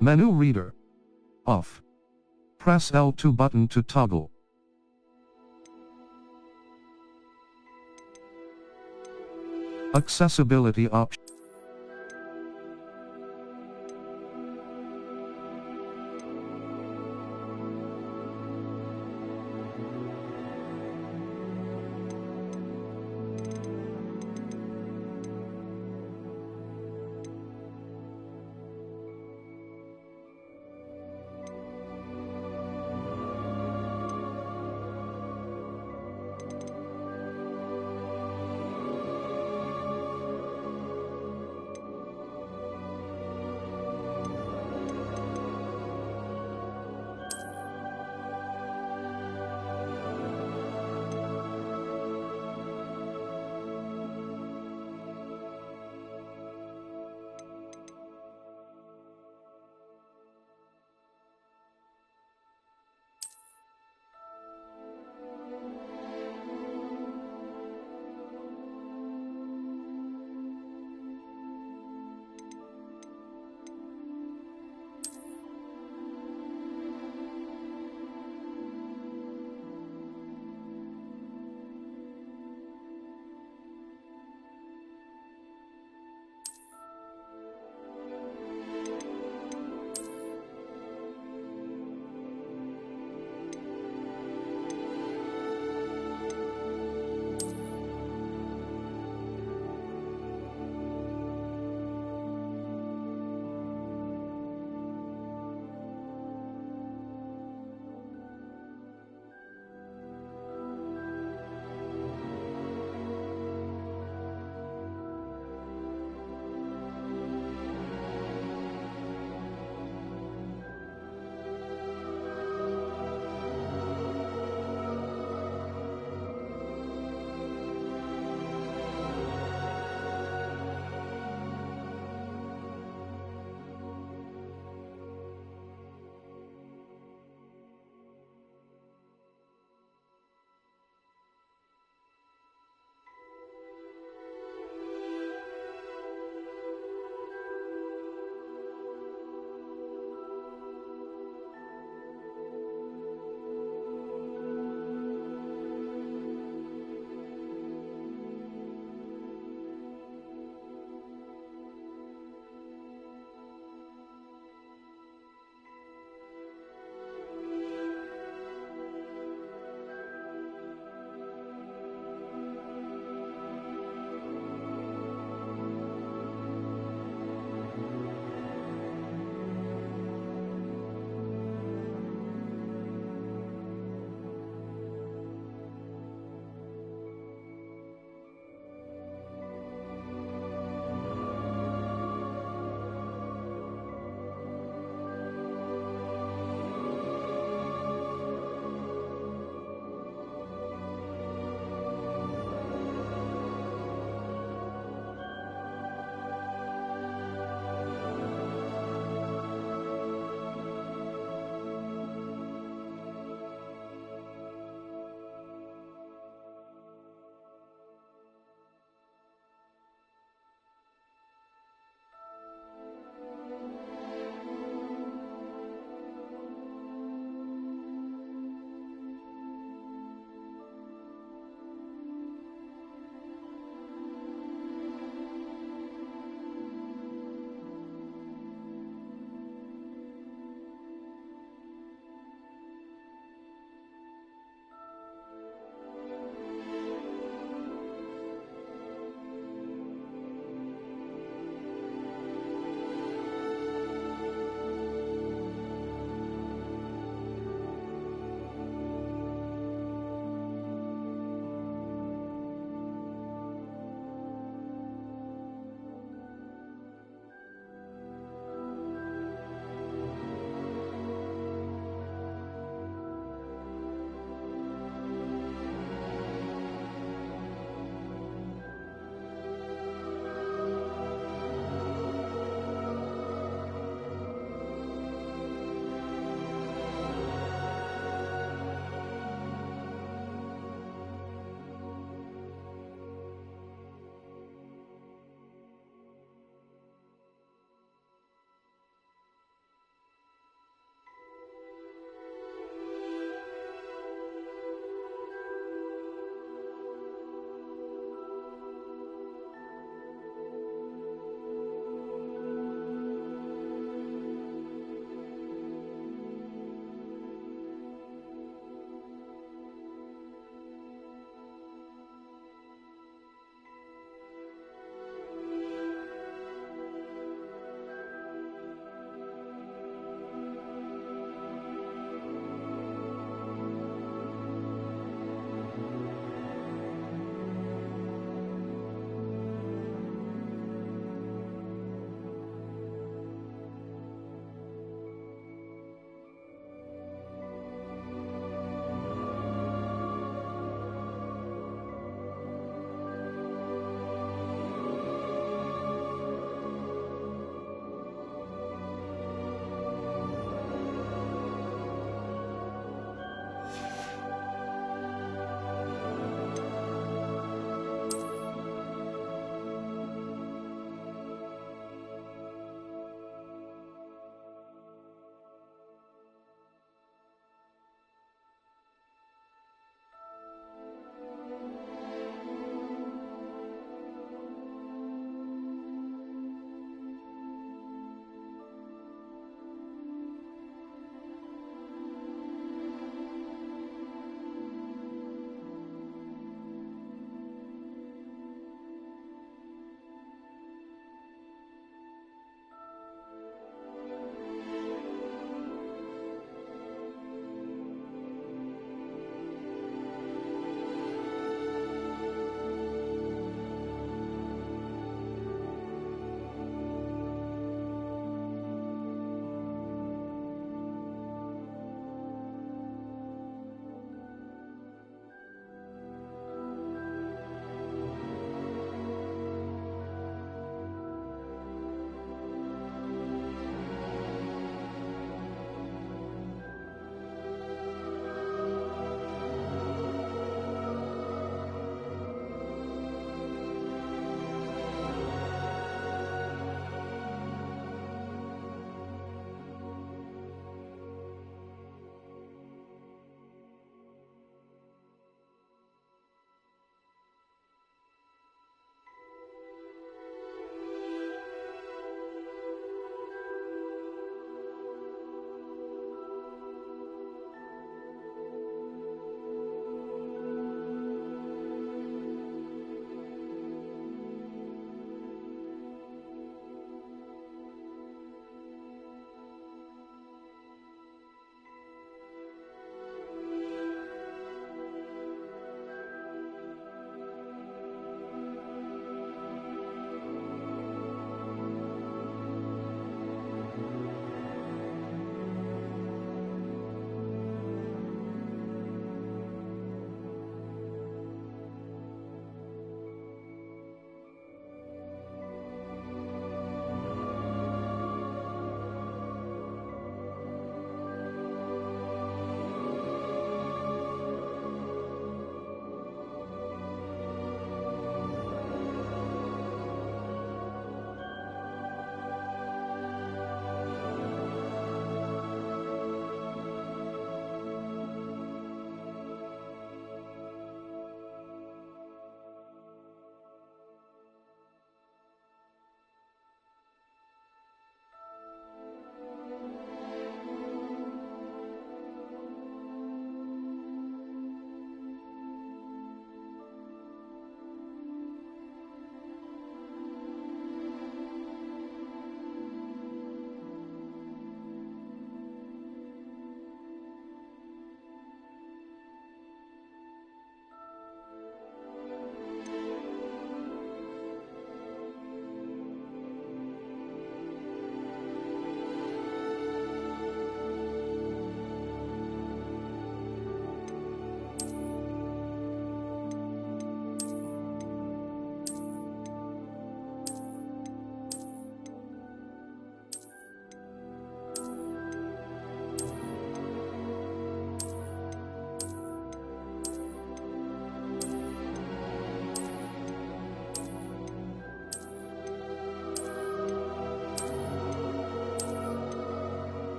Menu reader. Off. Press L2 button to toggle. Accessibility option.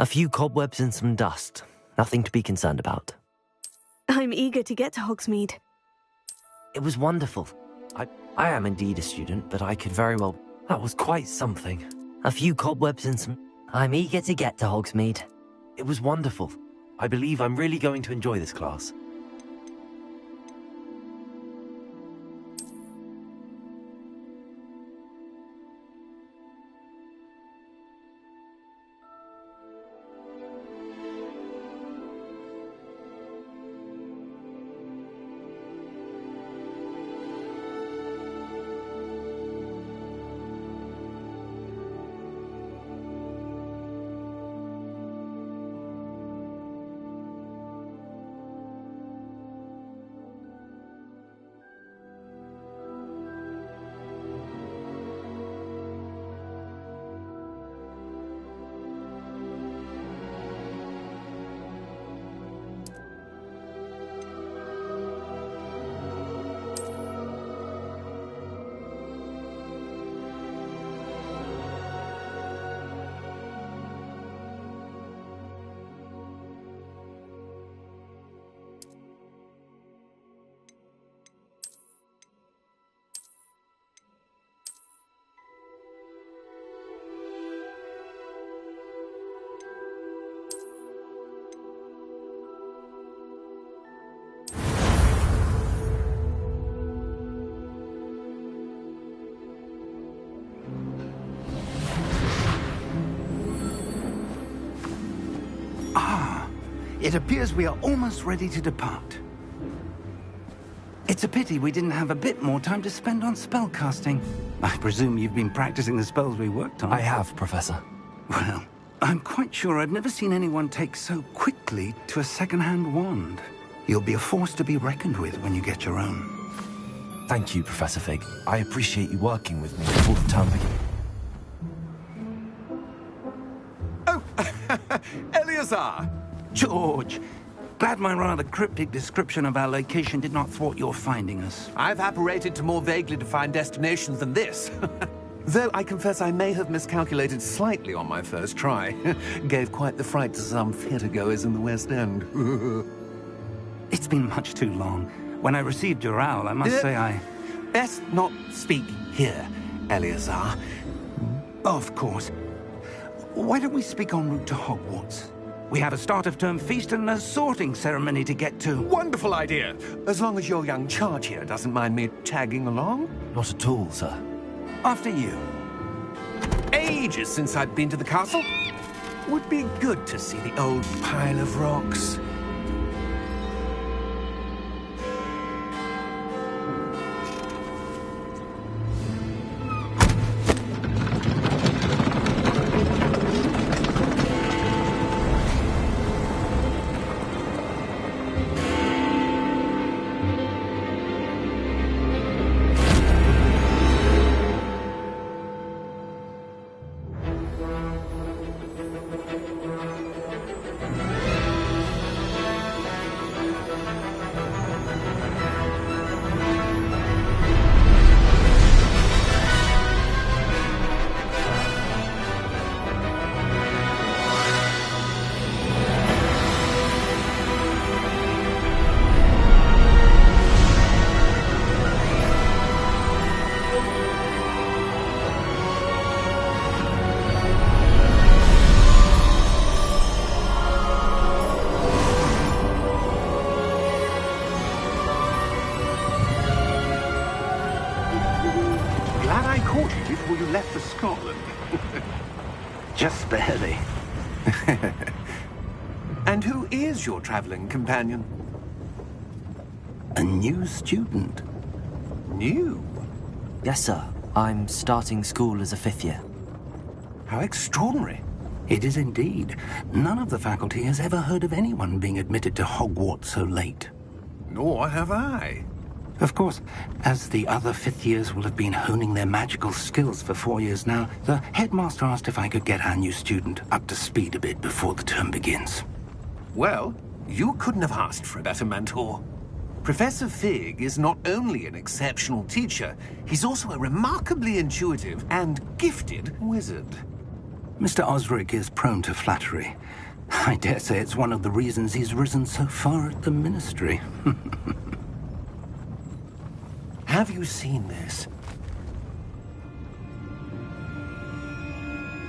A few cobwebs and some dust. Nothing to be concerned about. I'm eager to get to Hogsmeade. It was wonderful. I am indeed a student, but I could very well... That was quite something. A few cobwebs and some... I'm eager to get to Hogsmeade. It was wonderful. I believe I'm really going to enjoy this class. It appears we are almost ready to depart. It's a pity we didn't have a bit more time to spend on spellcasting. I presume you've been practicing the spells we worked on. I have, Professor. Well, I'm quite sure I've never seen anyone take so quickly to a second-hand wand. You'll be a force to be reckoned with when you get your own. Thank you, Professor Fig. I appreciate you working with me before the term begins. Oh, Eleazar! George! Glad my rather cryptic description of our location did not thwart your finding us. I've apparated to more vaguely defined destinations than this. Though I confess I may have miscalculated slightly on my first try. Gave quite the fright to some theatregoers in the West End. It's been much too long. When I received your owl, I must say I... Best not speak here, Eleazar. Of course. Why don't we speak en route to Hogwarts? We have a start-of-term feast and a sorting ceremony to get to. Wonderful idea! As long as your young charge here doesn't mind me tagging along. Not at all, sir. After you. Ages since I've been to the castle. Would be good to see the old pile of rocks. Before you left for Scotland. Just barely. And who is your traveling companion? A new student. New? Yes, sir. I'm starting school as a 5th year. How extraordinary. It is indeed. None of the faculty has ever heard of anyone being admitted to Hogwarts so late. Nor have I. Of course, as the other 5th years will have been honing their magical skills for 4 years now, the headmaster asked if I could get our new student up to speed a bit before the term begins. Well, you couldn't have asked for a better mentor. Professor Fig is not only an exceptional teacher, he's also a remarkably intuitive and gifted wizard. Mr. Osric is prone to flattery. I dare say it's one of the reasons he's risen so far at the Ministry. Have you seen this?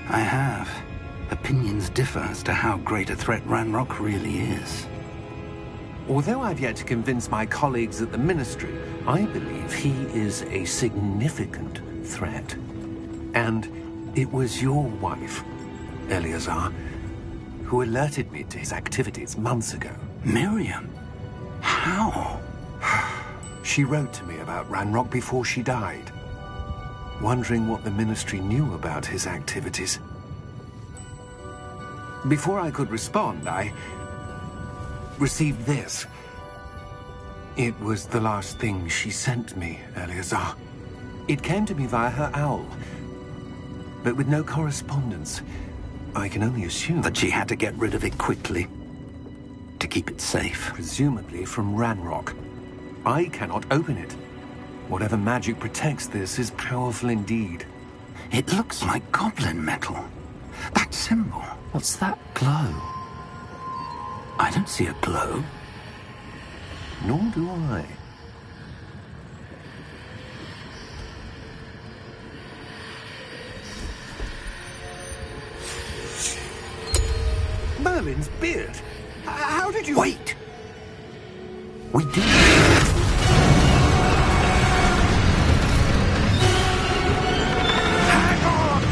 I have. Opinions differ as to how great a threat Ranrock really is. Although I've yet to convince my colleagues at the Ministry, I believe he is a significant threat. And it was your wife, Eleazar, who alerted me to his activities months ago. Miriam? How? She wrote to me about Ranrock before she died, wondering what the Ministry knew about his activities. Before I could respond, I received this. It was the last thing she sent me, Eleazar. It came to me via her owl, but with no correspondence. I can only assume That she had to get rid of it quickly, to keep it safe. presumably from Ranrock. I cannot open it. Whatever magic protects this is powerful indeed. It looks like goblin metal. That symbol. What's that glow? I don't see a glow. Nor do I. Merlin's beard. How did you... Wait! We do. Hang on!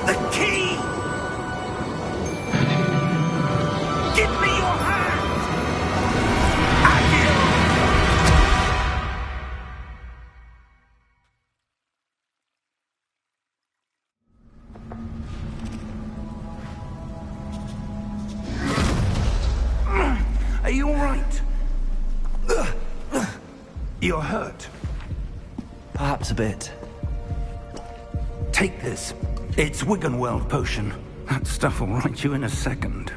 The key! Give me your hand! Are you all right? You're hurt. Perhaps a bit. Take this. It's Wiggenweld potion. That stuff will right you in a second.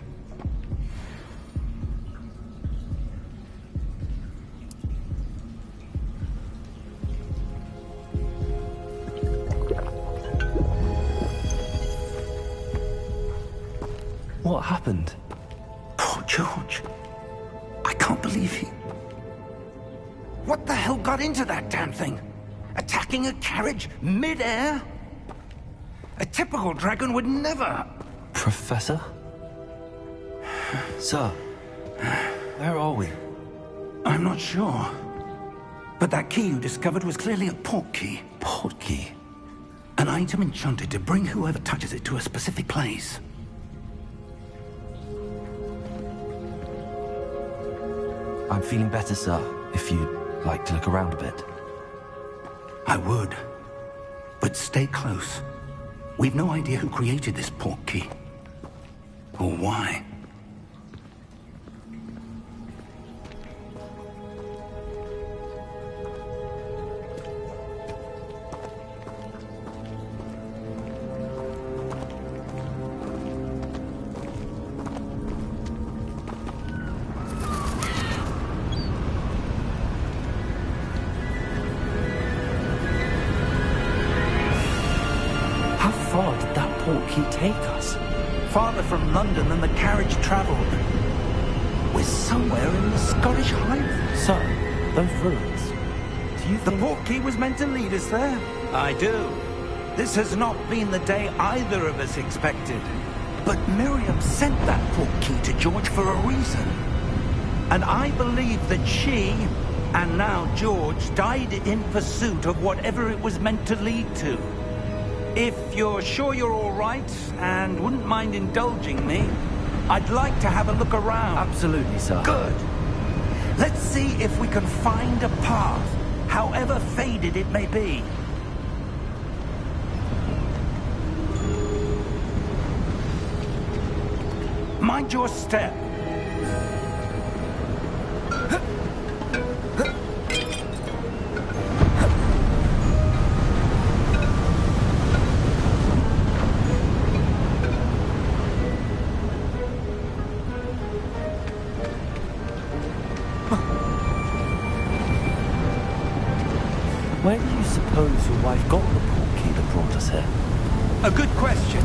What happened? Poor George. I can't believe he... What the hell got into that damn thing? Attacking a carriage mid-air? A typical dragon would never... Professor? Sir, where are we? I'm not sure. But that key you discovered was clearly a port key. Port key? An item enchanted to bring whoever touches it to a specific place. I'm feeling better, sir, if you'd like to look around a bit. I would. But stay close. We've no idea who created this port key. Or why. How far did that port key take us? Farther from London than the carriage traveled. We're somewhere in the Scottish Highlands. Sir, those ruins. Do you The think... port key was meant to lead us there? I do. This has not been the day either of us expected. But Miriam sent that port key to George for a reason. And I believe that she, and now George, died in pursuit of whatever it was meant to lead to. If you're sure you're all right, and wouldn't mind indulging me, I'd like to have a look around. Absolutely, sir. Good. Let's see if we can find a path, however faded it may be. Mind your step. Where do you suppose your wife got the portkey that brought us here? A good question.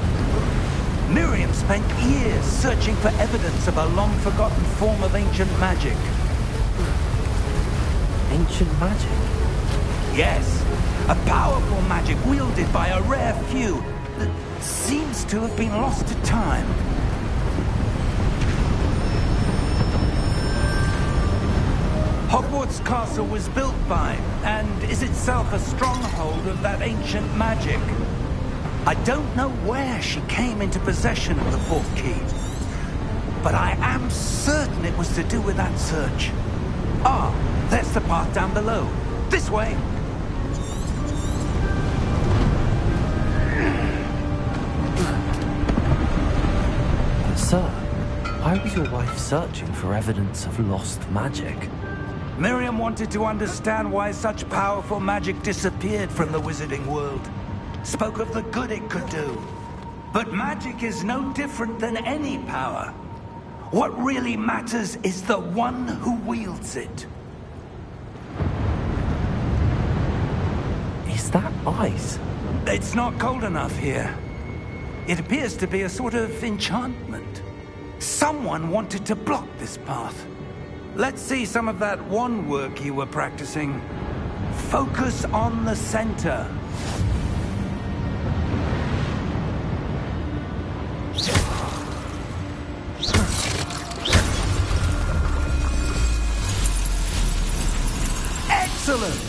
Miriam spent years searching for evidence of a long-forgotten form of ancient magic. Ancient magic? Yes, a powerful magic wielded by a rare few that seems to have been lost to time. Hogwarts Castle was built by, and is itself a stronghold of that ancient magic. I don't know where she came into possession of the portkey, but I am certain it was to do with that search. Ah, there's the path down below. This way. But sir, why was your wife searching for evidence of lost magic? Miriam wanted to understand why such powerful magic disappeared from the wizarding world. Spoke of the good it could do. But magic is no different than any power. What really matters is the one who wields it. Is that ice? It's not cold enough here. It appears to be a sort of enchantment. Someone wanted to block this path. Let's see some of that wand work you were practicing. Focus on the center. Excellent!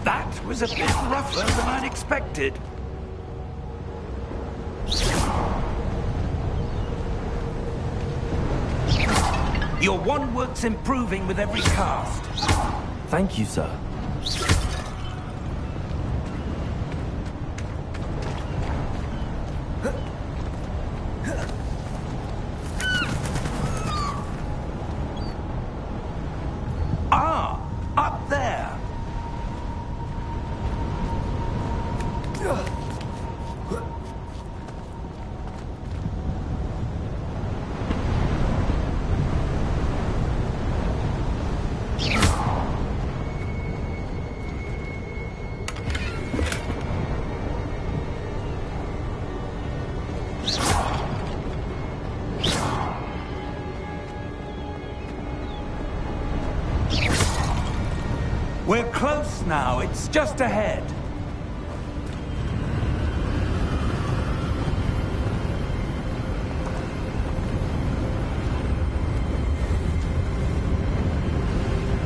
That was a bit rougher than I'd expected. Your wand work's improving with every cast. Thank you, sir. Ah, up there. We're close now. It's just ahead.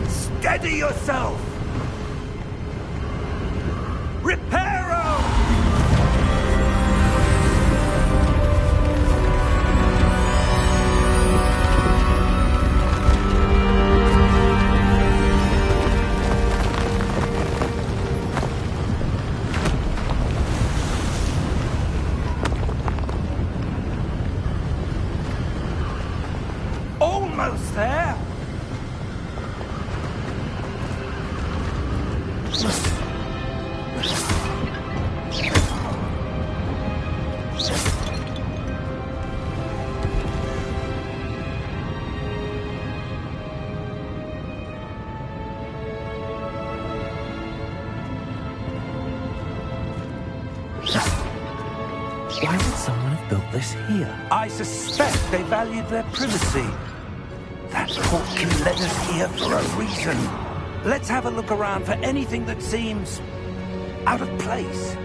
Steady yourself! Reparo! Almost there! Why would someone have built this here? I suspect they valued their privacy. That portkey led us here for a reason. Let's have a look around for anything that seems out of place.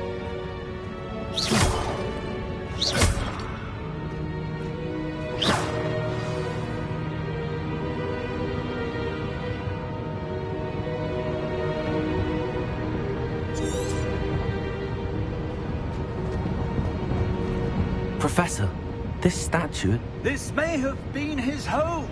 Professor, this statue... This may have been his home.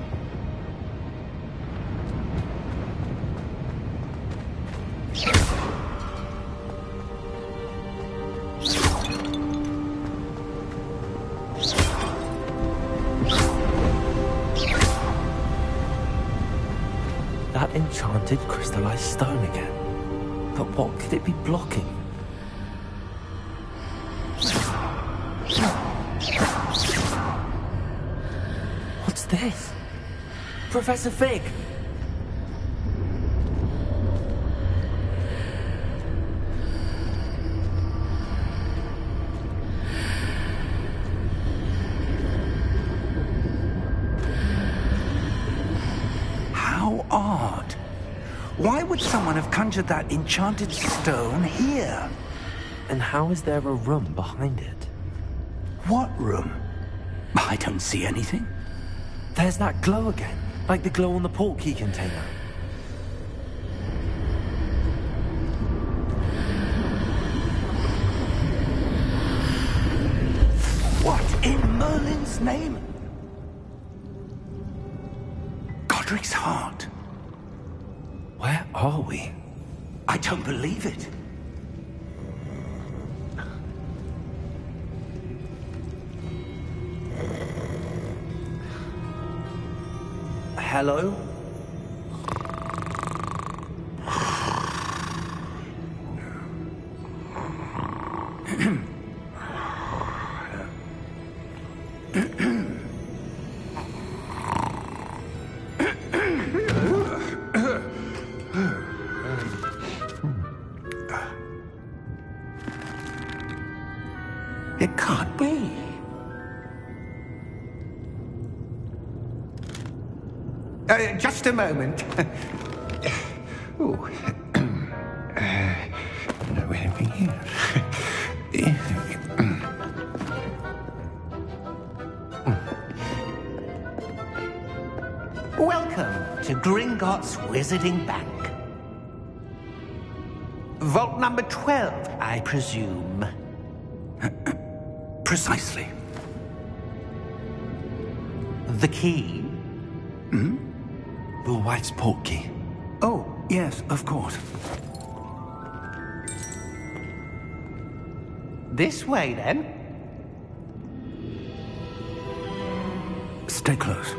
That enchanted crystallized stone again. But what could it be blocking? What's this? Professor Fig! How odd. Why would someone have conjured that enchanted stone here? And how is there a room behind it? What room? I don't see anything. There's that glow again, like the glow on the portkey container. What in Merlin's name? Godric's heart. Where are we? I don't believe it. Hello? It can't be. Just a moment. Oh. Wait a minute. Welcome to Gringotts Wizarding Bank. Vault number 12, I presume. Precisely. The key? Your wife's portkey. Oh, yes, of course. This way, then. Stay close.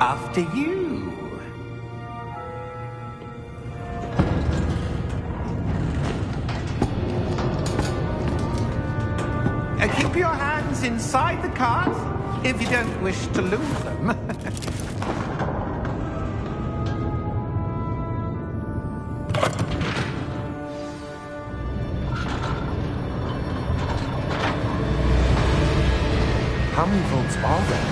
After you. Keep your hands inside the cart if you don't wish to lose them. How many vaults are there?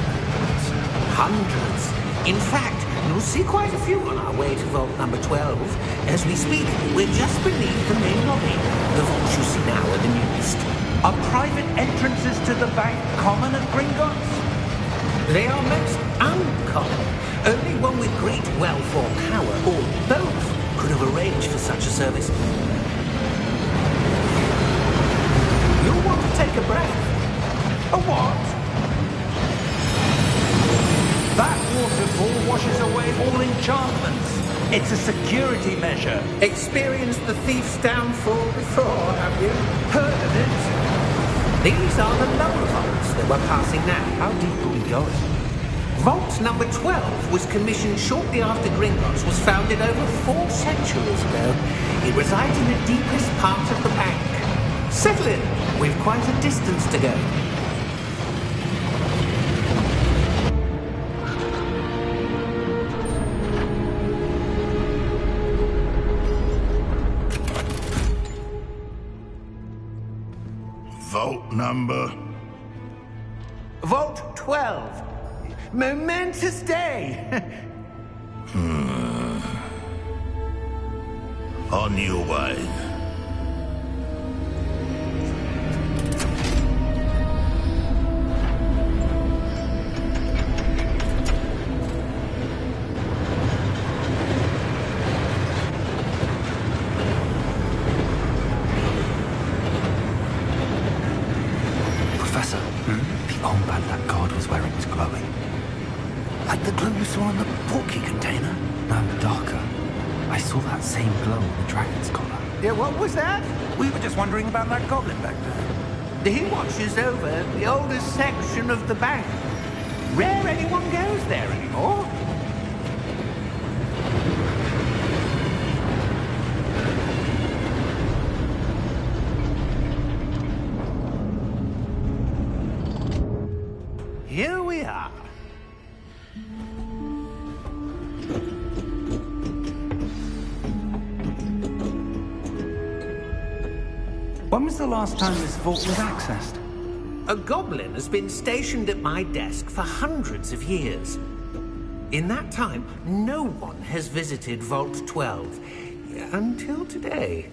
Hundreds. In fact, you'll see quite a few on our way to vault number 12. As we speak, we're just beneath the main lobby. The vaults you see now are the newest. Are private entrances to the bank common at Gringotts? They are most uncommon. Only one with great wealth or power, or both, could have arranged for such a service. You'll want to take a breath. A what? That waterfall washes away all enchantments. It's a security measure. Experienced the thief's downfall before, have you? Heard of it? These are the lower vaults that we're passing now. How deep are we going? Vault number 12 was commissioned shortly after Gringotts was founded over 4 centuries ago. It resides in the deepest part of the bank. Settle in. We've quite a distance to go. Vault number? Vault 12. Momentous day. On your way. I saw that same glow on the dragon's collar. Yeah, what was that? We were just wondering about that goblin back there. He watches over the oldest section of the bank. Rare anyone goes there anymore. Here we are. When was the last time this vault was accessed? A goblin has been stationed at my desk for hundreds of years. In that time, no one has visited Vault 12. Until today.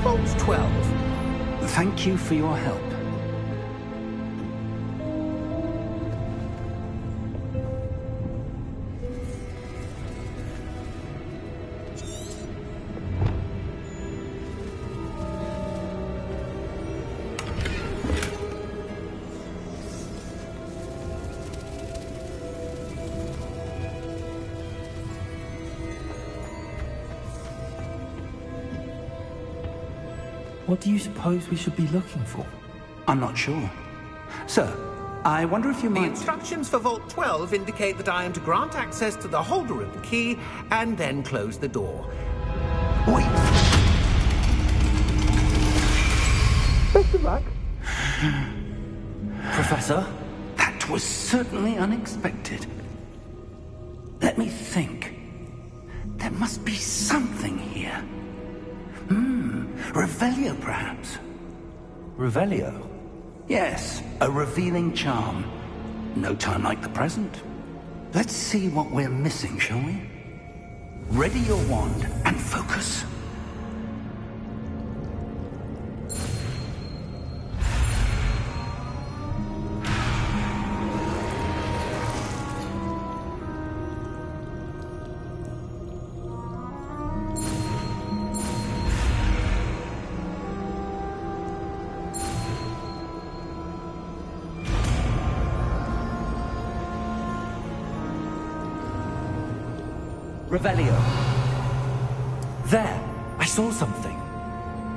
Vault 12. Thank you for your help. What do you suppose we should be looking for? I'm not sure. Sir, I wonder if you The might... instructions for Vault 12 indicate that I am to grant access to the holder of the key and then close the door. Wait! Best of luck. Professor? That was certainly unexpected. Let me think. There must be something here. Revelio, perhaps? Revelio? Yes, a revealing charm. No time like the present. Let's see what we're missing, shall we? Ready your wand and focus. Revelio. There! I saw something.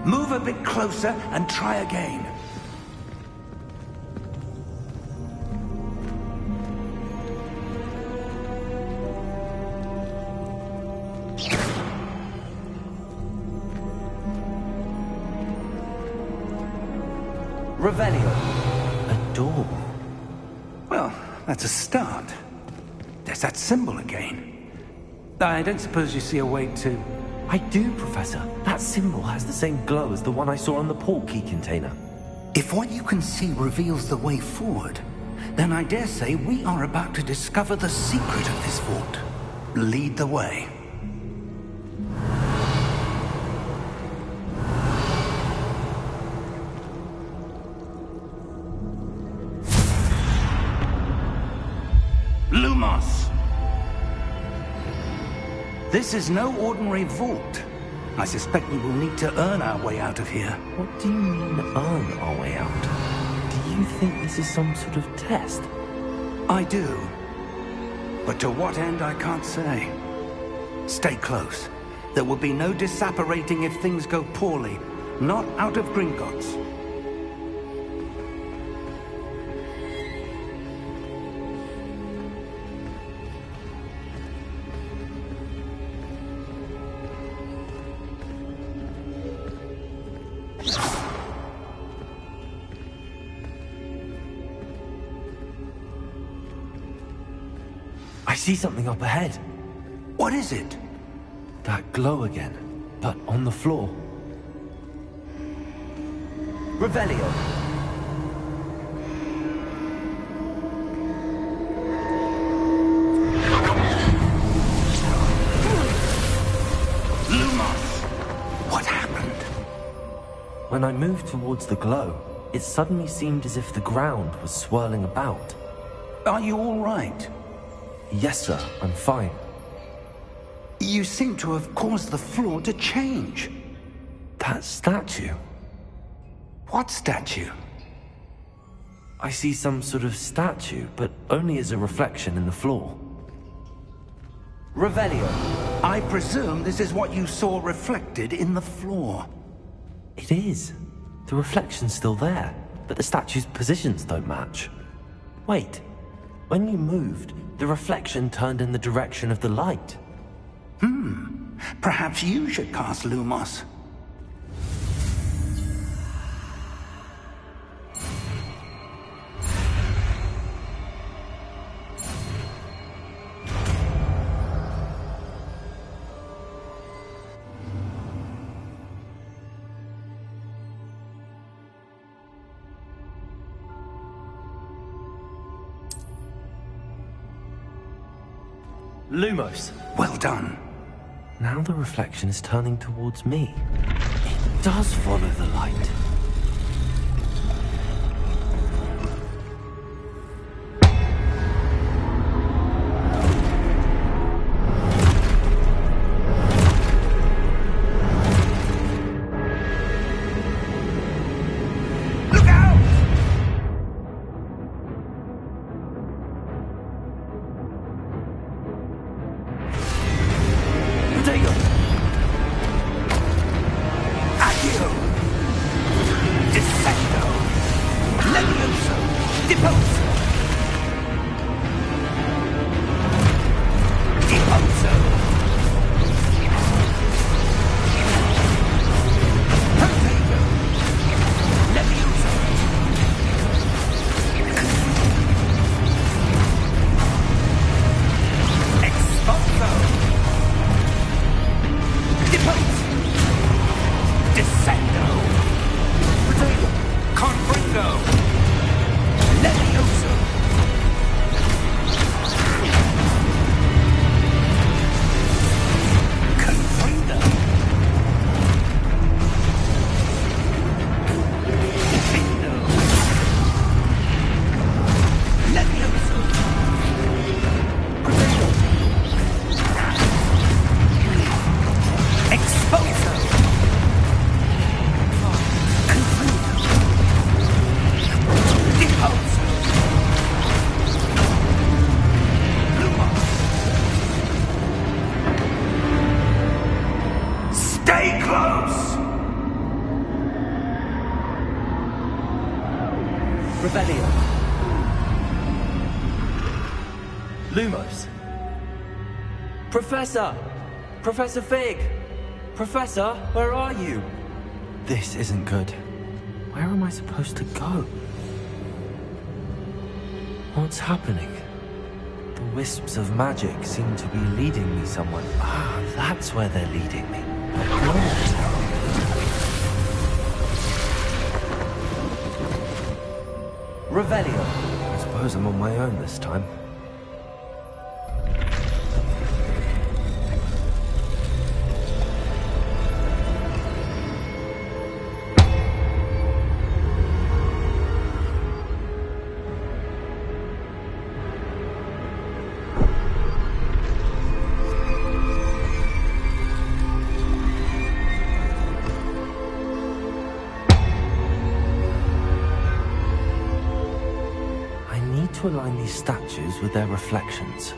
Move a bit closer and try again. Revelio. A door. Well, that's a start. There's that symbol again. I don't suppose you see a way to... I do, Professor. That symbol has the same glow as the one I saw on the port key container. If what you can see reveals the way forward, then I dare say we are about to discover the secret of this vault. Lead the way. Lumos! This is no ordinary vault. I suspect we will need to earn our way out of here. What do you mean, earn our way out? Do you think this is some sort of test? I do. But to what end, I can't say. Stay close. There will be no disapparating if things go poorly. Not out of Gringotts. I see something up ahead. What is it? That glow again, but on the floor. Revelio. Lumos! What happened? When I moved towards the glow, it suddenly seemed as if the ground was swirling about. Are you all right? Yes, sir, I'm fine. You seem to have caused the floor to change. That statue. What statue? I see some sort of statue, but only as a reflection in the floor. Revelio. I presume this is what you saw reflected in the floor. It is. The reflection's still there, but the statue's positions don't match. Wait. When you moved, the reflection turned in the direction of the light. Perhaps you should cast Lumos. Lumos. Well done. Now the reflection is turning towards me. It does follow the light. Revelio. Lumos. Professor! Professor Fig! Professor, where are you? This isn't good. Where am I supposed to go? What's happening? The wisps of magic seem to be leading me somewhere. Ah, that's where they're leading me. Revelio. I suppose I'm on my own this time. To align these statues with their reflections.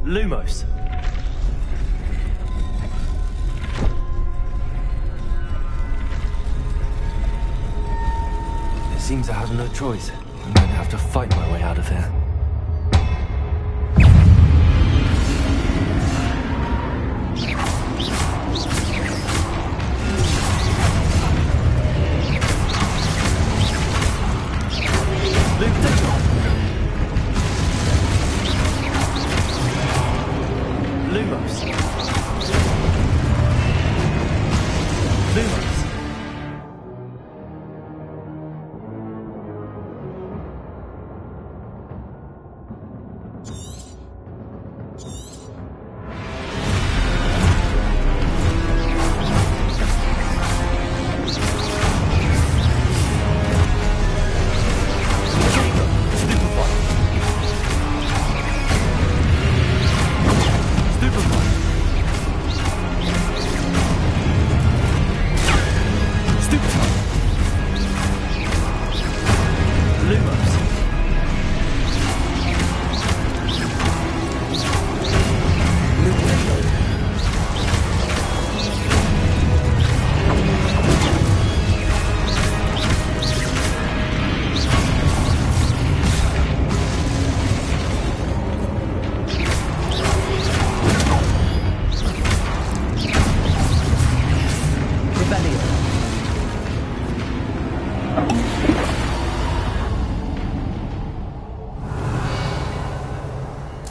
Lumos. It seems I have no choice. I'm going to have to fight my way out of here.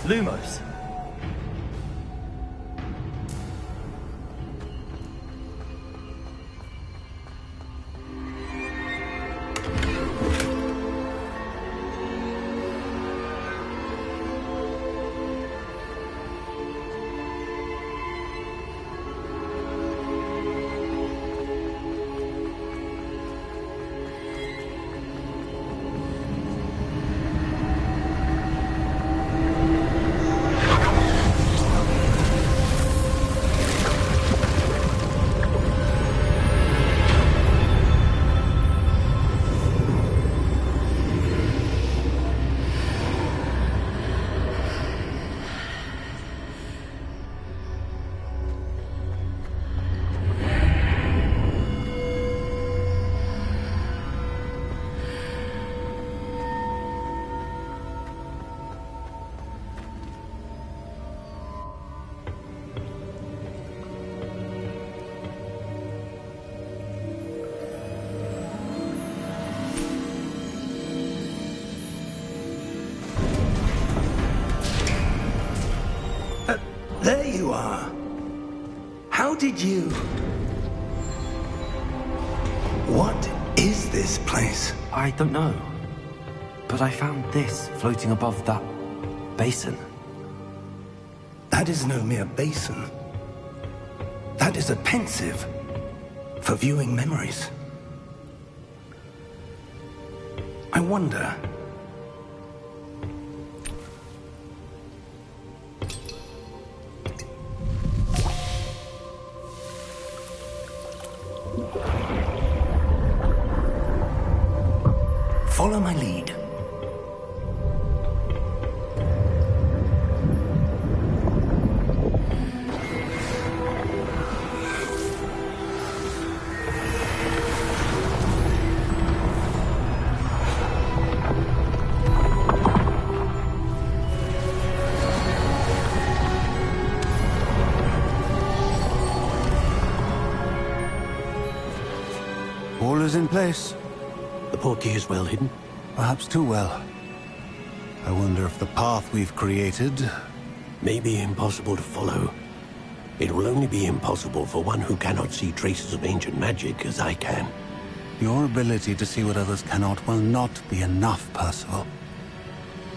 Lumos. There you are. How did you... What is this place? I don't know. But I found this floating above that basin. That is no mere basin. That is a pensive for viewing memories. I wonder... Follow my lead. All is in place. The portkey is well hidden. Perhaps too well. I wonder if the path we've created... May be impossible to follow. It will only be impossible for one who cannot see traces of ancient magic as I can. Your ability to see what others cannot will not be enough, Percival.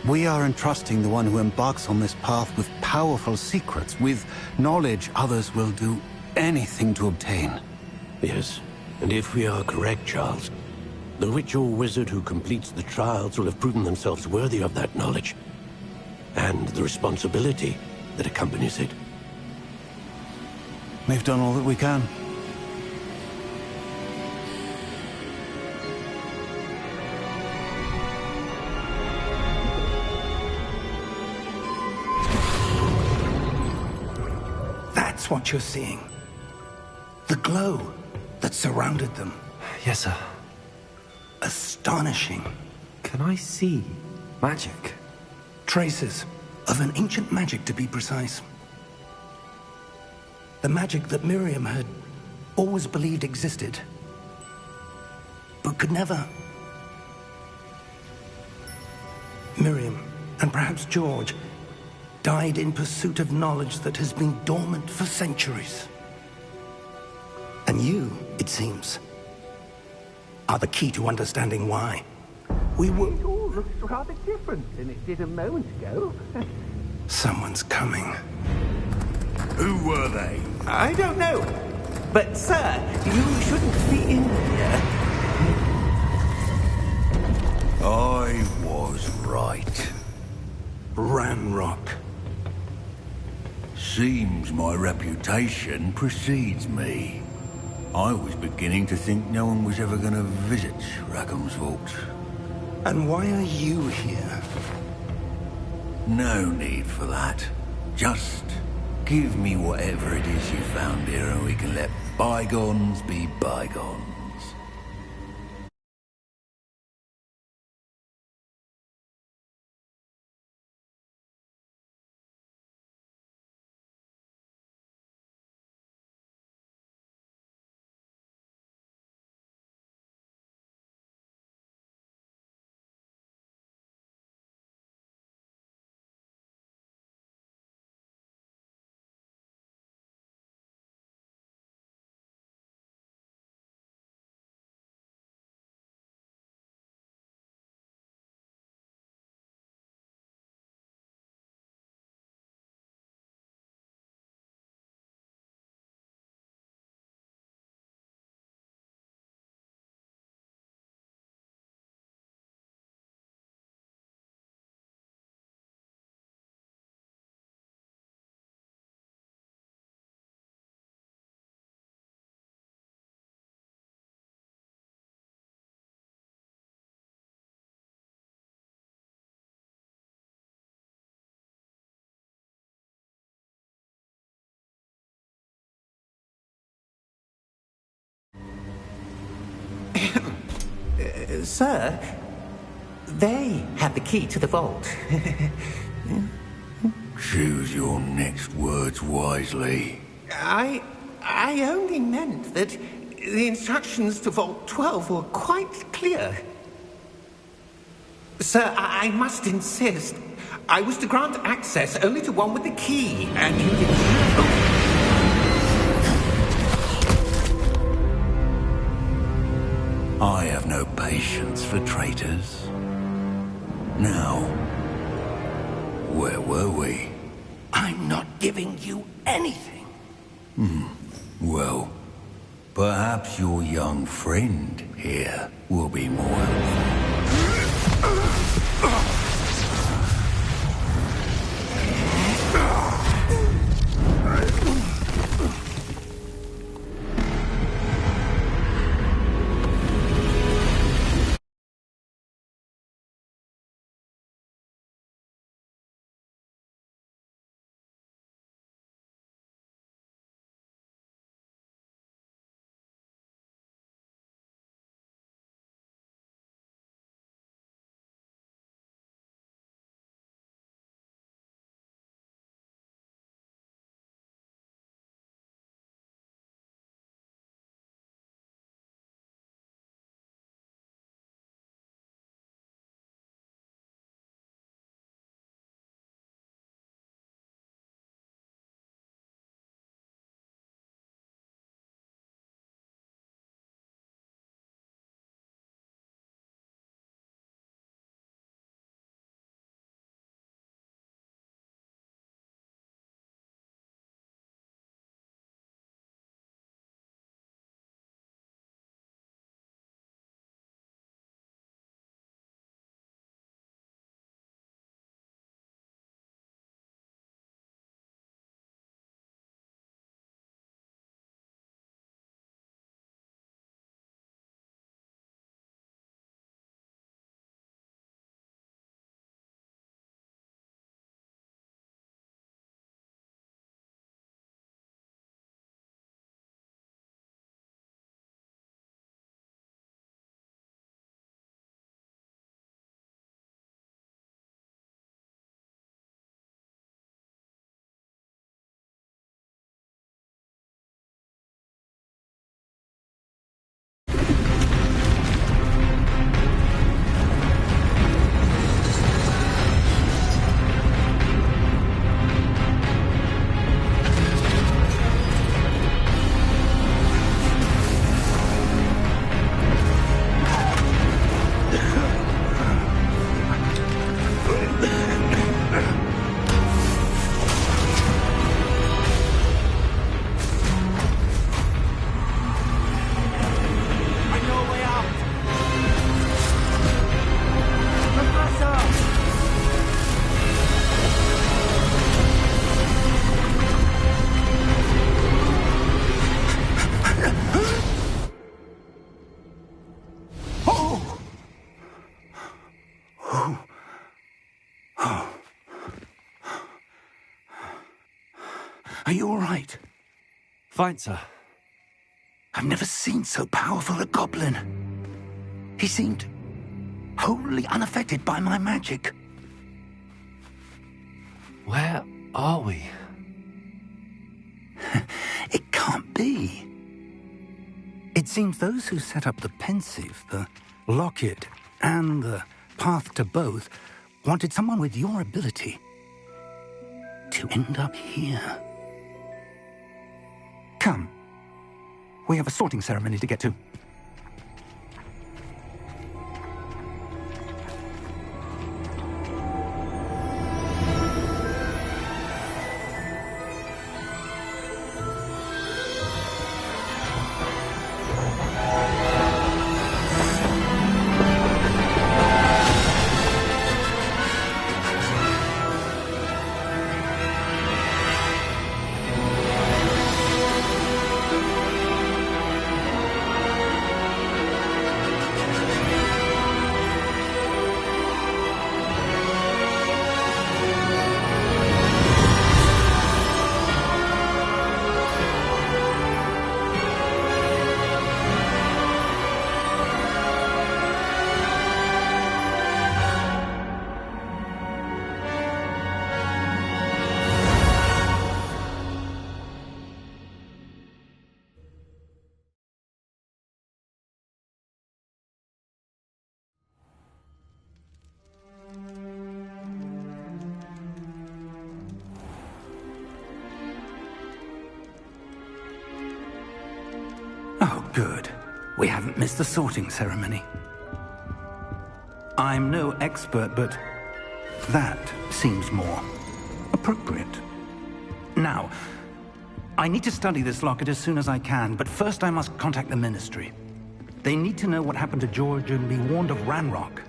We are entrusting the one who embarks on this path with powerful secrets, with knowledge others will do anything to obtain. Yes, and if we are correct, Charles, the witch or wizard who completes the trials will have proven themselves worthy of that knowledge, and the responsibility that accompanies it. We've done all that we can. That's what you're seeing. The glow that surrounded them. Yes, sir. Astonishing. Can I see magic? Traces of an ancient magic, to be precise. The magic that Miriam had always believed existed, but could never. Miriam, and perhaps George, died in pursuit of knowledge that has been dormant for centuries. And you, it seems, are the key to understanding why. We were... It all looks rather different than it did a moment ago. Someone's coming. Who were they? I don't know. But, sir, you shouldn't be in here. I was right. Ranrock. Seems my reputation precedes me. I was beginning to think no one was ever going to visit Rackham's Vault. And why are you here? No need for that. Just give me whatever it is you found here and we can let bygones be bygones. Sir, they had the key to the vault. Choose your next words wisely. I only meant that the instructions to Vault 12 were quite clear. Sir, I must insist. I was to grant access only to one with the key, and you didn't. I have no patience for traitors. Now, where were we? I'm not giving you anything. Well, perhaps your young friend here will be more helpful. Are you all right? Fine, sir. I've never seen so powerful a goblin. He seemed wholly unaffected by my magic. Where are we? It can't be. It seems those who set up the pensive, the locket, and the path to both wanted someone with your ability to end up here. Come. We have a sorting ceremony to get to. We haven't missed the sorting ceremony. I'm no expert, but that seems more appropriate. Now, I need to study this locket as soon as I can, but first I must contact the Ministry. They need to know what happened to George and be warned of Ranrock.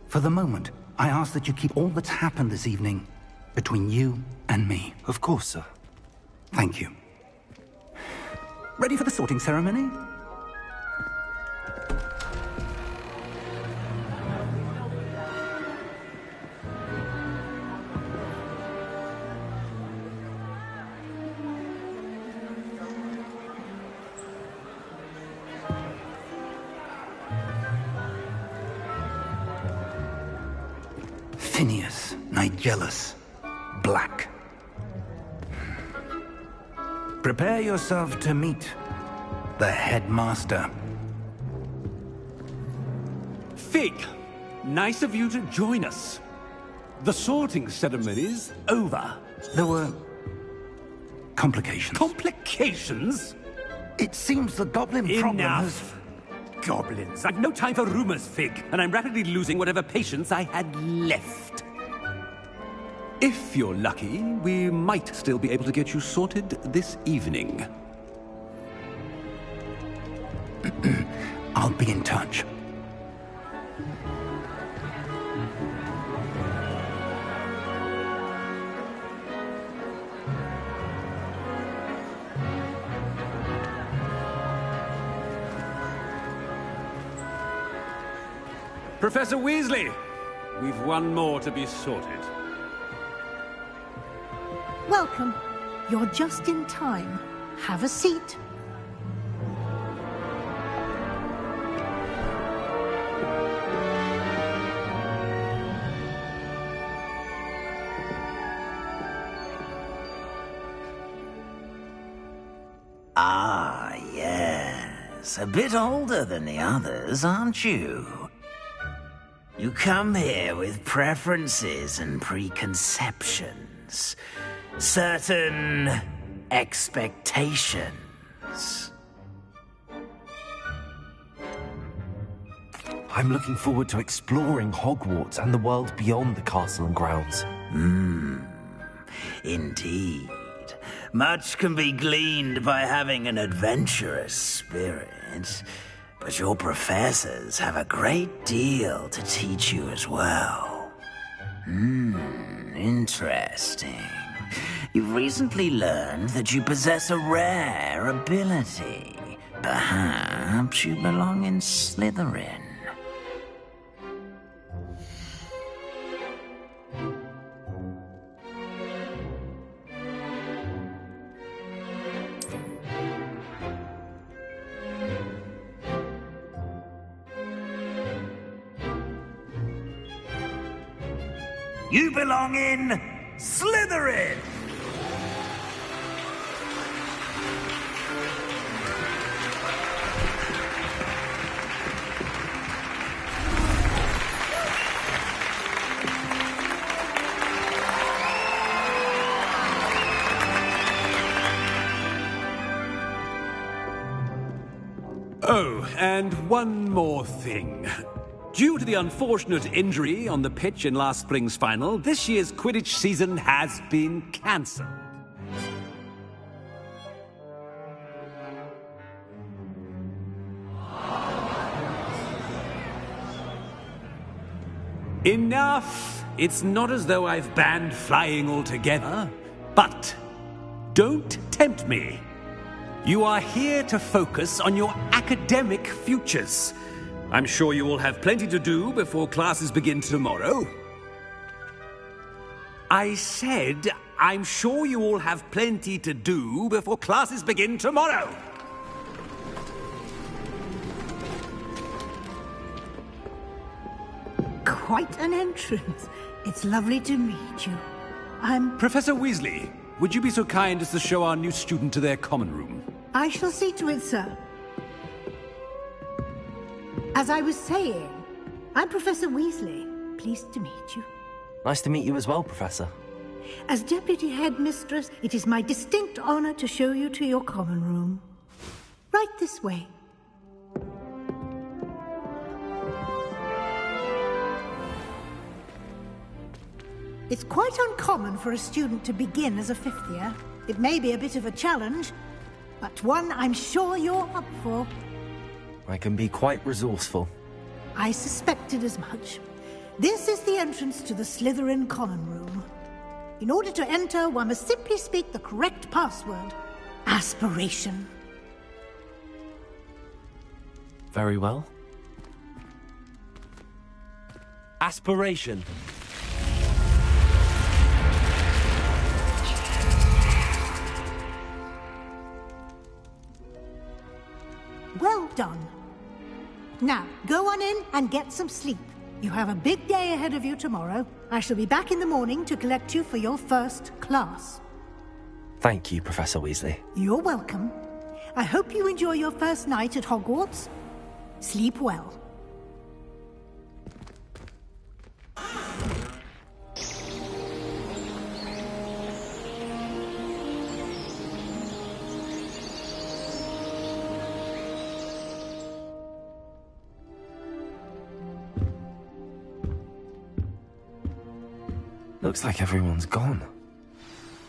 For the moment, I ask that you keep all that's happened this evening between you and me. Of course, sir. Thank you. Ready for the sorting ceremony? Phineas, Nigellus, Black. Prepare yourself to meet the headmaster. Fig, nice of you to join us. The sorting ceremony's over. There were complications. Complications? It seems the goblin problem has... Enough! Goblins. I've no time for rumors, Fig, and I'm rapidly losing whatever patience I had left. If you're lucky, we might still be able to get you sorted this evening. I'll be in touch. Professor Weasley, we've one more to be sorted. Welcome. You're just in time. Have a seat. Ah, yes. A bit older than the others, aren't you? You come here with preferences and preconceptions. Certain expectations. I'm looking forward to exploring Hogwarts and the world beyond the castle and grounds. Indeed. Much can be gleaned by having an adventurous spirit, but your professors have a great deal to teach you as well. Interesting. You've recently learned that you possess a rare ability. Perhaps you belong in Slytherin. You belong in Slytherin! Oh, and one more thing. Due to the unfortunate injury on the pitch in last spring's final, this year's Quidditch season has been cancelled. Enough! It's not as though I've banned flying altogether, but don't tempt me. You are here to focus on your academic futures. I'm sure you all have plenty to do before classes begin tomorrow. I said, I'm sure you all have plenty to do before classes begin tomorrow. Quite an entrance. It's lovely to meet you. I'm... Professor Weasley, would you be so kind as to show our new student to their common room? I shall see to it, sir. As I was saying, I'm Professor Weasley. Pleased to meet you. Nice to meet you as well, Professor. As Deputy Headmistress, it is my distinct honor to show you to your common room. Right this way. It's quite uncommon for a student to begin as a fifth year. It may be a bit of a challenge, but one I'm sure you're up for. I can be quite resourceful. I suspected as much. This is the entrance to the Slytherin Common Room. In order to enter, one must simply speak the correct password. Aspiration. Very well. Aspiration. Well done. Now, go on in and get some sleep. You have a big day ahead of you tomorrow. I shall be back in the morning to collect you for your first class. Thank you, Professor Weasley. You're welcome. I hope you enjoy your first night at Hogwarts. Sleep well. Looks like everyone's gone.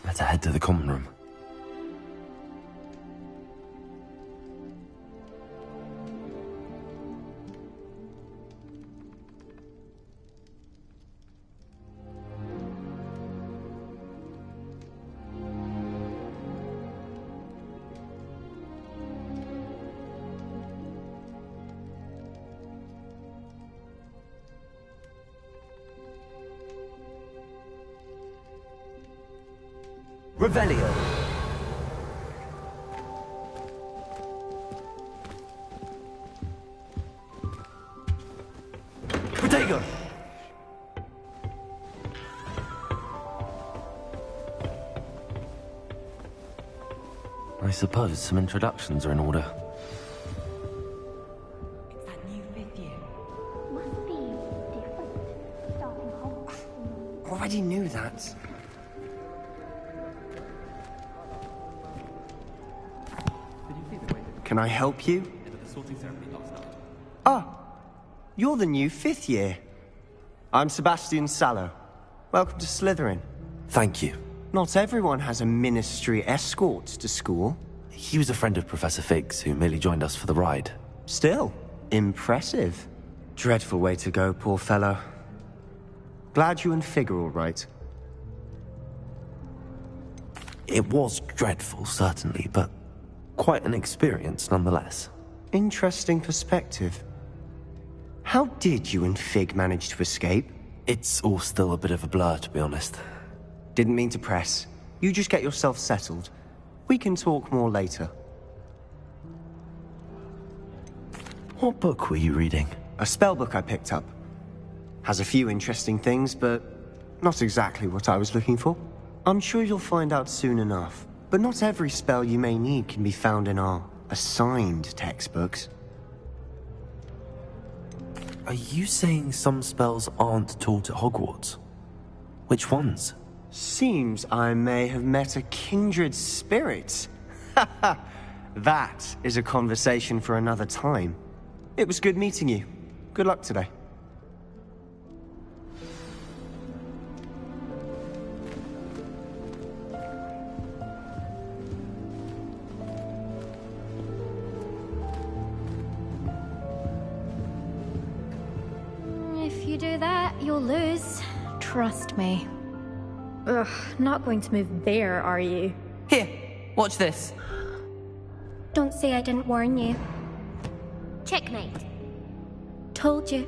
Better head to the common room. Revelio. Protego. I suppose some introductions are in order. It's that new fifth year. Must be different. Starting Hogwarts. Already knew that. Can I help you? Ah, you're the new fifth year. I'm Sebastian Sallow. Welcome to Slytherin. Thank you. Not everyone has a ministry escort to school. He was a friend of Professor Fig's, who merely joined us for the ride. Still, impressive. Dreadful way to go, poor fellow. Glad you and Fig are all right. It was dreadful, certainly, but quite an experience nonetheless. Interesting perspective. How did you and Fig manage to escape? It's all still a bit of a blur, to be honest. Didn't mean to press. You just get yourself settled. We can talk more later. What book were you reading? A spell book I picked up. Has a few interesting things, but not exactly what I was looking for. I'm sure you'll find out soon enough. But not every spell you may need can be found in our assigned textbooks. Are you saying some spells aren't taught at Hogwarts? Which ones? Seems I may have met a kindred spirit. That is a conversation for another time. It was good meeting you. Good luck today. If you do that, you'll lose. Trust me. Ugh, not going to move there, are you? Here, watch this. Don't say I didn't warn you. Checkmate. Told you.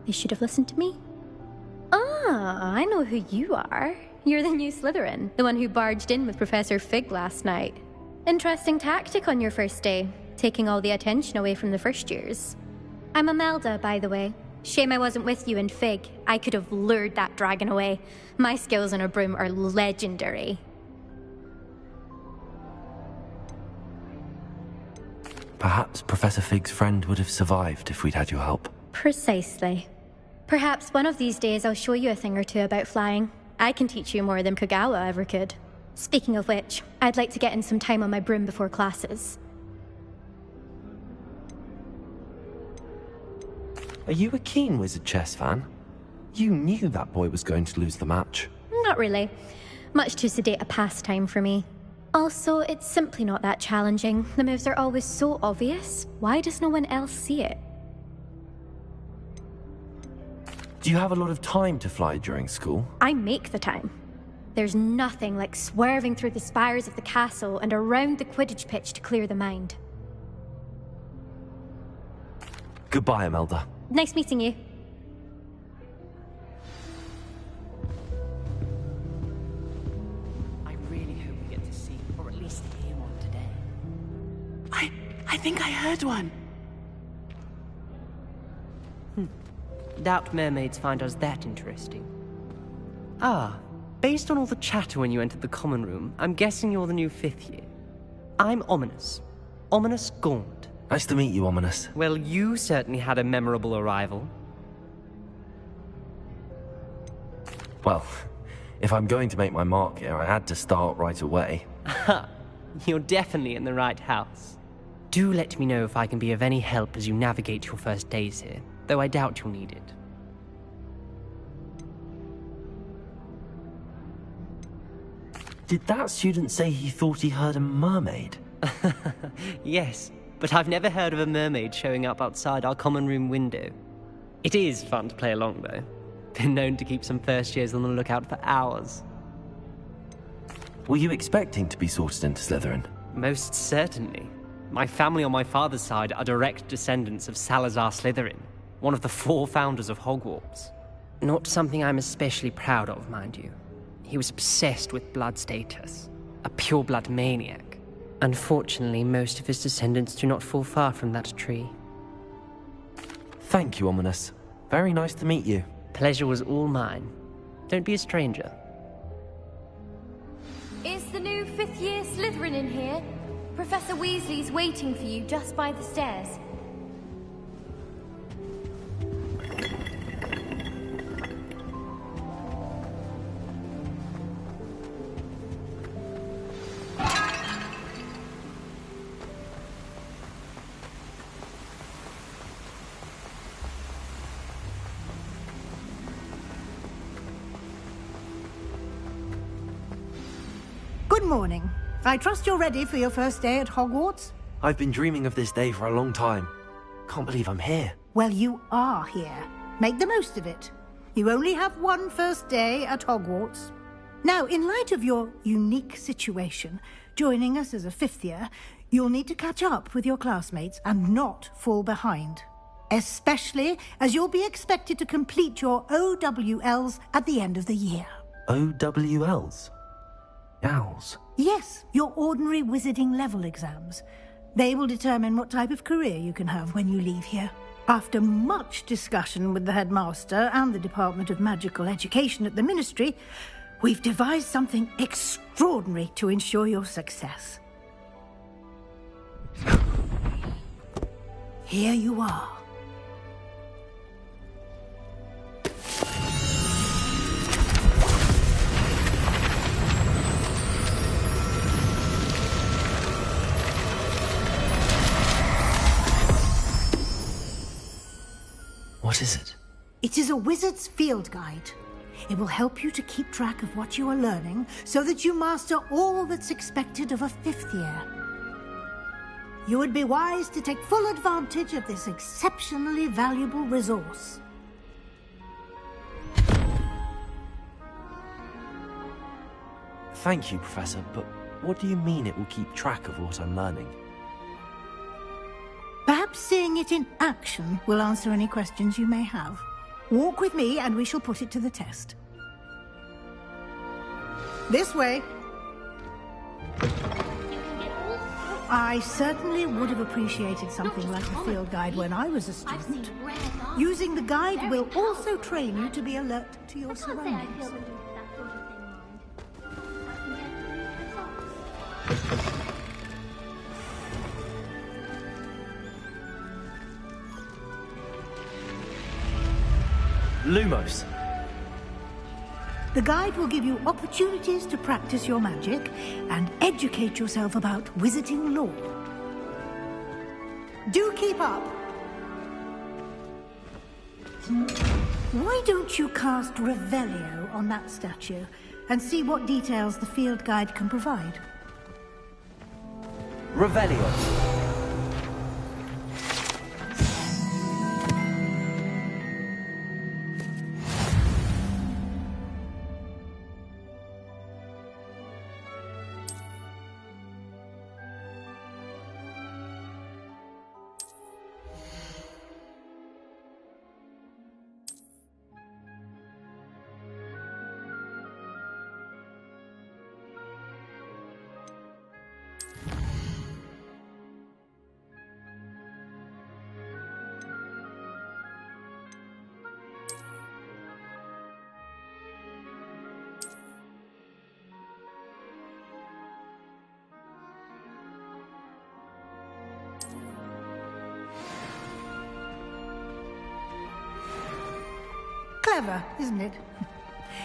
You should have listened to me. Ah, I know who you are. You're the new Slytherin, the one who barged in with Professor Fig last night. Interesting tactic on your first day, taking all the attention away from the first years. I'm Imelda, by the way. Shame I wasn't with you and Fig. I could have lured that dragon away. My skills on a broom are legendary. Perhaps Professor Fig's friend would have survived if we'd had your help. Precisely. Perhaps one of these days I'll show you a thing or two about flying. I can teach you more than Kogawa ever could. Speaking of which, I'd like to get in some time on my broom before classes. Are you a keen Wizard chess fan? You knew that boy was going to lose the match. Not really. Much too sedate a pastime for me. Also, it's simply not that challenging. The moves are always so obvious. Why does no one else see it? Do you have a lot of time to fly during school? I make the time. There's nothing like swerving through the spires of the castle and around the Quidditch pitch to clear the mind. Goodbye, Imelda. Nice meeting you. I really hope we get to see, or at least hear one today. I think I heard one. Doubt mermaids find us that interesting. Ah, based on all the chatter when you entered the common room, I'm guessing you're the new 5th year. I'm Ominous. Ominous Gaunt. Nice to meet you, Ominous. Well, you certainly had a memorable arrival. Well, if I'm going to make my mark here, I had to start right away. Ha! You're definitely in the right house. Do let me know if I can be of any help as you navigate your first days here, though I doubt you'll need it. Did that student say he thought he heard a mermaid? Yes, but I've never heard of a mermaid showing up outside our common room window. It is fun to play along, though. Been known to keep some first years on the lookout for hours. Were you expecting to be sorted into Slytherin? Most certainly. My family on my father's side are direct descendants of Salazar Slytherin, one of the 4 founders of Hogwarts. Not something I'm especially proud of, mind you. He was obsessed with blood status, a pure-blood maniac. Unfortunately, most of his descendants do not fall far from that tree. Thank you, Ominous. Very nice to meet you. Pleasure was all mine. Don't be a stranger. Is the new 5th year Slytherin in here? Professor Weasley's waiting for you just by the stairs. Good morning. I trust you're ready for your first day at Hogwarts? I've been dreaming of this day for a long time. Can't believe I'm here. Well, you are here. Make the most of it. You only have one first day at Hogwarts. Now, in light of your unique situation, joining us as a 5th year, you'll need to catch up with your classmates and not fall behind. Especially as you'll be expected to complete your OWLs at the end of the year. OWLs? Owls? Yes, your ordinary wizarding level exams. They will determine what type of career you can have when you leave here. After much discussion with the headmaster and the Department of Magical Education at the Ministry, we've devised something extraordinary to ensure your success. Here you are. What is it? It is a wizard's field guide. It will help you to keep track of what you are learning so that you master all that's expected of a 5th year. You would be wise to take full advantage of this exceptionally valuable resource. Thank you, Professor, but what do you mean it will keep track of what I'm learning? Perhaps seeing it in action will answer any questions you may have. Walk with me and we shall put it to the test. This way. I certainly would have appreciated something like a field guide when I was a student. Using the guide will also train you to be alert to your surroundings. Lumos. The guide will give you opportunities to practice your magic and educate yourself about wizarding lore. Do keep up. Why don't you cast Revelio on that statue and see what details the field guide can provide? Revelio. Clever, isn't it?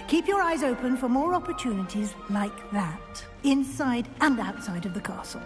Keep your eyes open for more opportunities like that, inside and outside of the castle.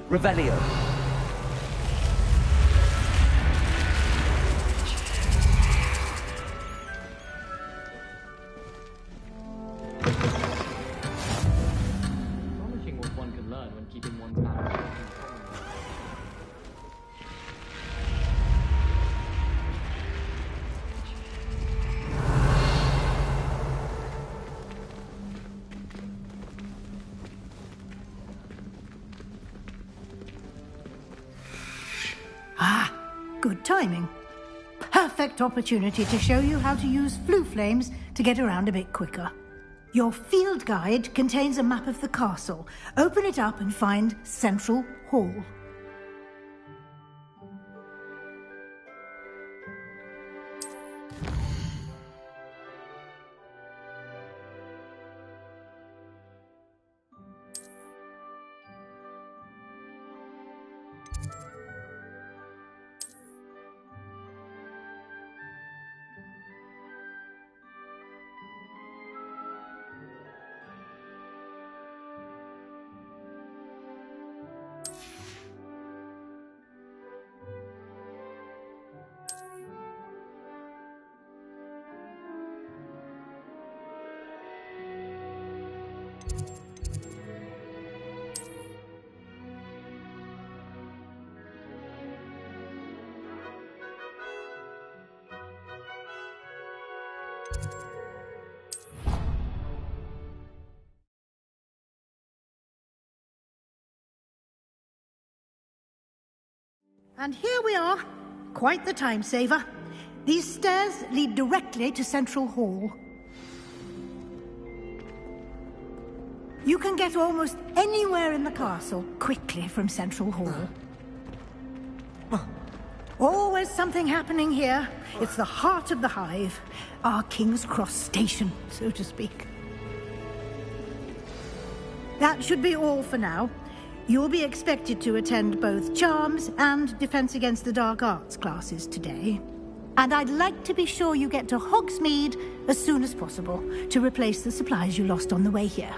Revelio. Astonishing what one can learn when keeping one's balance. Good timing. Perfect opportunity to show you how to use flue flames to get around a bit quicker. Your field guide contains a map of the castle. Open it up and find Central Hall. And here we are. Quite the time saver. These stairs lead directly to Central Hall. You can get almost anywhere in the castle quickly from Central Hall. Always something happening here. It's the heart of the hive. Our King's Cross station, so to speak. That should be all for now. You'll be expected to attend both Charms and Defense Against the Dark Arts classes today. And I'd like to be sure you get to Hogsmeade as soon as possible to replace the supplies you lost on the way here.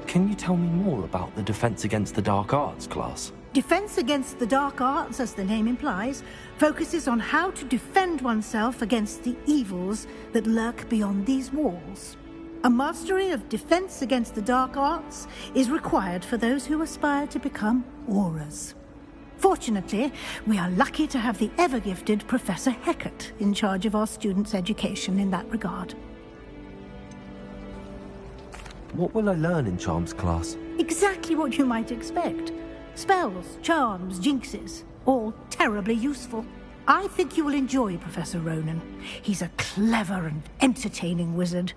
Can you tell me more about the Defense Against the Dark Arts class? Defense Against the Dark Arts, as the name implies, focuses on how to defend oneself against the evils that lurk beyond these walls. A mastery of Defense Against the Dark Arts is required for those who aspire to become Aurors. Fortunately, we are lucky to have the ever-gifted Professor Hecat in charge of our students' education in that regard. What will I learn in Charms class? Exactly what you might expect. Spells, charms, jinxes, all terribly useful. I think you will enjoy Professor Ronan. He's a clever and entertaining wizard.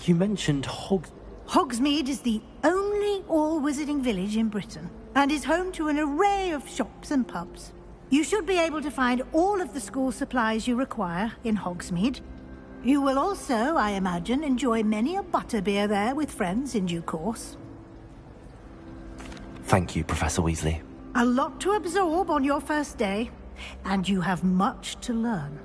You mentioned Hogsmeade is the only all-wizarding village in Britain, and is home to an array of shops and pubs. You should be able to find all of the school supplies you require in Hogsmeade. You will also, I imagine, enjoy many a butterbeer there with friends in due course. Thank you, Professor Weasley. A lot to absorb on your first day, and you have much to learn.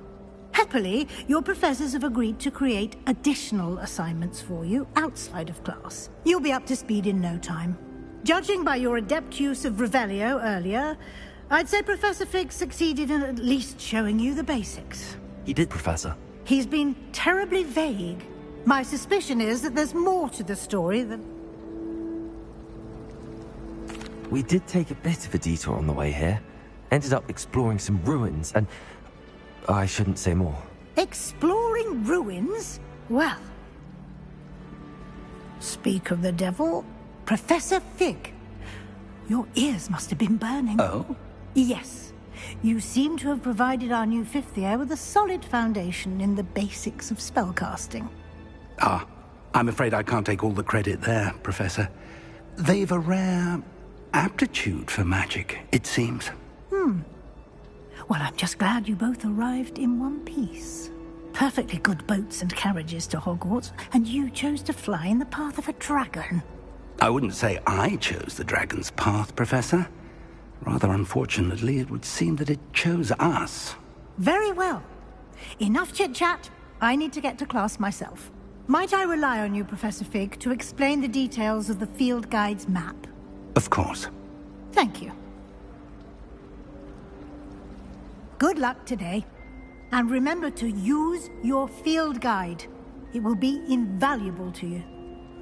Happily, your professors have agreed to create additional assignments for you outside of class. You'll be up to speed in no time. Judging by your adept use of Revelio earlier, I'd say Professor Fig succeeded in at least showing you the basics. He did, Professor. He's been terribly vague. My suspicion is that there's more to the story than... We did take a bit of a detour on the way here. Ended up exploring some ruins, and... I shouldn't say more. Exploring ruins? Well... Speak of the devil, Professor Fig. Your ears must have been burning. Oh? Yes. You seem to have provided our new fifth year with a solid foundation in the basics of spellcasting. Ah, I'm afraid I can't take all the credit there, Professor. They've a rare aptitude for magic, it seems. Well, I'm just glad you both arrived in one piece. Perfectly good boats and carriages to Hogwarts, and you chose to fly in the path of a dragon. I wouldn't say I chose the dragon's path, Professor. Rather unfortunately, it would seem that it chose us. Very well. Enough chit-chat. I need to get to class myself. Might I rely on you, Professor Fig, to explain the details of the field guide's map? Of course. Thank you. Good luck today. And remember to use your field guide. It will be invaluable to you.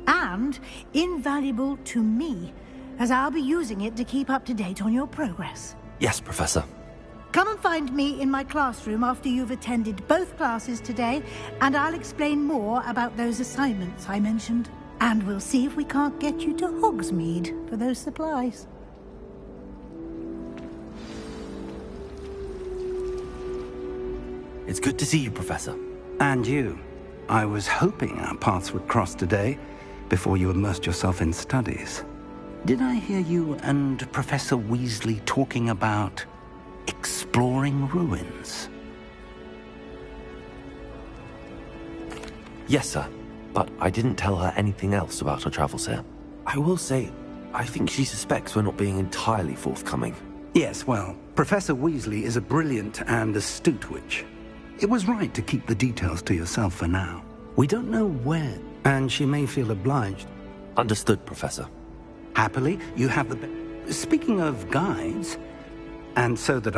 And invaluable to me, as I'll be using it to keep up to date on your progress. Yes, Professor. Come and find me in my classroom after you've attended both classes today, and I'll explain more about those assignments I mentioned. And we'll see if we can't get you to Hogsmeade for those supplies. It's good to see you, Professor. And you. I was hoping our paths would cross today, before you immersed yourself in studies. Did I hear you and Professor Weasley talking about exploring ruins? Yes, sir. But I didn't tell her anything else about our travels here. I will say, I think she suspects we're not being entirely forthcoming. Yes, well, Professor Weasley is a brilliant and astute witch. It was right to keep the details to yourself for now. We don't know where, and she may feel obliged. Understood, Professor. Happily, you have the... Speaking of guides, and so that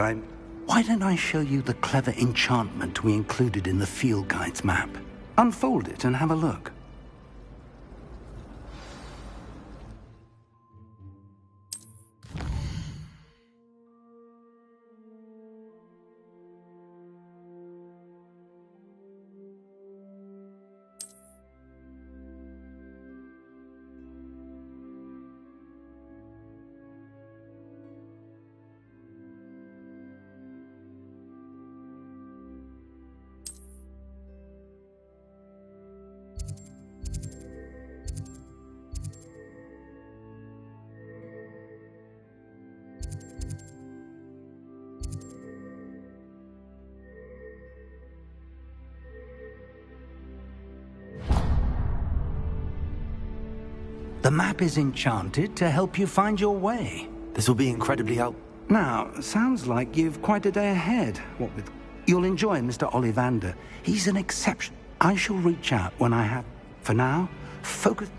why don't I show you the clever enchantment we included in the field guide's map? Unfold it and have a look. The map is enchanted to help you find your way. This will be incredibly helpful. Now, sounds like you've quite a day ahead. What with... You'll enjoy Mr. Ollivander. He's an exception. I shall reach out when I have... For now, focus...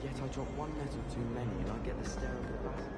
Yet I drop one letter too many and I get the stare of the bastard.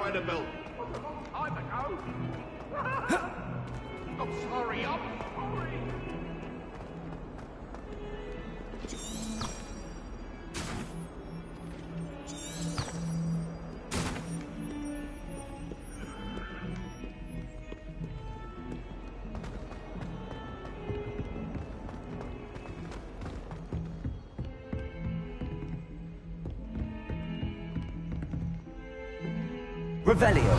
Annabelle. Time to go. I'm sorry, I'm sorry. Revelio.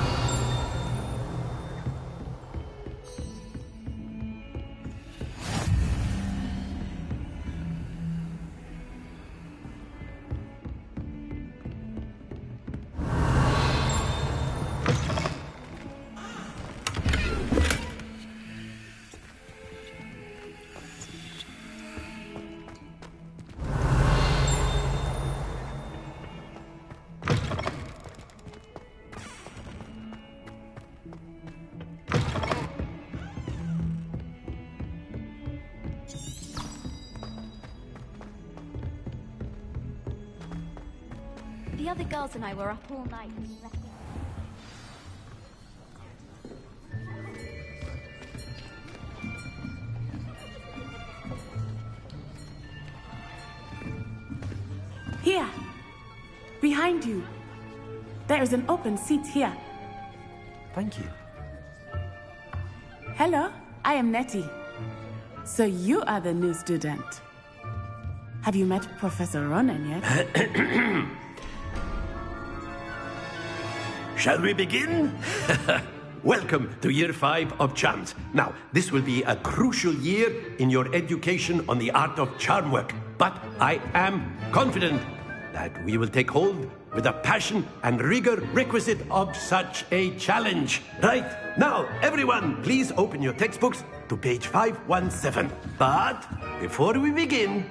The other girls and I were up all night when you left me. Here! Behind you! There is an open seat here. Thank you. Hello, I am Nettie. So you are the new student. Have you met Professor Ronan yet? Shall we begin? Welcome to Year 5 of Charms. Now, this will be a crucial year in your education on the art of charm work. But I am confident that we will take hold with the passion and rigor requisite of such a challenge. Right, now, everyone, please open your textbooks to page 517. But before we begin,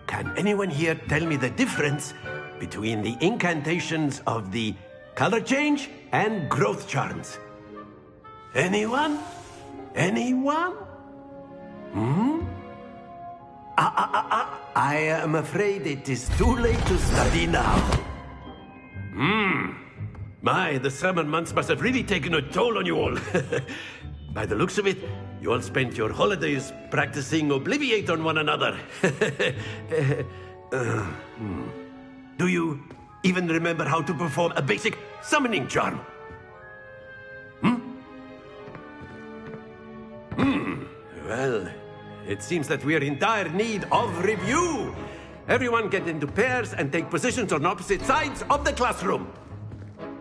can anyone here tell me the difference between the incantations of the color change and growth charms? Anyone? Anyone? I am afraid it is too late to study now. My, the summer months must have really taken a toll on you all. By the looks of it, you all spent your holidays practicing Obliviate on one another. Do you even remember how to perform a basic summoning charm? Well, it seems that we are in dire need of review. Everyone get into pairs and take positions on opposite sides of the classroom.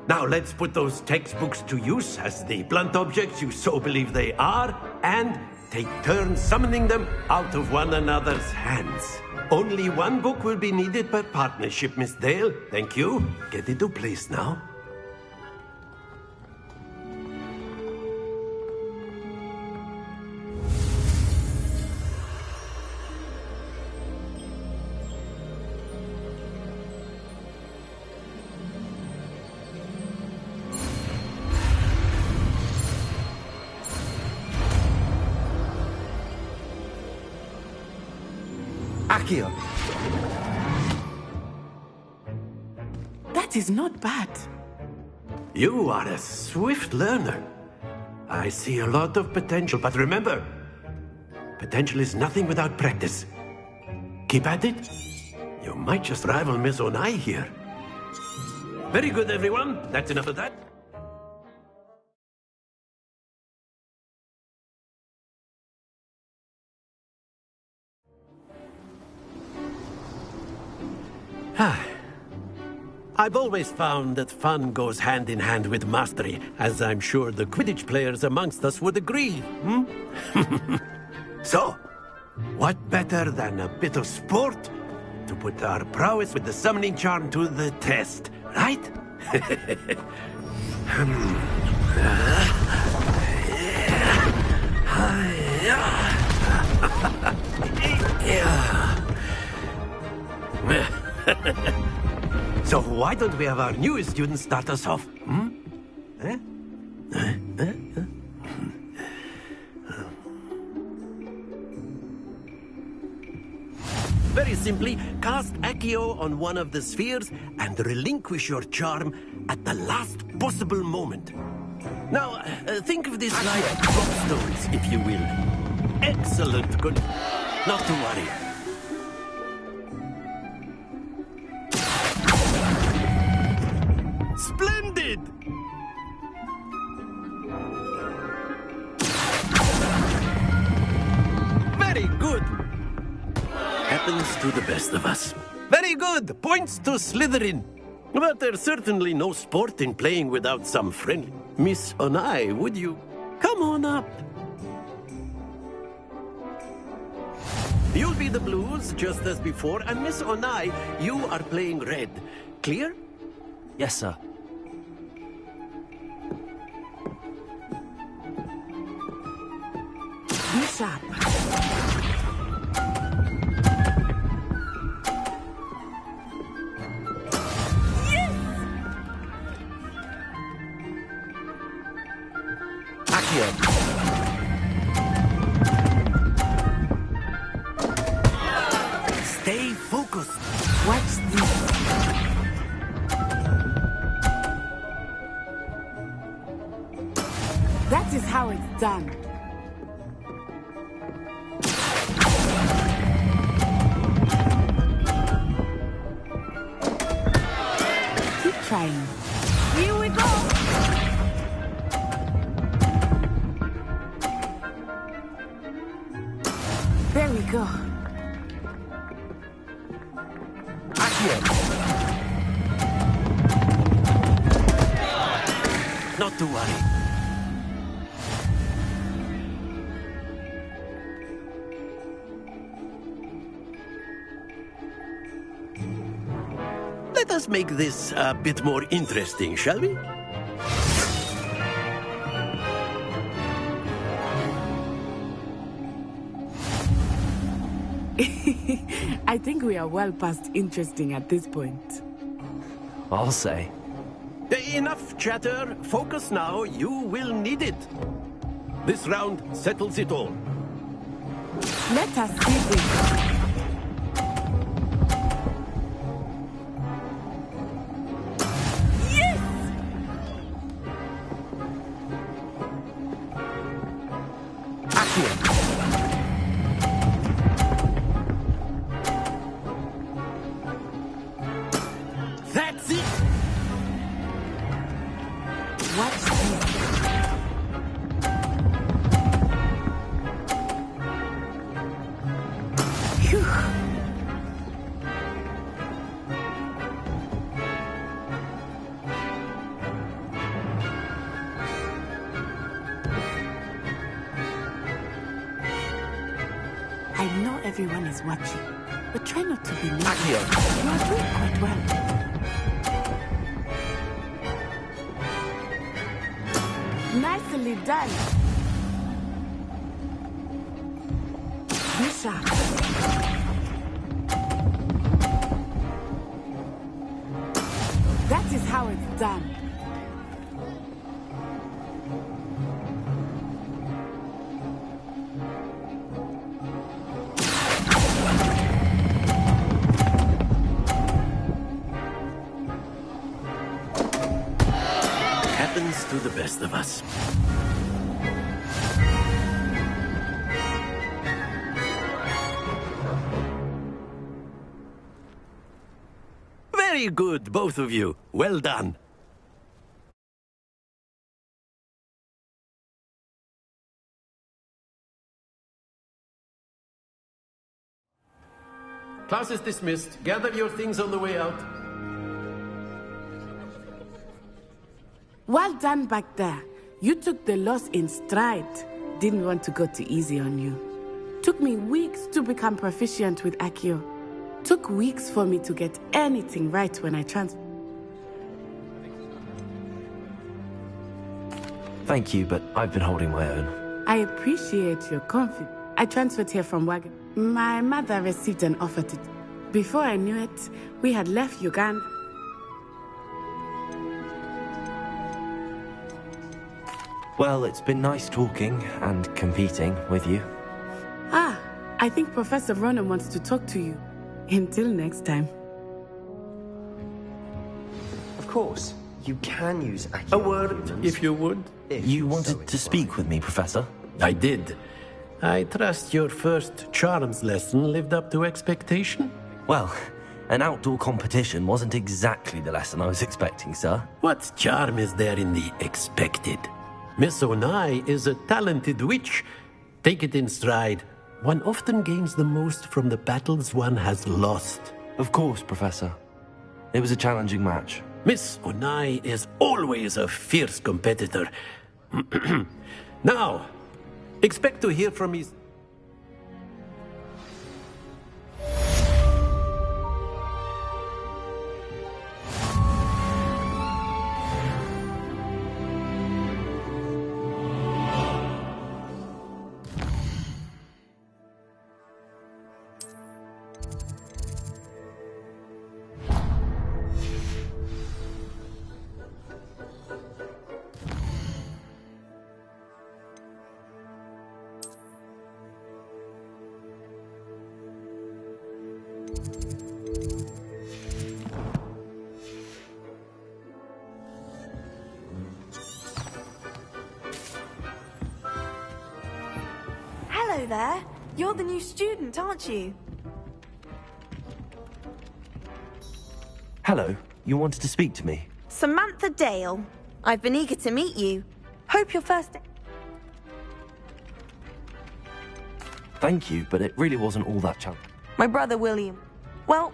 Now let's put those textbooks to use as the blunt objects you so believe they are, and take turns summoning them out of one another's hands. Only one book will be needed per partnership, Miss Dale. Thank you. Get into place now. Accio. That is not bad. You are a swift learner. I see a lot of potential, but remember, potential is nothing without practice. Keep at it. You might just rival Miss Onai here. Very good, everyone. That's enough of that. I've always found that fun goes hand in hand with mastery, as I'm sure the Quidditch players amongst us would agree. So, what better than a bit of sport to put our prowess with the summoning charm to the test, right? So why don't we have our newest student start us off? Very simply cast Accio on one of the spheres and relinquish your charm at the last possible moment. Now, think of this like drop if you will. Excellent. Good. Not to worry. Splendid! Very good. Happens to the best of us. Very good. Points to Slytherin. But there's certainly no sport in playing without some friendly. Miss Onai, would you come on up? You'll be the blues, just as before, and Miss Onai, you are playing red. Clear? Yes, sir. Be sharp. Stay focused. Watch this. That is how it's done. Keep trying. Here we go. There we go. Not to worry. Let us make this a bit more interesting, shall we? I think we are well past interesting at this point. I'll say. Enough chatter. Focus now. You will need it. This round settles it all. Let us see this. That's it! Watch this. Phew. I know everyone is watching, but try not to be nervous. You are doing quite well. Nicely done. Be sharp. That is how it's done. Happens to the best of us. Very good, both of you. Well done. Class is dismissed. Gather your things on the way out. Well done back there. You took the loss in stride. Didn't want to go too easy on you. Took me weeks to become proficient with Accio. Took weeks for me to get anything right when I transferred. Thank you, but I've been holding my own. I appreciate your confidence. I transferred here from Wagon. My mother received an offer to... Before I knew it, we had left Uganda. Well, it's been nice talking and competing with you. Ah, I think Professor Ronan wants to talk to you. Until next time. Of course, you can use accurate A word, evidence. if you would. You wanted to speak with me, Professor? I did. I trust your first charms lesson lived up to expectation? Well, an outdoor competition wasn't exactly the lesson I was expecting, sir. What charm is there in the expected? Miss Onai is a talented witch. Take it in stride. One often gains the most from the battles one has lost. Of course, Professor. It was a challenging match. Miss Onai is always a fierce competitor. Now, expect to hear from me. Hello there. You're the new student, aren't you? Hello, you wanted to speak to me? Samantha Dale. I've been eager to meet you. Hope your first day... Thank you, but it really wasn't all that challenging. My brother William. Well...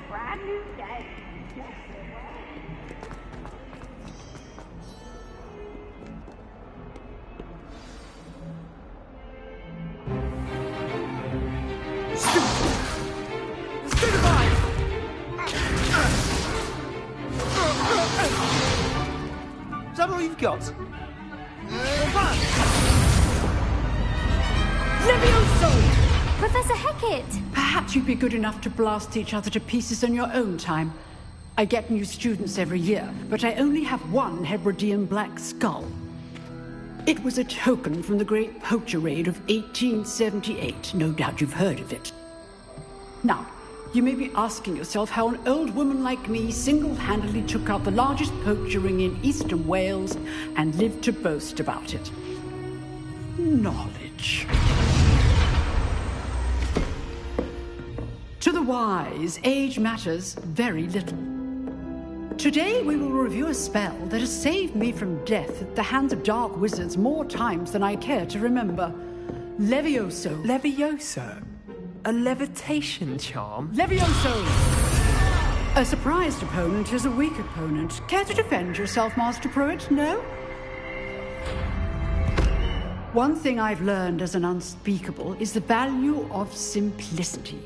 Brand new day. Is that all you've got? Levioso! Professor Hecat! Perhaps you'd be good enough to blast each other to pieces on your own time. I get new students every year, but I only have one Hebridean black skull. It was a token from the Great Poacher Raid of 1878. No doubt you've heard of it. Now, you may be asking yourself how an old woman like me single-handedly took out the largest poacher ring in eastern Wales and lived to boast about it. Knowledge. To the wise, age matters very little. Today we will review a spell that has saved me from death at the hands of dark wizards more times than I care to remember. Levioso. Levioso? A levitation charm? Levioso! A surprised opponent is a weak opponent. Care to defend yourself, Master Pruitt? No? One thing I've learned as an unspeakable is the value of simplicity,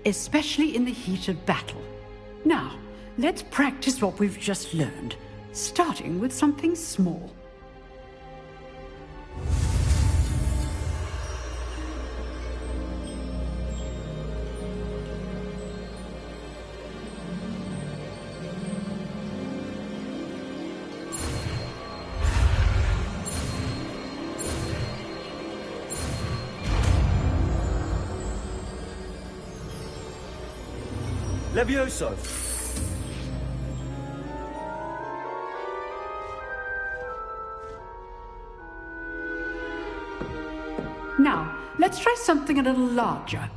especially in the heat of battle. Now, let's practice what we've just learned, starting with something small. Levioso! Now, let's try something a little larger.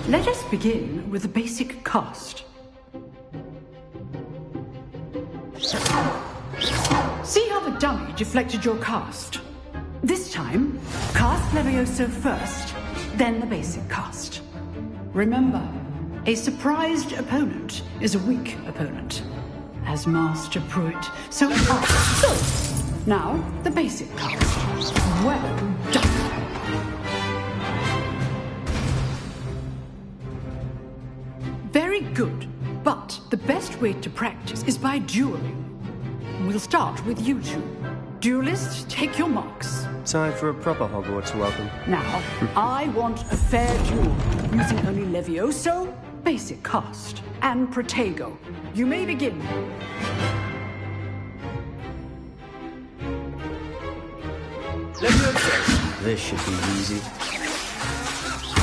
Let us begin with the basic cast. See how another dummy deflected your cast. This time, cast Levioso first, then the basic cast. Remember, a surprised opponent is a weak opponent, as Master Pruitt so So, now the basic cast. Well done. Very good, but the best way to practice is by dueling. We'll start with you two. Duelists, take your marks. Time for a proper Hogwarts welcome. Now, I want a fair duel, using only Levioso, basic cast, and Protego. You may begin. Levioso. This should be easy.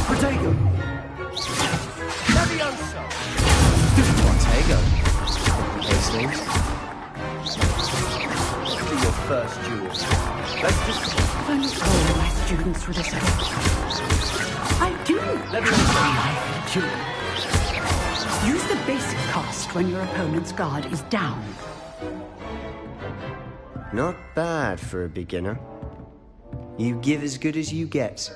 Protego. Levioso. Protego. Hastings. This is your first duel. Let's just... Thank all my students for this help. I do. Levioso. Use the basic cast when your opponent's guard is down. Not bad for a beginner. You give as good as you get.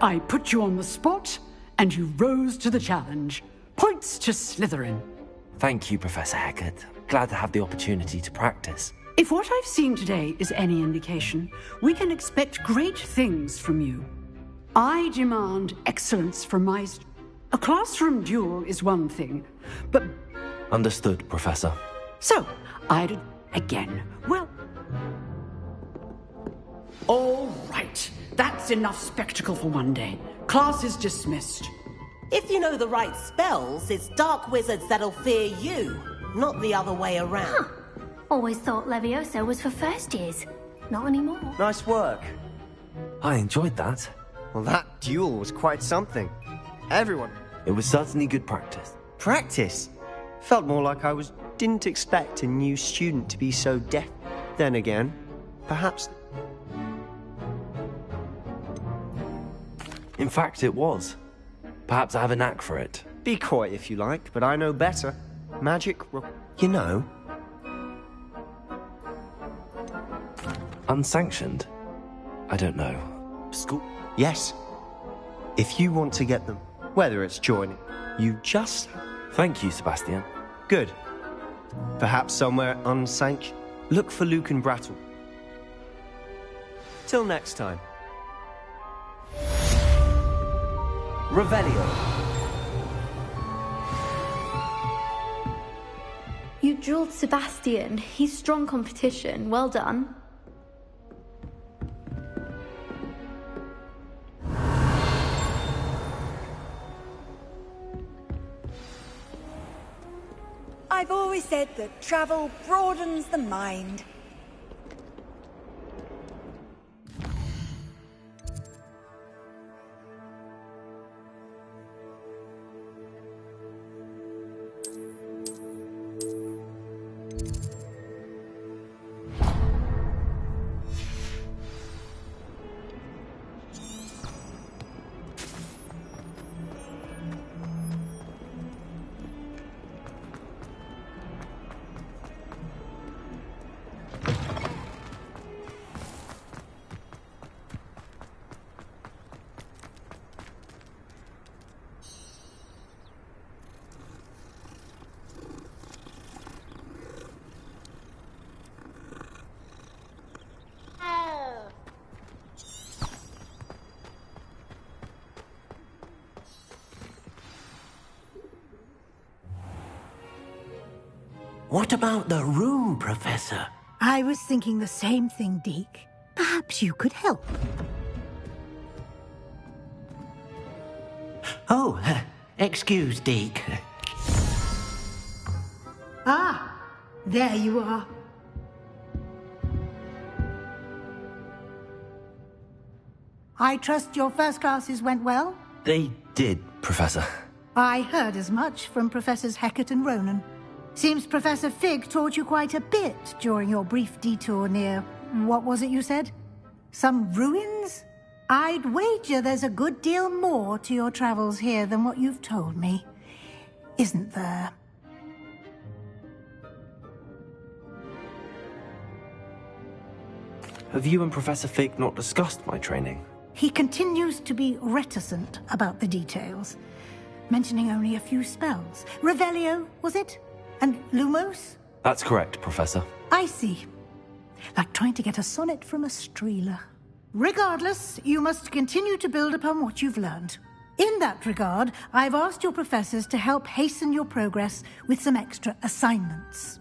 I put you on the spot, and you rose to the challenge. Points to Slytherin. Thank you, Professor Hecat. Glad to have the opportunity to practice. If what I've seen today is any indication, we can expect great things from you. I demand excellence from my... A classroom duel is one thing, but... Understood, Professor. So, I'd... Again, well... All right. That's enough spectacle for one day. Class is dismissed. If you know the right spells, it's dark wizards that'll fear you, not the other way around. Huh. Always thought Levioso was for first years. Not anymore. Nice work. I enjoyed that. Well, that duel was quite something. Everyone. It was certainly good practice. Practice? Felt more like I didn't expect a new student to be so deft. Then again, perhaps... In fact, it was. Perhaps I have a knack for it. Be coy if you like, but I know better. Magic, you know. Unsanctioned? I don't know. School? Yes. If you want to get them, whether it's joining, you just... Thank you, Sebastian. Good. Perhaps somewhere unsanctioned. Look for Luke and Brattle. Till next time. Revelio. You drilled Sebastian. He's strong competition. Well done. I've always said that travel broadens the mind. What about the room, Professor? I was thinking the same thing, Deke. Perhaps you could help. Oh, excuse, Deke. Ah, there you are. I trust your first classes went well? They did, Professor. I heard as much from Professors Hecat and Ronan. Seems Professor Fig taught you quite a bit during your brief detour near... What was it you said? Some ruins? I'd wager there's a good deal more to your travels here than what you've told me, isn't there? Have you and Professor Fig not discussed my training? He continues to be reticent about the details, mentioning only a few spells. Revelio, was it? And Lumos? That's correct, Professor. I see. Like trying to get a sonnet from a streeler. Regardless, you must continue to build upon what you've learned. In that regard, I've asked your professors to help hasten your progress with some extra assignments.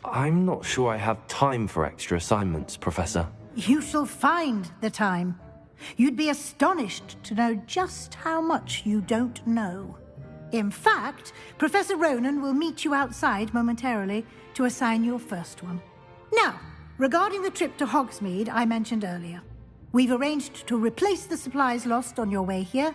I'm not sure I have time for extra assignments, Professor. You shall find the time. You'd be astonished to know just how much you don't know. In fact, Professor Ronan will meet you outside momentarily to assign your first one. Now, regarding the trip to Hogsmeade I mentioned earlier, we've arranged to replace the supplies lost on your way here,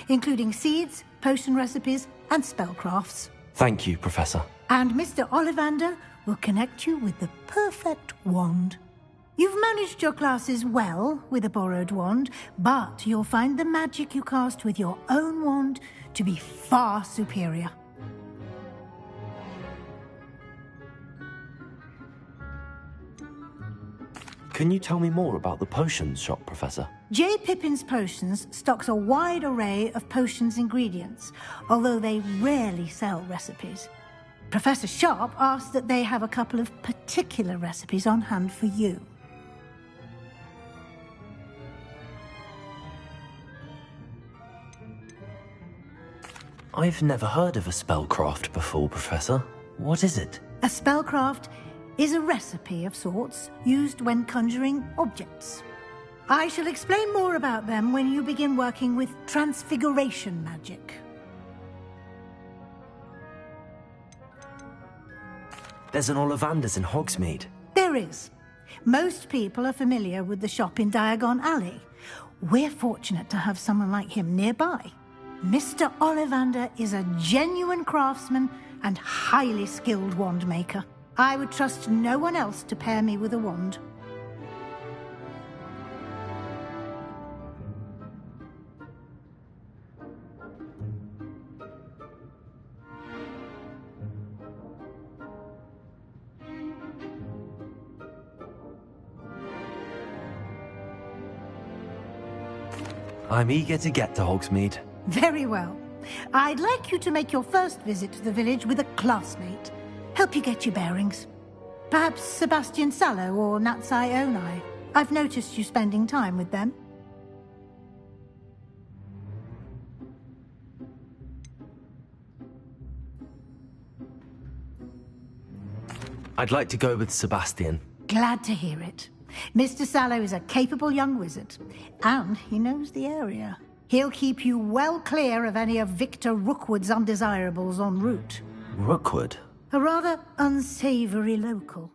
including seeds, potion recipes, and spellcrafts. Thank you, Professor. And Mr. Ollivander will connect you with the perfect wand. You've managed your classes well with a borrowed wand, but you'll find the magic you cast with your own wand to be far superior. Can you tell me more about the potions shop, Professor? J. Pippin's Potions stocks a wide array of potions ingredients, although they rarely sell recipes. Professor Sharp asked that they have a couple of particular recipes on hand for you. I've never heard of a spellcraft before, Professor. What is it? A spellcraft is a recipe of sorts used when conjuring objects. I shall explain more about them when you begin working with transfiguration magic. There's an Ollivander's in Hogsmeade. There is. Most people are familiar with the shop in Diagon Alley. We're fortunate to have someone like him nearby. Mr. Ollivander is a genuine craftsman and highly skilled wand maker. I would trust no one else to pair me with a wand. I'm eager to get to Hogsmeade. Very well. I'd like you to make your first visit to the village with a classmate. Help you get your bearings. Perhaps Sebastian Sallow or Natsai Onai. I've noticed you spending time with them. I'd like to go with Sebastian. Glad to hear it. Mr. Sallow is a capable young wizard, and he knows the area. He'll keep you well clear of any of Victor Rookwood's undesirables en route. Rookwood? A rather unsavory local.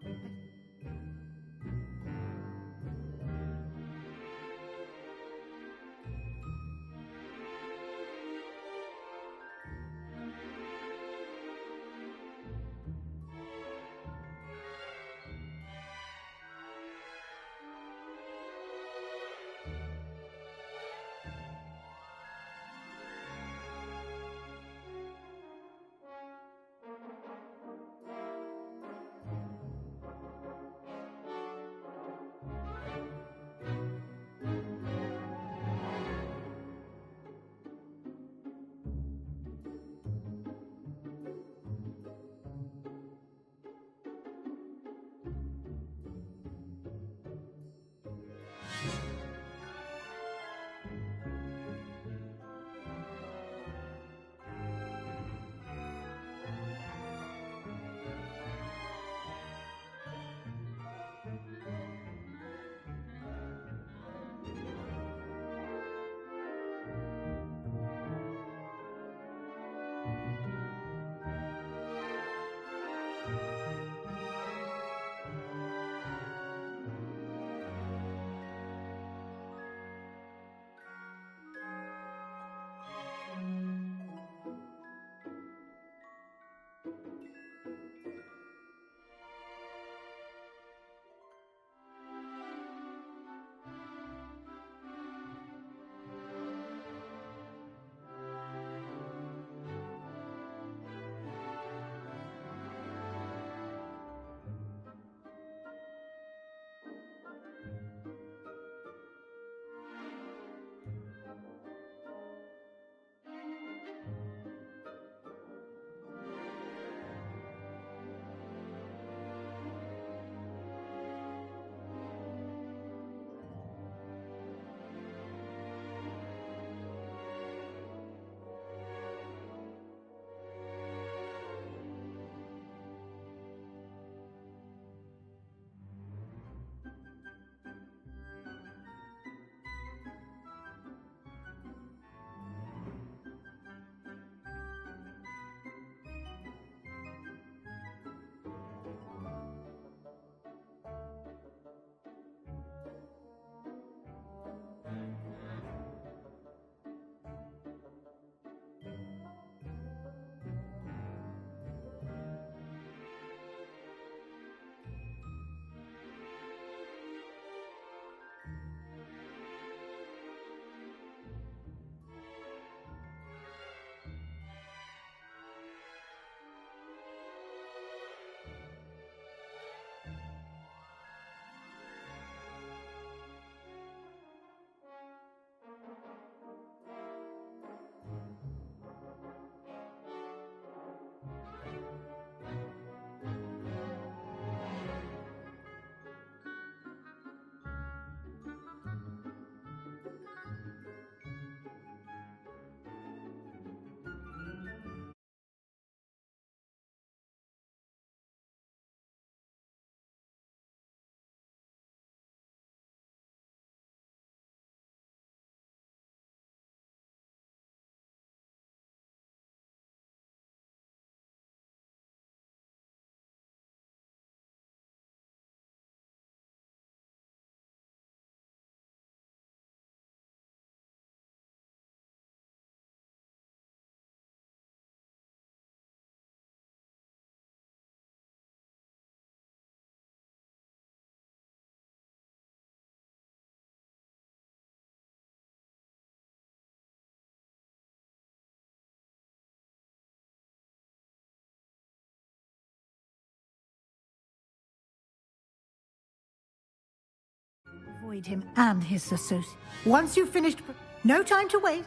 avoid him and his associates. Once you've finished... No time to wait.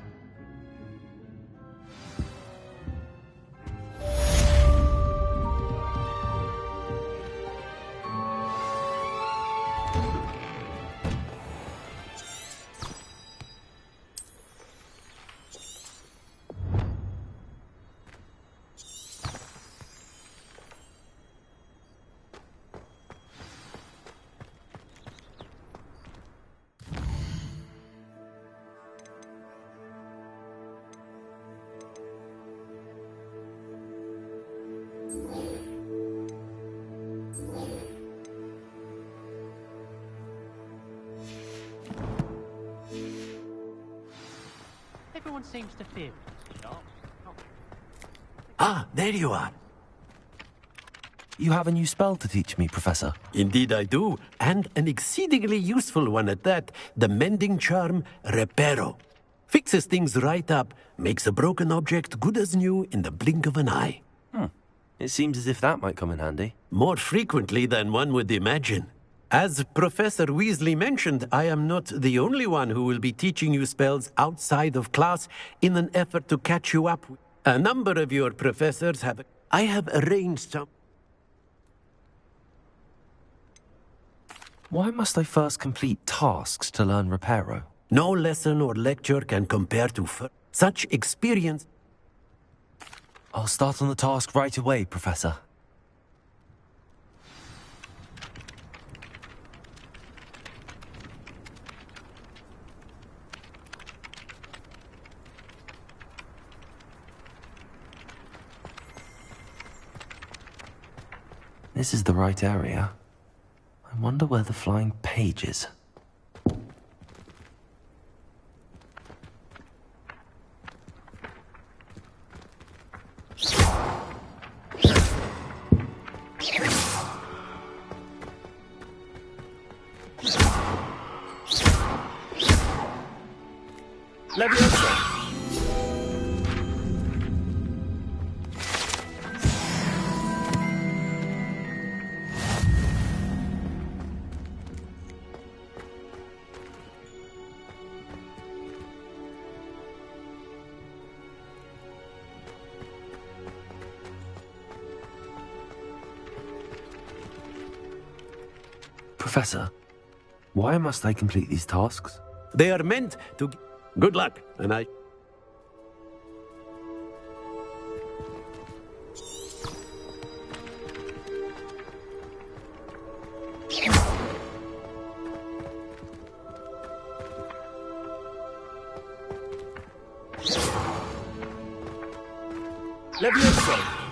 Everyone seems to fear it. Ah, there you are. You have a new spell to teach me, Professor. Indeed I do, and an exceedingly useful one at that. The mending charm, Reparo. Fixes things right up, makes a broken object good as new in the blink of an eye. It seems as if that might come in handy. More frequently than one would imagine. As Professor Weasley mentioned, I am not the only one who will be teaching you spells outside of class in an effort to catch you up. A number of your professors have... I have arranged some... Why must I first complete tasks to learn Reparo? No lesson or lecture can compare to such experience. I'll start on the task right away, Professor. This is the right area. I wonder where the flying page is. Professor, why must I complete these tasks? They are meant to... Good luck, and I... Leviosa!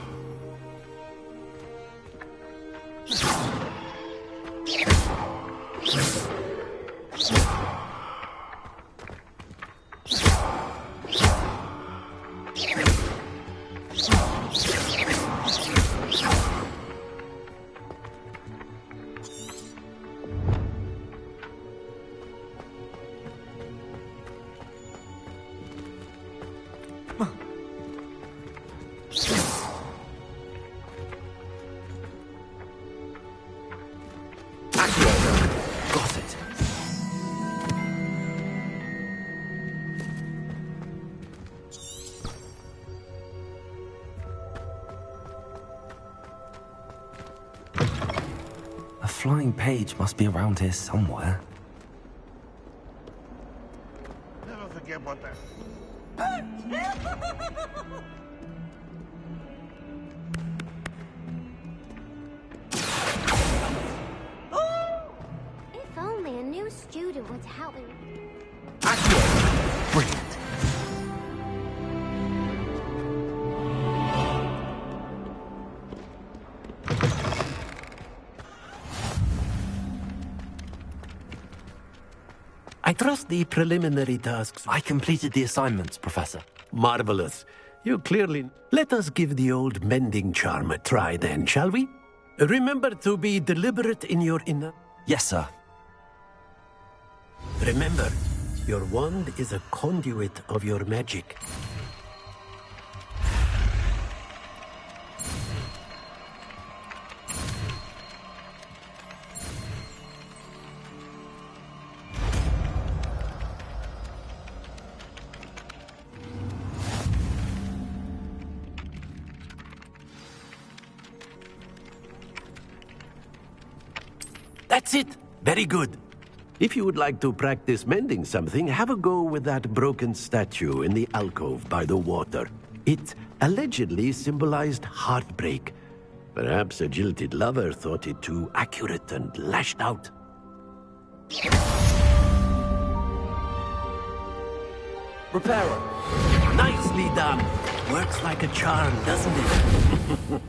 Got it. A flying page must be around here somewhere. Never forget what that... If only a new student would help me. Brilliant. I trust the preliminary tasks... I completed the assignments, Professor. Marvelous. You clearly... Let us give the old mending charm a try then, shall we? Remember to be deliberate in your inner... Yes, sir. Remember, your wand is a conduit of your magic. That's it. Very good. If you would like to practice mending something, have a go with that broken statue in the alcove by the water. It allegedly symbolized heartbreak. Perhaps a jilted lover thought it too accurate and lashed out. Repairer. Nicely done. Works like a charm, doesn't it?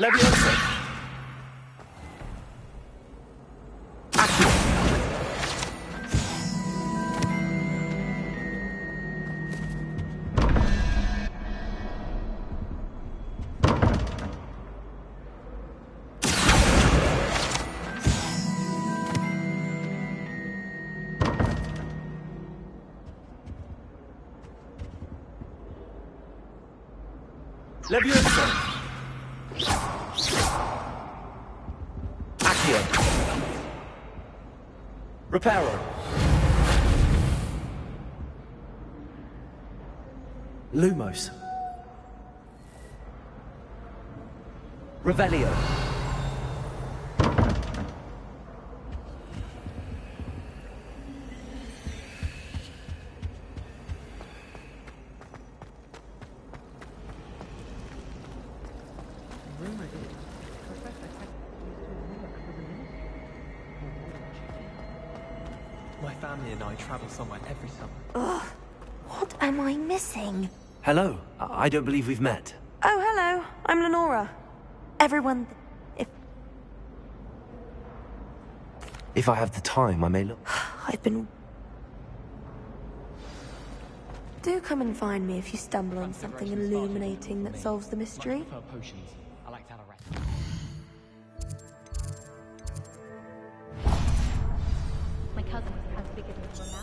Leviosa. Leviosa. Accio. Reparo. Lumos. Revelio. My family and I travel somewhere every summer. Ugh, what am I missing? Hello. I don't believe we've met. Oh, hello. I'm Lenora. Everyone, If I have the time, I may look. I've been... Do come and find me if you stumble on something illuminating that solves the mystery. Potions. I like to have a rest. My cousin was proud to be given to a mouse.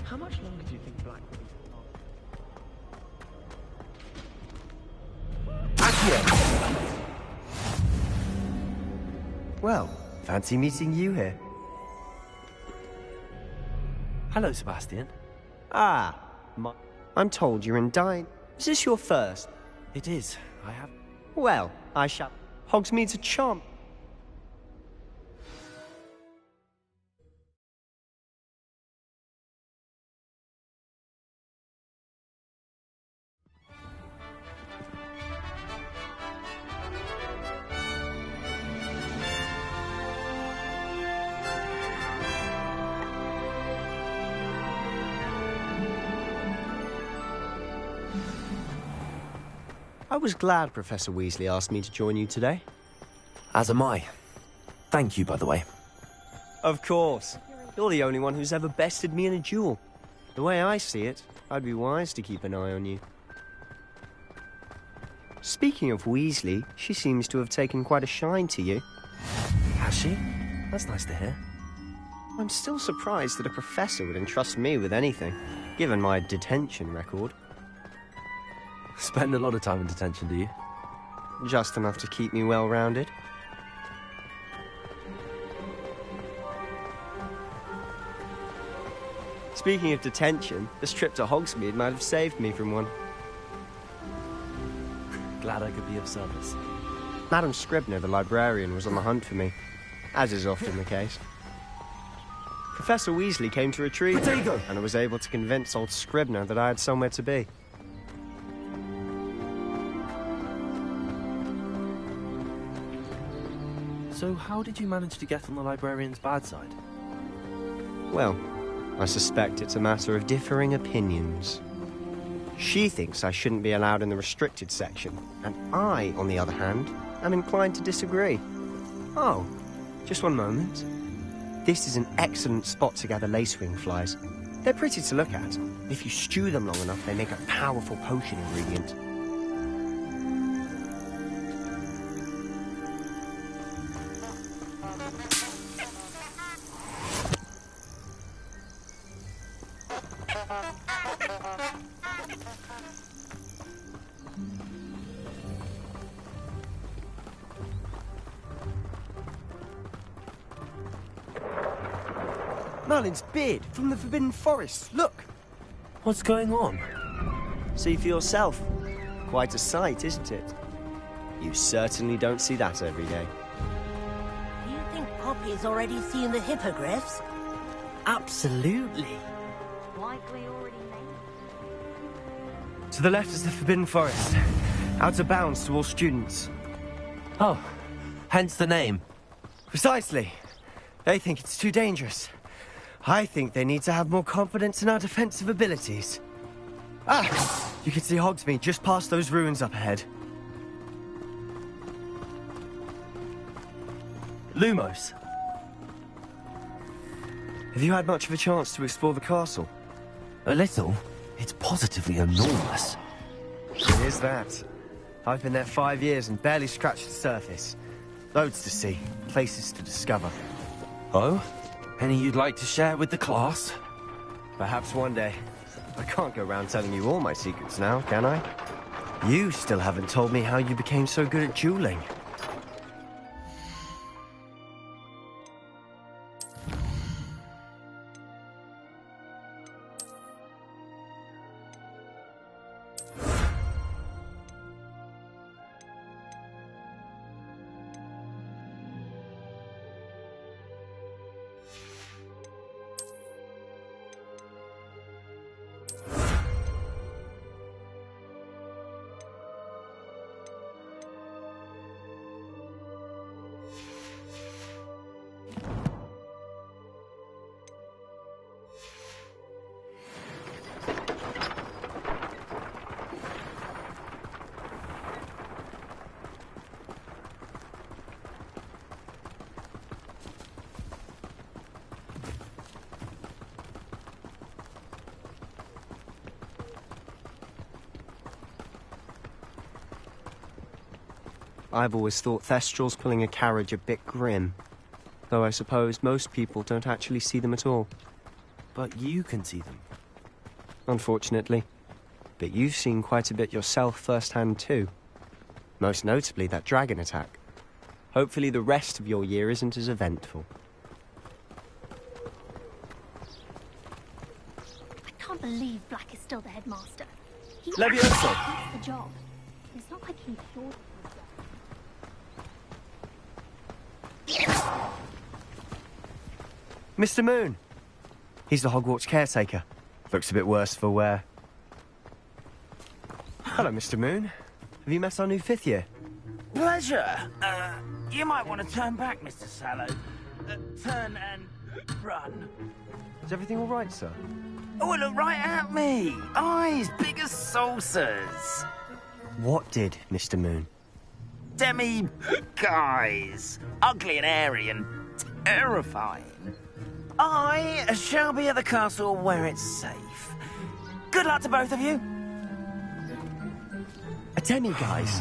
How much longer do you think Black will be? Accio. Well, fancy meeting you here. Hello, Sebastian. Ah, I'm told you're in Dine. Is this your first? It is. I have... Well, I shall. Hogsmeade's a charm. I was glad Professor Weasley asked me to join you today. As am I. Thank you, by the way. Of course. You're the only one who's ever bested me in a duel. The way I see it, I'd be wise to keep an eye on you. Speaking of Weasley, she seems to have taken quite a shine to you. Has she? That's nice to hear. I'm still surprised that a professor would entrust me with anything, given my detention record. Spend a lot of time in detention, do you? Just enough to keep me well-rounded. Speaking of detention, this trip to Hogsmeade might have saved me from one. Glad I could be of service. Madam Scribner, the librarian, was on the hunt for me, as is often the case. Professor Weasley came to retrieve me, and I was able to convince old Scribner that I had somewhere to be. So how did you manage to get on the librarian's bad side? Well, I suspect it's a matter of differing opinions. She thinks I shouldn't be allowed in the restricted section, and I, on the other hand, am inclined to disagree. Oh, just one moment. This is an excellent spot to gather lacewing flies. They're pretty to look at. If you stew them long enough, they make a powerful potion ingredient. Merlin's beard from the Forbidden Forest. Look! What's going on? See for yourself. Quite a sight, isn't it? You certainly don't see that every day. Do you think Poppy's already seen the hippogriffs? Absolutely. Likely already made. To the left is the Forbidden Forest. Out of bounds to all students. Oh, hence the name. Precisely. They think it's too dangerous. I think they need to have more confidence in our defensive abilities. Ah! You can see Hogsmeade just past those ruins up ahead. Lumos. Have you had much of a chance to explore the castle? A little. It's positively enormous. It is that. I've been there 5 years and barely scratched the surface. Loads to see, places to discover. Oh? Any you'd like to share with the class? Perhaps one day. I can't go around telling you all my secrets now, can I? You still haven't told me how you became so good at dueling. I've always thought Thestrals pulling a carriage a bit grim. Though I suppose most people don't actually see them at all. But you can see them. Unfortunately. But you've seen quite a bit yourself firsthand too. Most notably that dragon attack. Hopefully the rest of your year isn't as eventful. I can't believe Black is still the headmaster. He Levioso! That's the job. It's not like he thought. Mr. Moon! He's the Hogwarts caretaker. Looks a bit worse for wear. Hello, Mr. Moon. Have you met our new 5th year? Pleasure. You might want to turn back, Mr. Sallow. Turn and run. Is everything all right, sir? Oh, look right at me. Eyes big as saucers. What did, Mr. Moon? Guys. Ugly and airy and terrifying. I shall be at the castle where it's safe. Good luck to both of you. A demi-guise?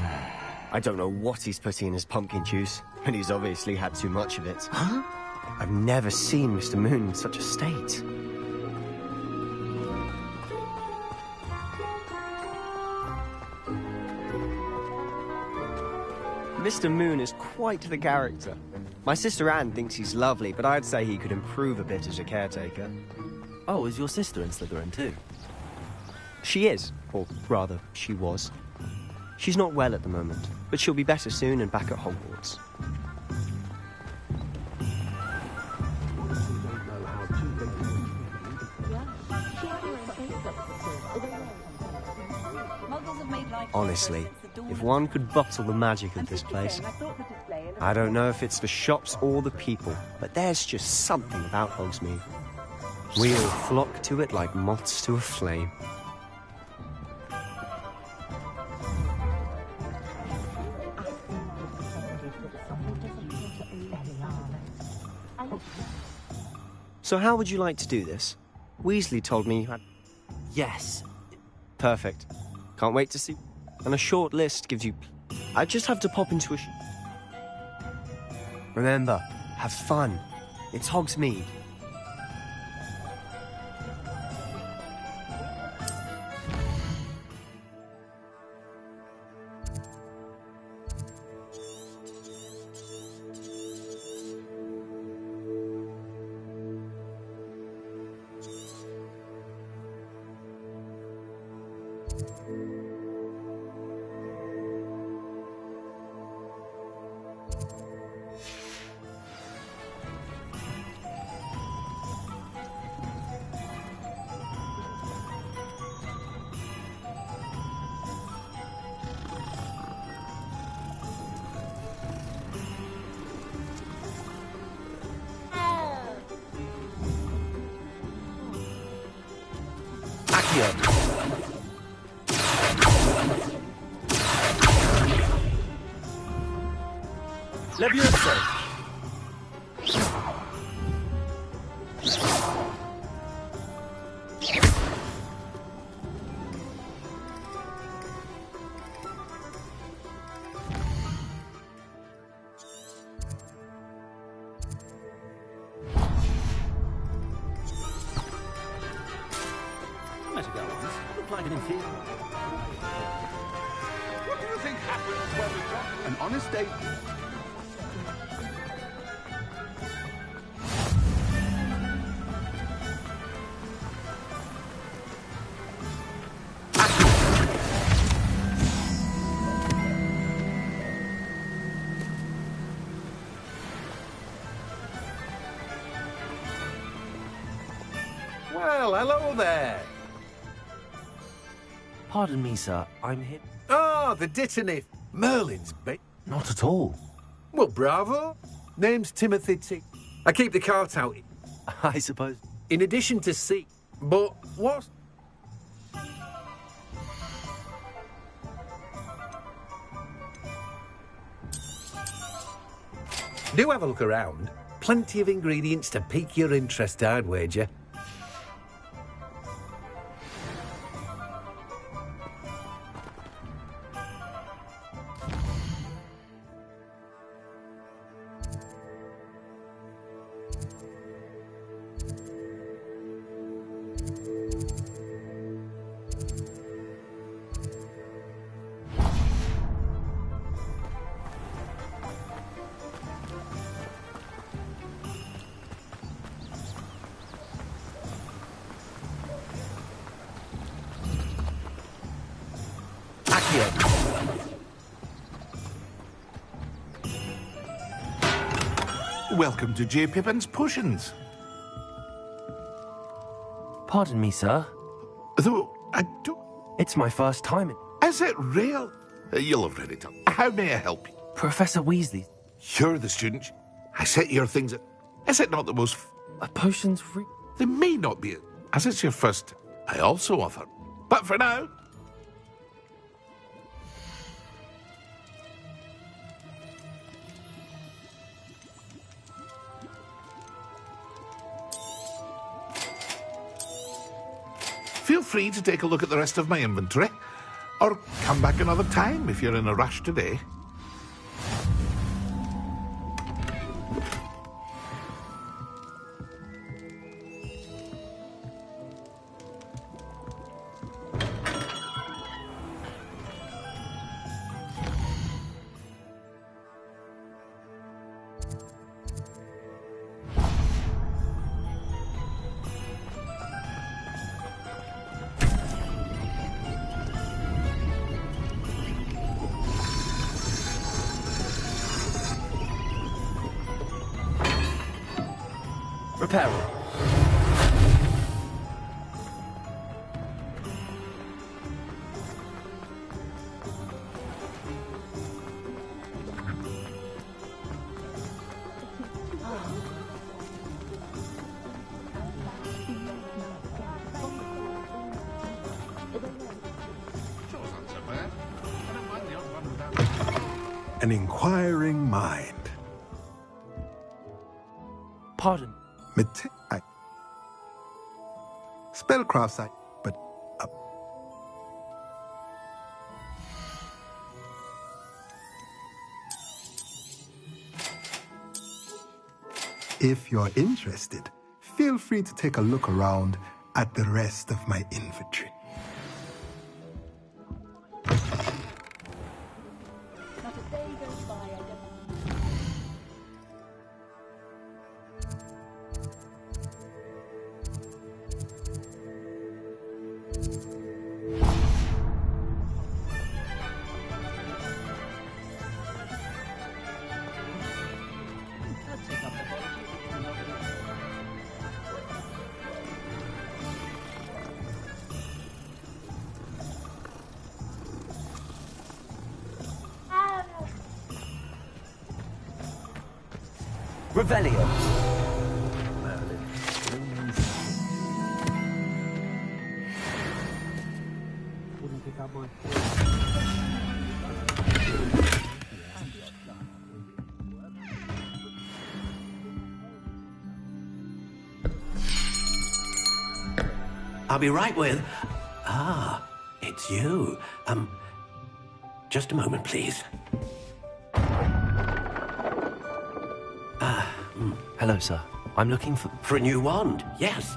I don't know what he's putting in his pumpkin juice, but he's obviously had too much of it. Huh? I've never seen Mr. Moon in such a state. Mr. Moon is quite the character. My sister Anne thinks he's lovely, but I'd say he could improve a bit as a caretaker. Oh, is your sister in Slytherin too? She is, or rather, she was. She's not well at the moment, but she'll be better soon and back at Hogwarts. Honestly, if one could bottle the magic of this place. I don't know if it's the shops or the people, but there's just something about Hogsmeade. We all flock to it like moths to a flame. So how would you like to do this? Weasley told me you had... Yes. Perfect. Can't wait to see... And a short list gives you... I just have to pop into a... Remember, have fun. It's Hogsmeade. Leviosa! Let it go once. Looked like an inferior. What do you think happens when we got an honest day? Well, hello there. Pardon me, sir. I'm here. Ah, the Dittany. Merlin's bait. Not at all. Well, bravo. Name's Timothy T. I keep the cart out. I suppose. In addition to C. But what? Do have a look around. Plenty of ingredients to pique your interest, I'd wager. Welcome to J. Pippin's Potions. Pardon me, sir. Though, I don't... It's my first time. Is it real? You'll have read it up. How may I help you? Professor Weasley. You're the student. I set your things at... Is it not the most... Potions free? They may not be, as it's your first. I also offer. But for now... Feel free to take a look at the rest of my inventory, or come back another time if you're in a rush today. Reparo. An inquiring mind. Pardon? Spellcraft site, but if you're interested, feel free to take a look around at the rest of my inventory. Revelio. I'll be right with... it's you. Just a moment, please. Hello, sir. I'm looking for... For a new wand, yes.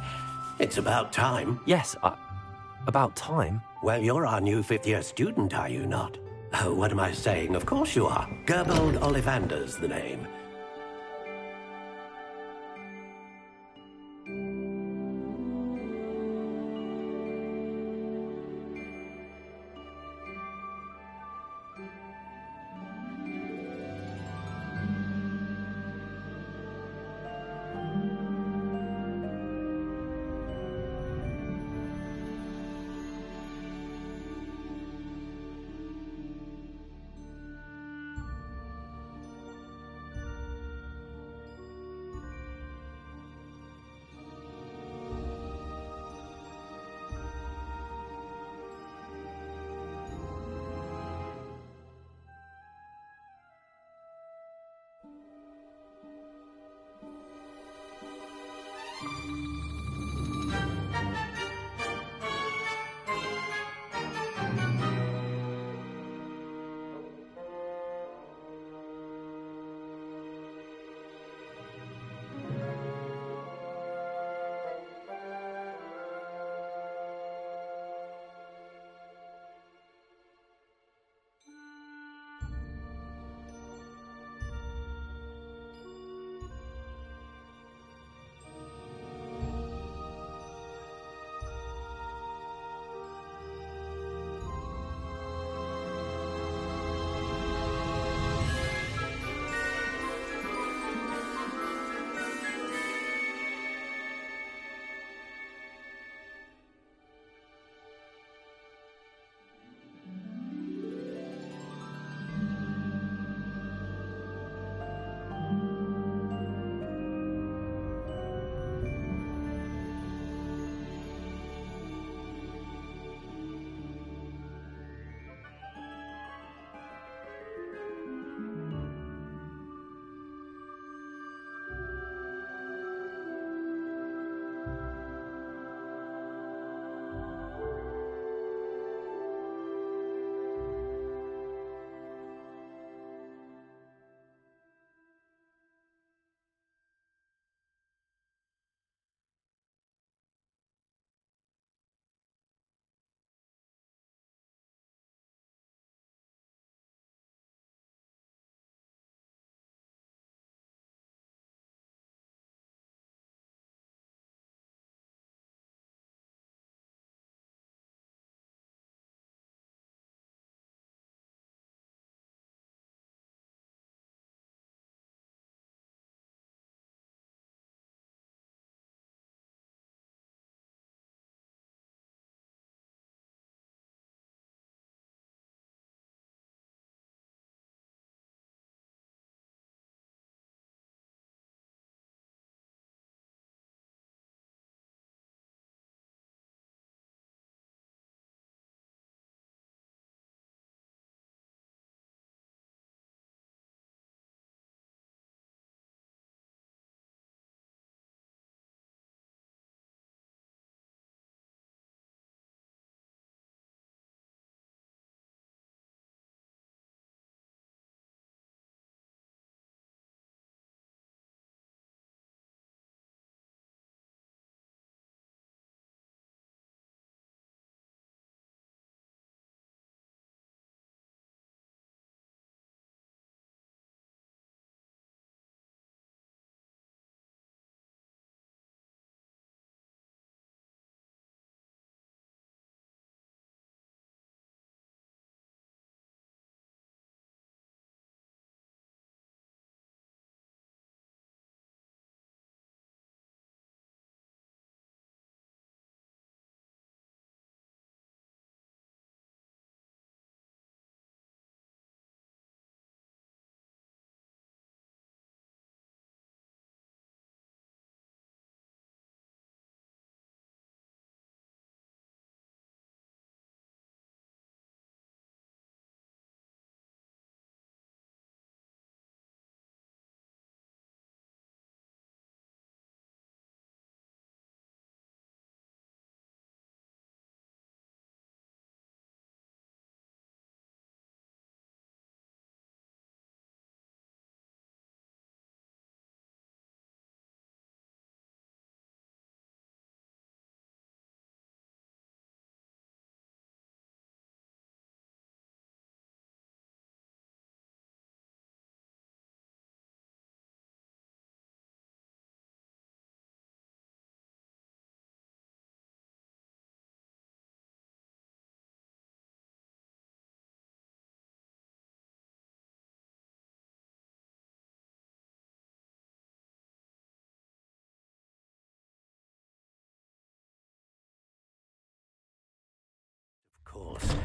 It's about time. Yes, about time? Well, you're our new fifth-year student, are you not? Oh, what am I saying? Of course you are. Gerbold Ollivander's the name.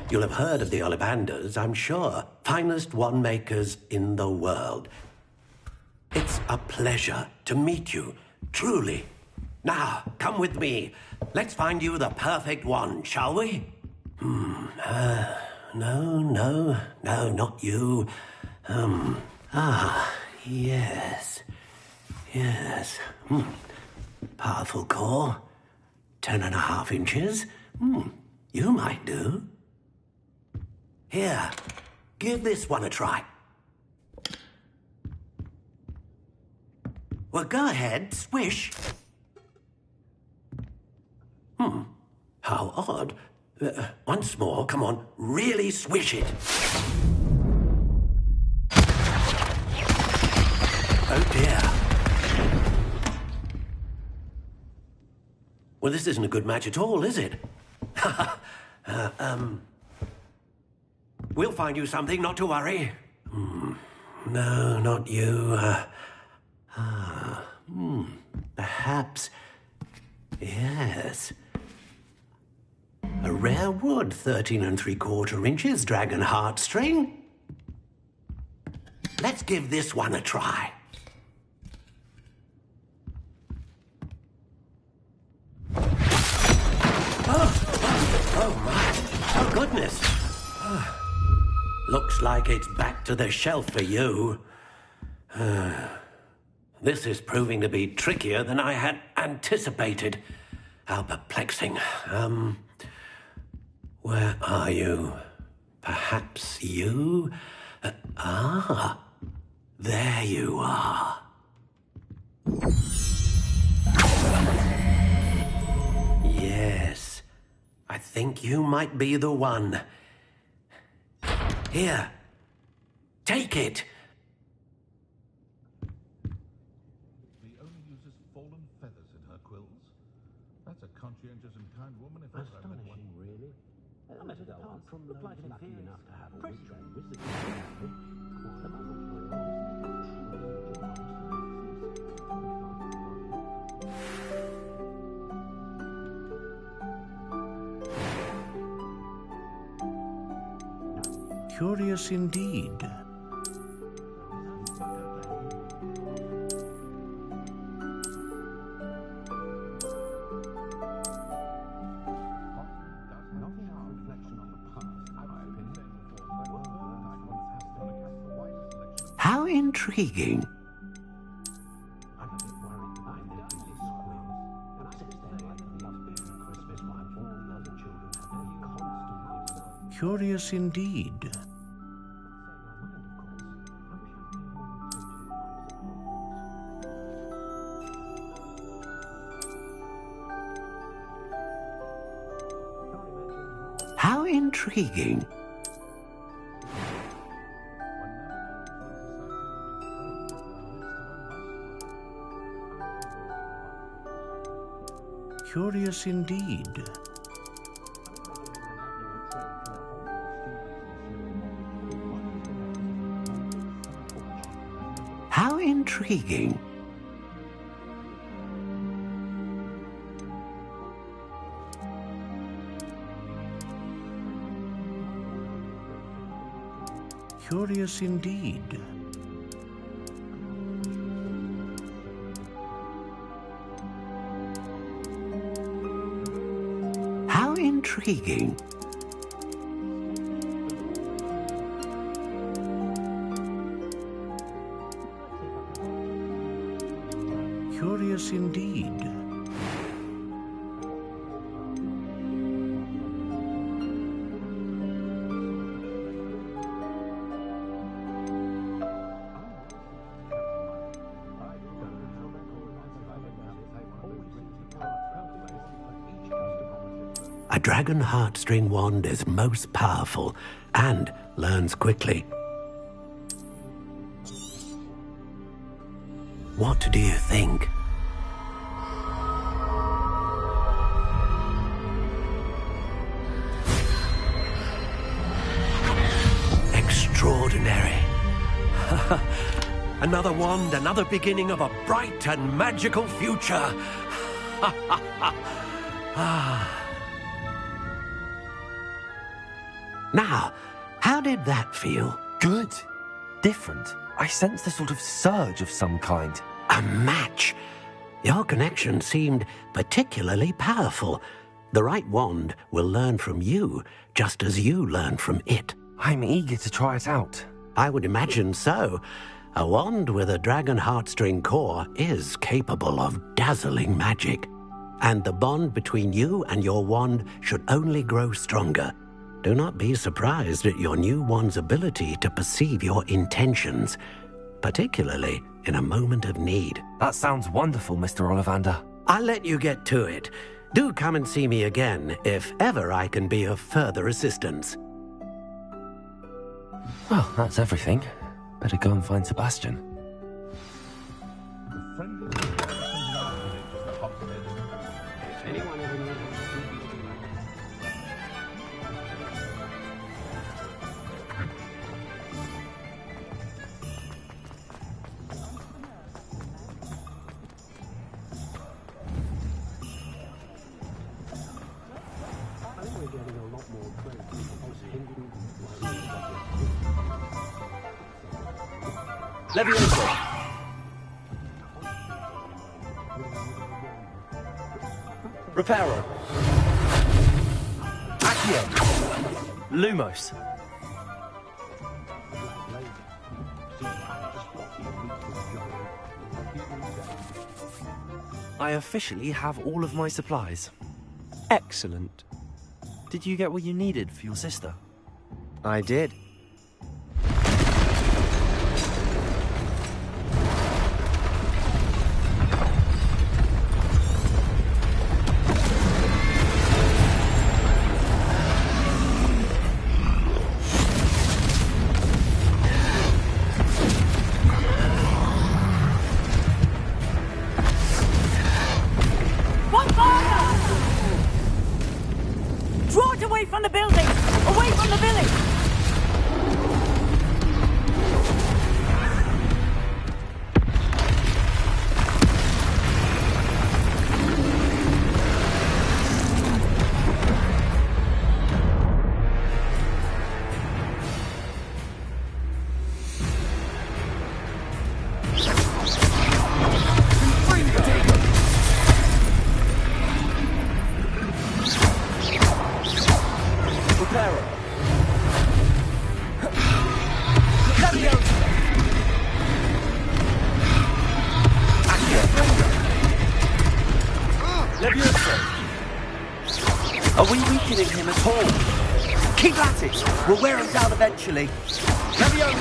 You'll have heard of the Ollivanders, I'm sure. Finest wand makers in the world. It's a pleasure to meet you, truly. Now, come with me. Let's find you the perfect wand, shall we? No, not you. Yes. Powerful core. 10.5 inches. You might do. Here, give this one a try. Well, go ahead, swish. How odd. Once more, come on, really swish it. Oh dear. Well, this isn't a good match at all, is it? We'll find you something, not to worry. No, not you. Perhaps. Yes. A rare wood, 13 3/4 inches, dragon heartstring. Let's give this one a try. Oh my. Oh, goodness. Looks like it's back to the shelf for you. This is proving to be trickier than I had anticipated. How perplexing. Where are you? Perhaps you? There you are. Yes, I think you might be the one. Here, take it. The only uses fallen feathers in her quills. That's a conscientious and kind woman if ever I've met one. Really? Apart from look like lucky enough to have a wizard. Curious indeed. How intriguing. Curious indeed. How intriguing. Curious indeed. How intriguing. Curious indeed. How intriguing. Curious indeed. A dragon heartstring wand is most powerful and learns quickly. What do you think? Extraordinary. Another wand, another beginning of a bright and magical future. Now, how did that feel? Good. Different. I sensed a sort of surge of some kind. A match. Your connection seemed particularly powerful. The right wand will learn from you, just as you learn from it. I'm eager to try it out. I would imagine so. A wand with a dragon heartstring core is capable of dazzling magic. And the bond between you and your wand should only grow stronger. Do not be surprised at your new wand's ability to perceive your intentions, particularly in a moment of need. That sounds wonderful, Mr. Ollivander. I'll let you get to it. Do come and see me again if ever I can be of further assistance. Well, that's everything. Better go and find Sebastian. Levioso! Reparo! Accio! Lumos! I officially have all of my supplies. Excellent. Did you get what you needed for your sister? I did. Draw it away from the building! Away from the village! Are we weakening him at all? Keep at it! We'll wear him down eventually. Levioso!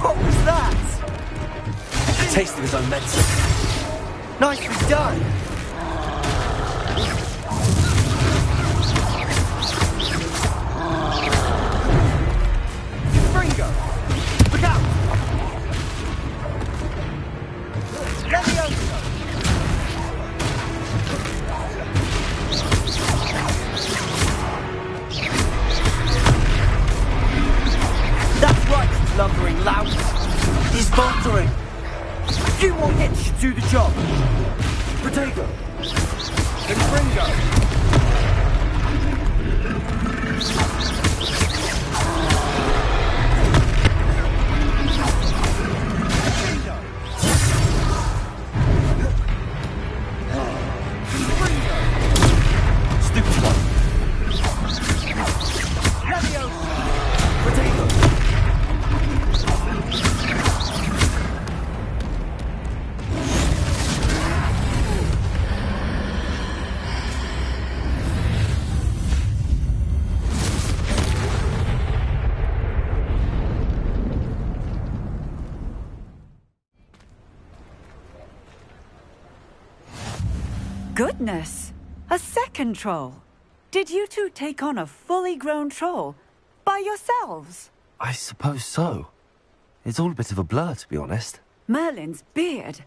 What was that? A taste of his own medicine. Nicely done! Ringo! Look out! Levioso! That's right, lumbering lout! He's faltering! A few more hits should do the job! Protego! And Ringo! Goodness! A second troll! Did you two take on a fully grown troll? By yourselves? I suppose so. It's all a bit of a blur, to be honest. Merlin's beard.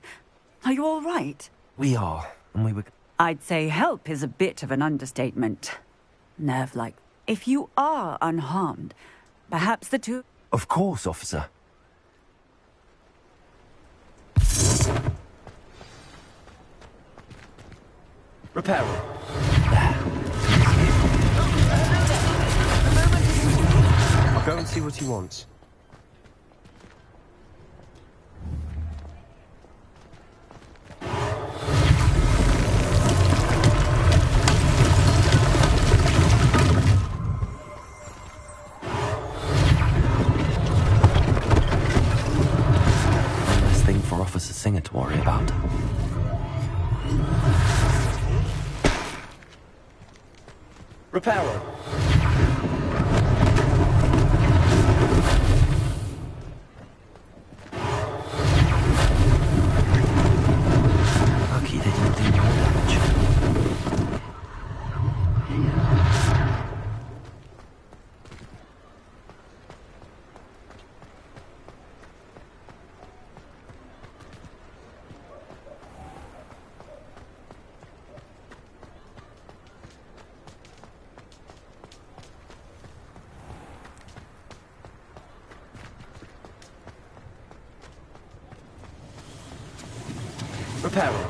Are you all right? We are, and we were... I'd say help is a bit of an understatement. Nerve-like. If you are unharmed, perhaps the two... Of course, officer. Repairing. I'll go and see what he wants. One less thing for Officer Singer to worry about. Repairing. Lucky they didn't do more damage. Repairing.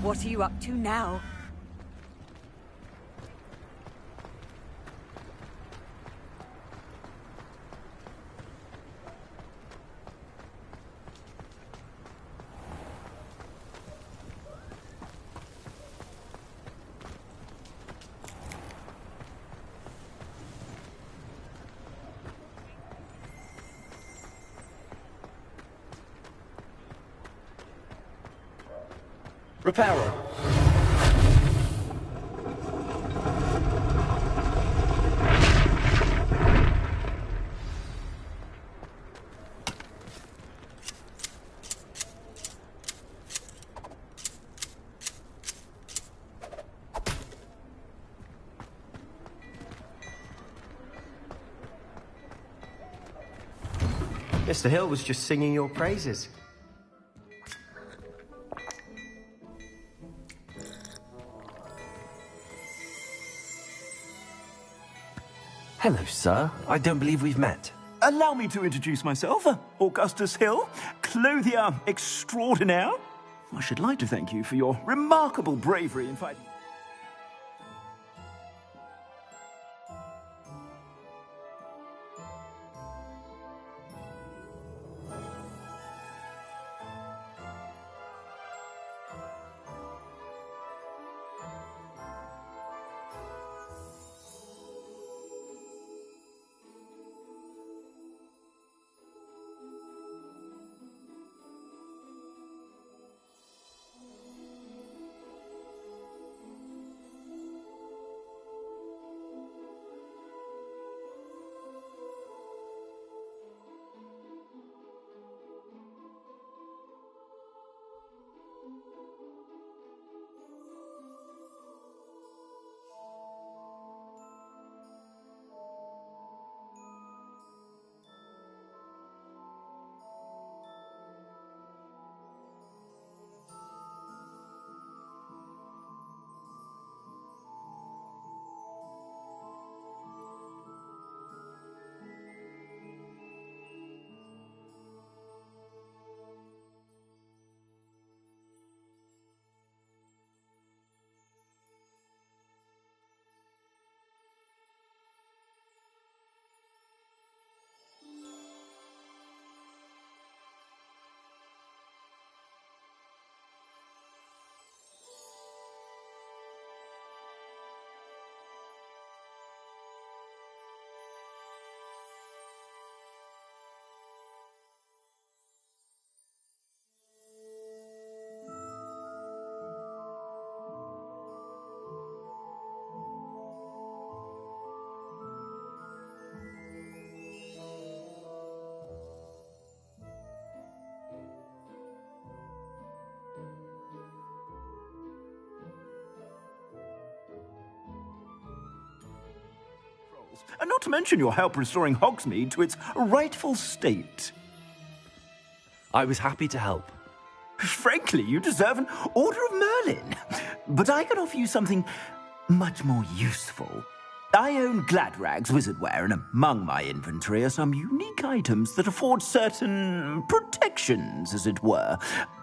What are you up to now? Repairing. Mr. Hill was just singing your praises. Hello, sir. I don't believe we've met. Allow me to introduce myself, Augustus Hill, clothier extraordinaire. I should like to thank you for your remarkable bravery in fighting. And not to mention your help restoring Hogsmeade to its rightful state. I was happy to help. Frankly, you deserve an Order of Merlin. But I can offer you something much more useful. I own Gladrag's wizardware, and among my inventory are some unique items that afford certain protections, as it were.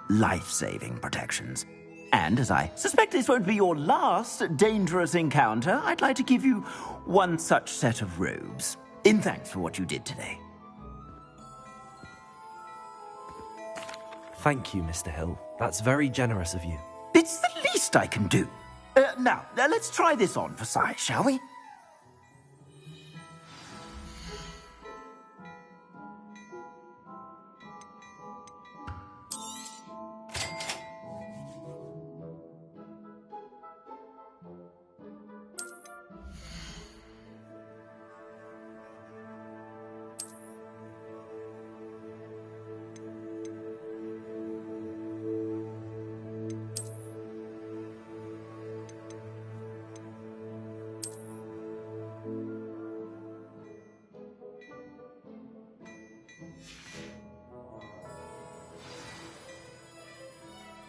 Life-saving protections. And as I suspect this won't be your last dangerous encounter, I'd like to give you one such set of robes, in thanks for what you did today. Thank you, Mr. Hill. That's very generous of you. It's the least I can do. Now, let's try this on for size, shall we?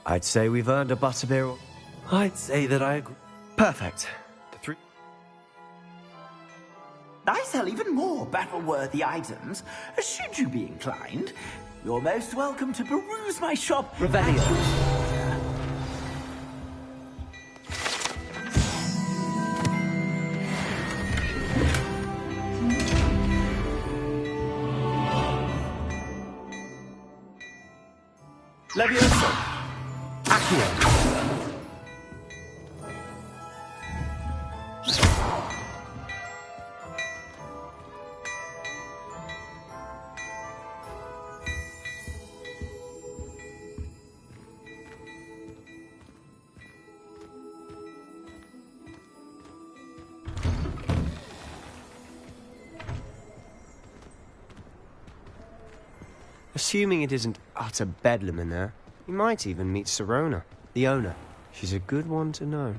I'd say we've earned a butterbeer. I'd say that I agree. Perfect. I sell even more battle-worthy items. Should you be inclined, you're most welcome to peruse my shop. Revelio. Levioso. Accio. Assuming it isn't utter bedlam in there, you might even meet Sirona, the owner. She's a good one to know.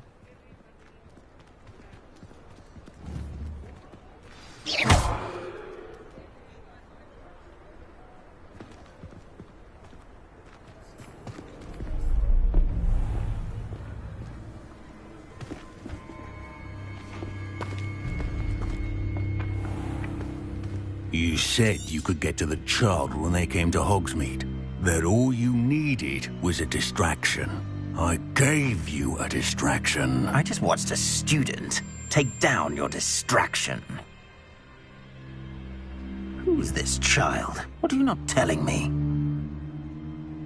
You said you could get to the child when they came to Hogsmeade. That all you needed was a distraction. I gave you a distraction. I just watched a student take down your distraction. Who's this child? What are you not telling me?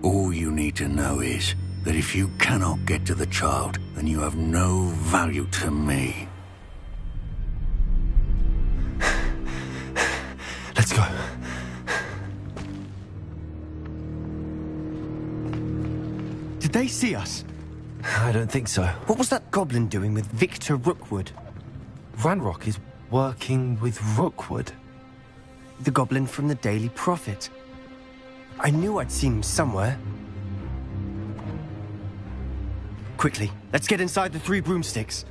All you need to know is that if you cannot get to the child, then you have no value to me. Let's go. Did they see us? I don't think so. What was that goblin doing with Victor Rookwood? Ranrock is working with Rookwood. The goblin from the Daily Prophet. I knew I'd seen him somewhere. Quickly, let's get inside the 3 broomsticks.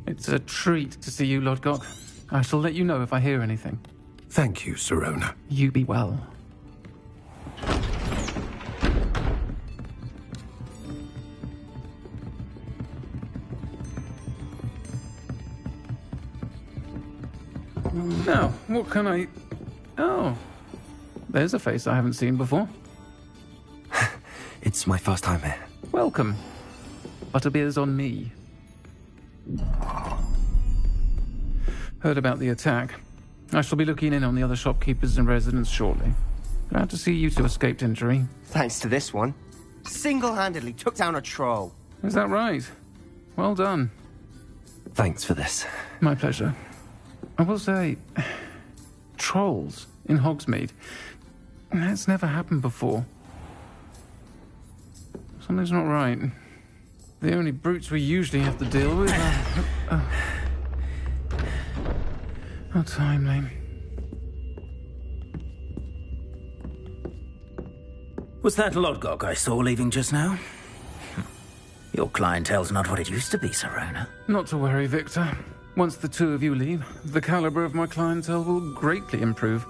It's a treat to see you, Lodgok. I shall let you know if I hear anything. Thank you, Sirona. You be well. Now, what can I... Oh, there's a face I haven't seen before. It's my first time here. Welcome. Butterbeer's on me. Heard about the attack. I shall be looking in on the other shopkeepers and residents shortly. Glad to see you two escaped injury. Thanks to this one. Single-handedly took down a troll. Is that right? Well done. Thanks for this. My pleasure. I will say, trolls in Hogsmeade. That's never happened before. Something's not right. The only brutes we usually have to deal with are... How timely. Was that Lodgok I saw leaving just now? Your clientele's not what it used to be, Sirona. Not to worry, Victor. Once the two of you leave, the caliber of my clientele will greatly improve.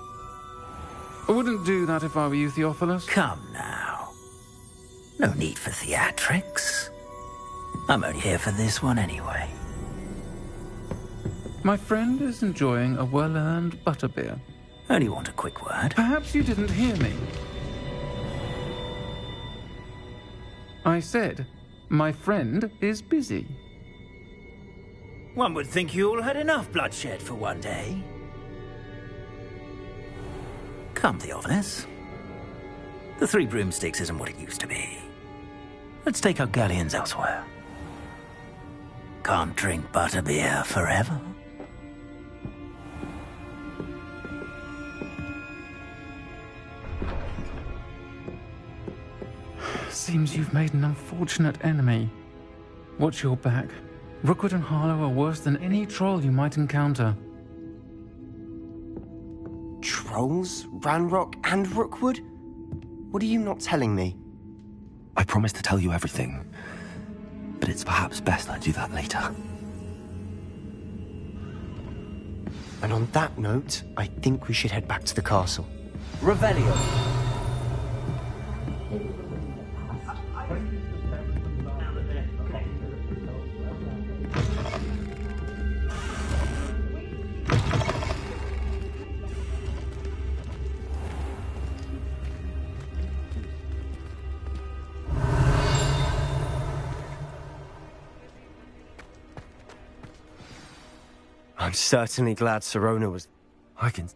I wouldn't do that if I were you, Theophilus. Come now. No need for theatrics. I'm only here for this one anyway. My friend is enjoying a well-earned butterbeer. Only want a quick word. Perhaps you didn't hear me. I said, my friend is busy. One would think you all had enough bloodshed for one day. Come, Theophilus. The Three Broomsticks isn't what it used to be. Let's take our galleons elsewhere. Can't drink butterbeer forever. Seems you've made an unfortunate enemy. Watch your back. Rookwood and Harlow are worse than any troll you might encounter. Trolls? Ranrock and Rookwood? What are you not telling me? I promised to tell you everything, but it's perhaps best I do that later. And on that note, I think we should head back to the castle. Revelio. I'm certainly glad Sirona was... I can...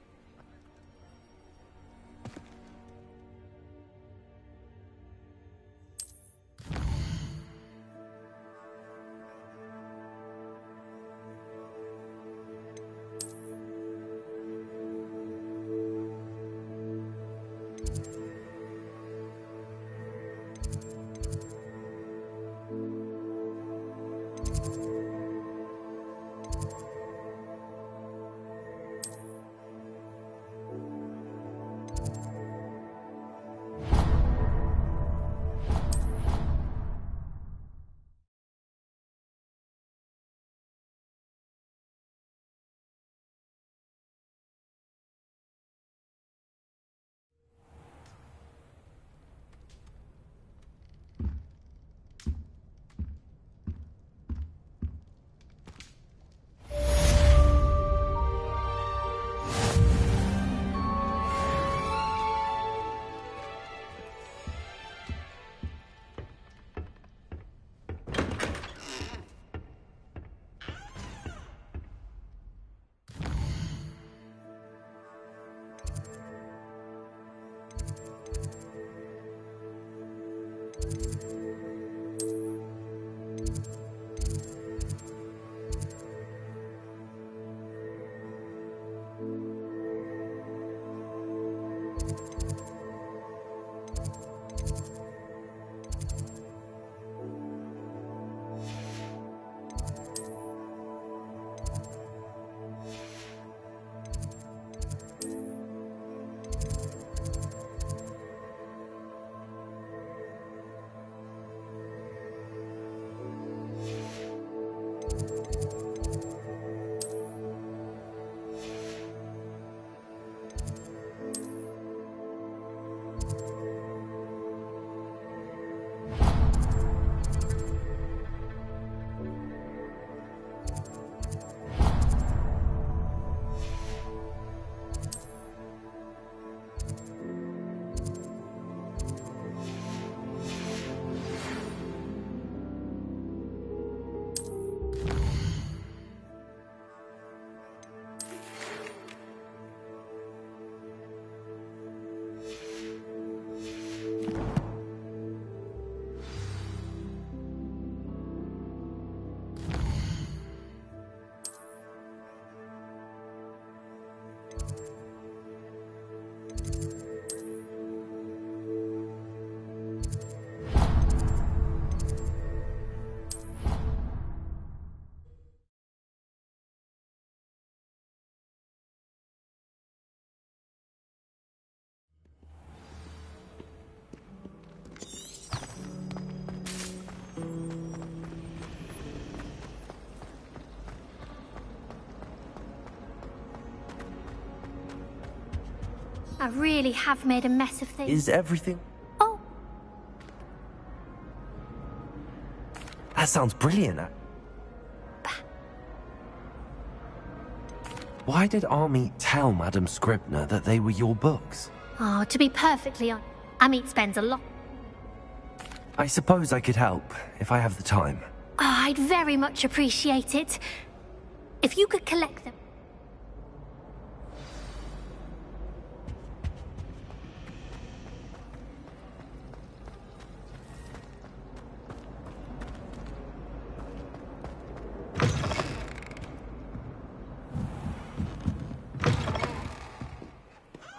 I really have made a mess of things. Is everything... Oh. That sounds brilliant. Why did Army tell Madame Scribner that they were your books? Oh, to be perfectly honest, Amit spends a lot. I suppose I could help, if I have the time. Oh, I'd very much appreciate it. If you could collect them.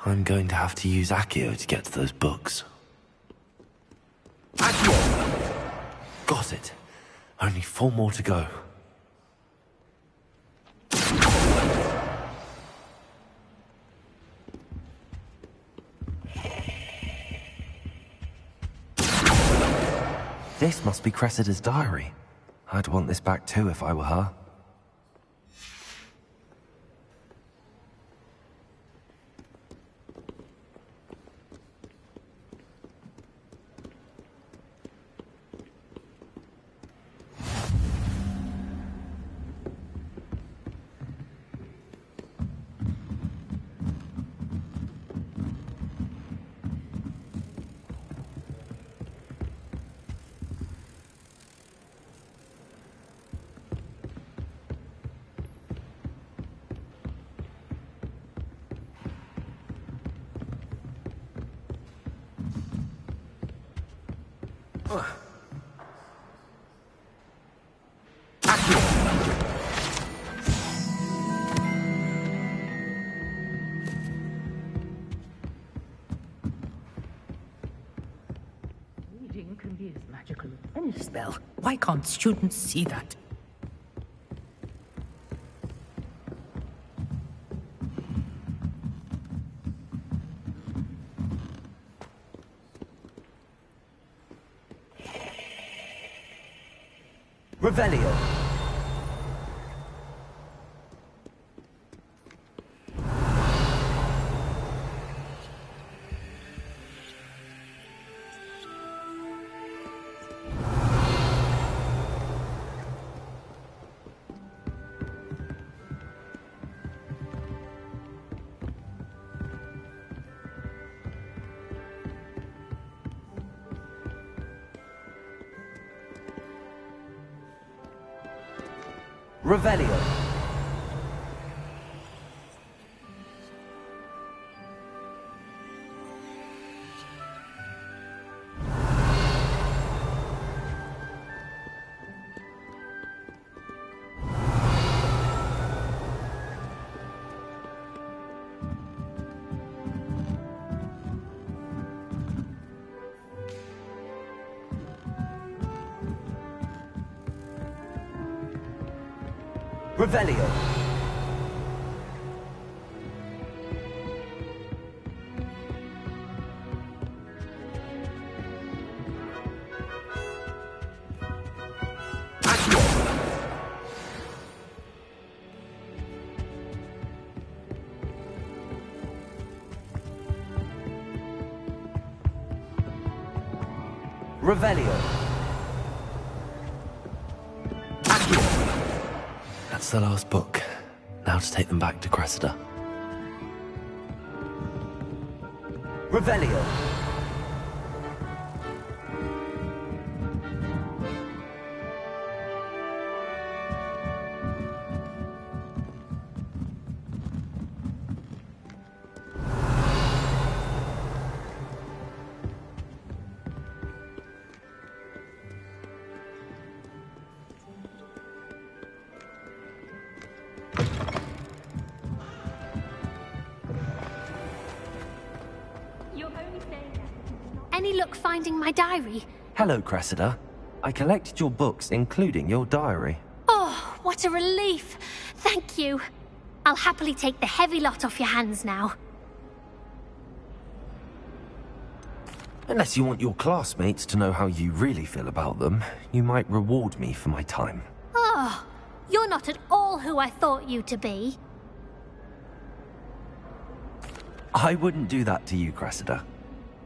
I'm going to have to use Accio to get to those books. Got it. Only 4 more to go. This must be Cressida's diary. I'd want this back too if I were her. Reading can be as magical as any spell. Why can't students see that? Revelio. Revelio. Revelio. Revelio. That's the last book. Now to take them back to Cressida. Revelio. Any luck finding my diary? Hello, Cressida. I collected your books, including your diary. Oh, what a relief. Thank you. I'll happily take the heavy lot off your hands now. Unless you want your classmates to know how you really feel about them, you might reward me for my time. Oh, you're not at all who I thought you to be. I wouldn't do that to you, Cressida.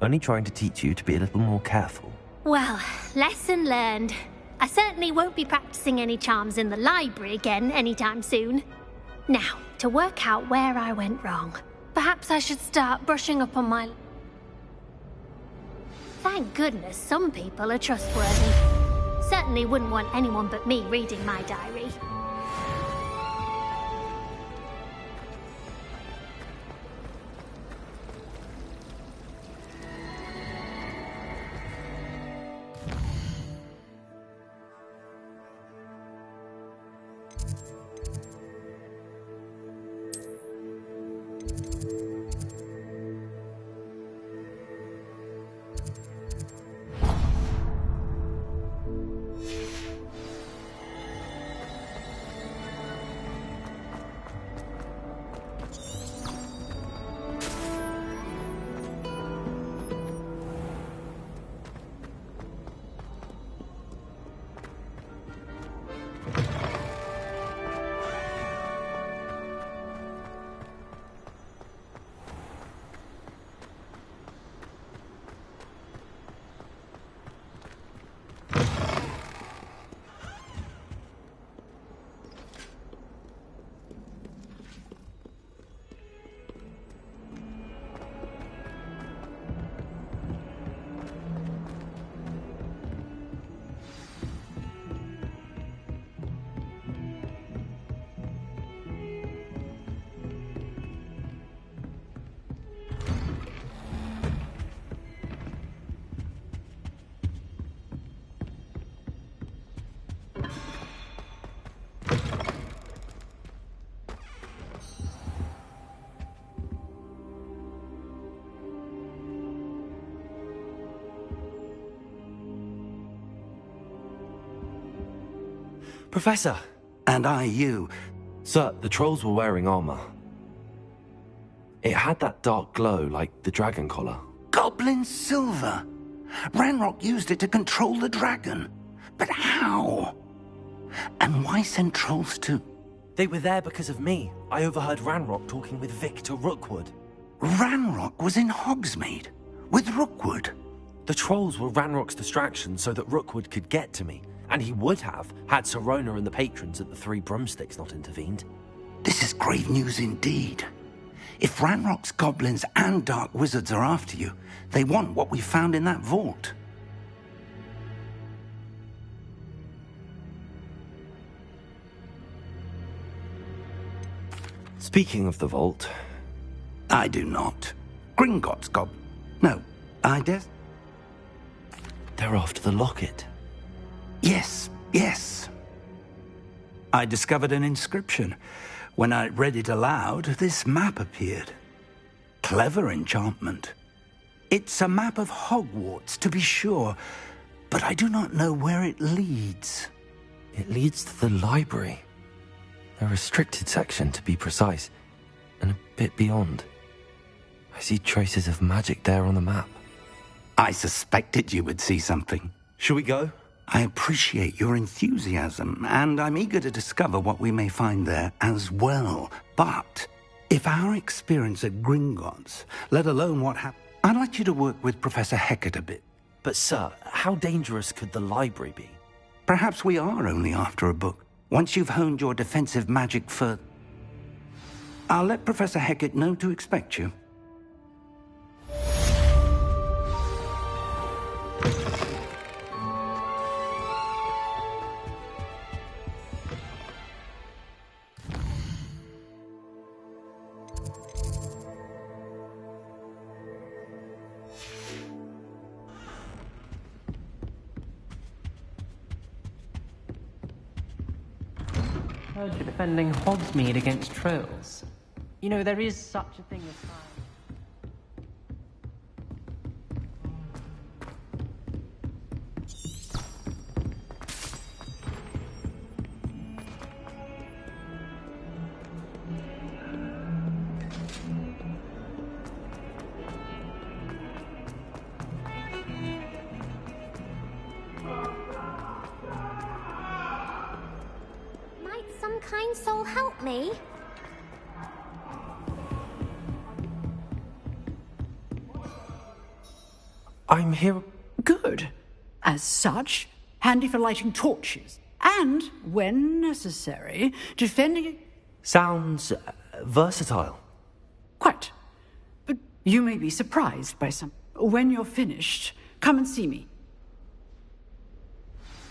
Only trying to teach you to be a little more careful. Well, lesson learned. I certainly won't be practicing any charms in the library again anytime soon. Now, to work out where I went wrong. Perhaps I should start brushing up on my... Thank goodness some people are trustworthy. Certainly wouldn't want anyone but me reading my diary. Professor! And I you. Sir, the trolls were wearing armor. It had that dark glow like the dragon collar. Goblin silver! Ranrock used it to control the dragon. But how? And why send trolls to... They were there because of me. I overheard Ranrock talking with Victor Rookwood. Ranrock was in Hogsmeade? With Rookwood? The trolls were Ranrock's distraction so that Rookwood could get to me. And he would have, had Sirona and the patrons at the Three Broomsticks not intervened. This is grave news indeed. If Ranrock's goblins and dark wizards are after you, they want what we found in that vault. Speaking of the vault... I do not. Gringotts No, I guess... They're after the locket. Yes, yes. I discovered an inscription. When I read it aloud, this map appeared. Clever enchantment. It's a map of Hogwarts, to be sure, but I do not know where it leads. It leads to the library. A restricted section, to be precise, and a bit beyond. I see traces of magic there on the map. I suspected you would see something. Shall we go? I appreciate your enthusiasm, and I'm eager to discover what we may find there as well. But if our experience at Gringotts, let alone what happened, I'd like you to work with Professor Hecat a bit. But sir, how dangerous could the library be? Perhaps we are only after a book. Once you've honed your defensive magic further, I'll let Professor Hecat know to expect you. Heard you're defending Hogsmeade against trolls. You know, there is such a thing as time. Some kind soul help me? I'm here. Good. As such, handy for lighting torches. And, when necessary, defending... Sounds versatile. Quite. But you may be surprised by some... When you're finished, come and see me.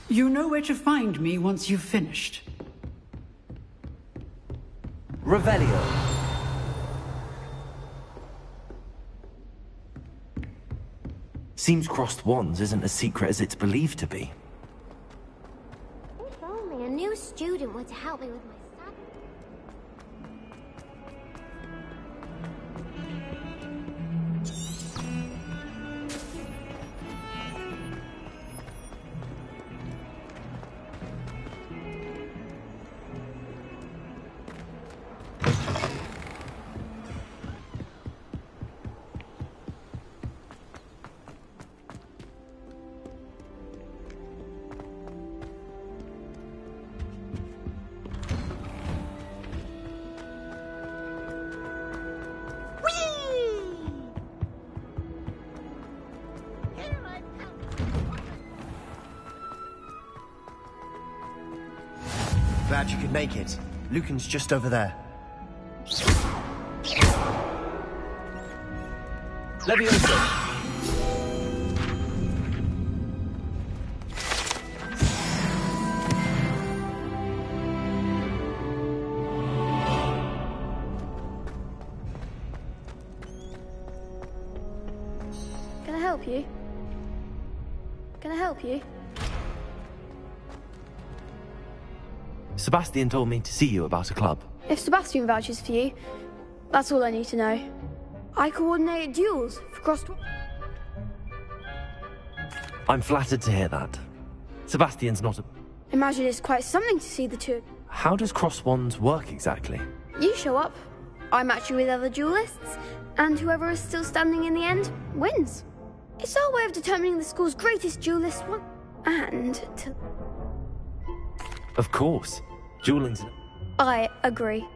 You know where to find me once you've finished. Revelio. Seems crossed wands isn't as secret as it's believed to be. If only a new student were to help me with my study. Glad you could make it. Lucan's just over there. Levioso. Can I help you? Can I help you? Sebastian told me to see you about a club. If Sebastian vouches for you, that's all I need to know. I coordinate duels for cross... I'm flattered to hear that. Sebastian's not a... Imagine it's quite something to see the two. How does cross wands work exactly? You show up, I match you with other duelists, and whoever is still standing in the end wins. It's our way of determining the school's greatest duelist one, and to... Of course. Dueling's... I agree.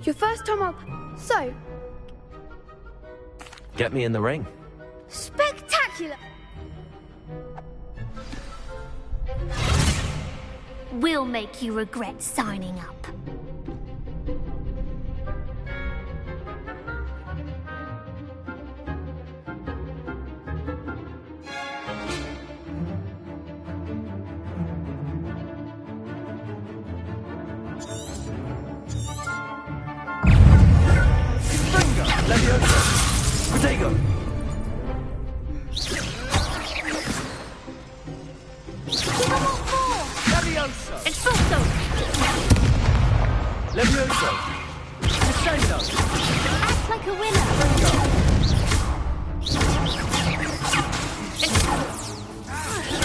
Your first time up, so... Get me in the ring. Spectacular! We'll make you regret signing up. Levioso. Protego. Levioso. Expulso. Levioso. Crescendo. Act like a winner.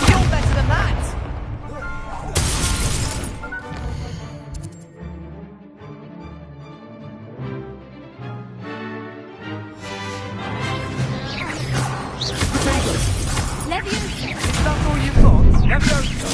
You're better than that. Levioso. Is that all you've got? Levioso.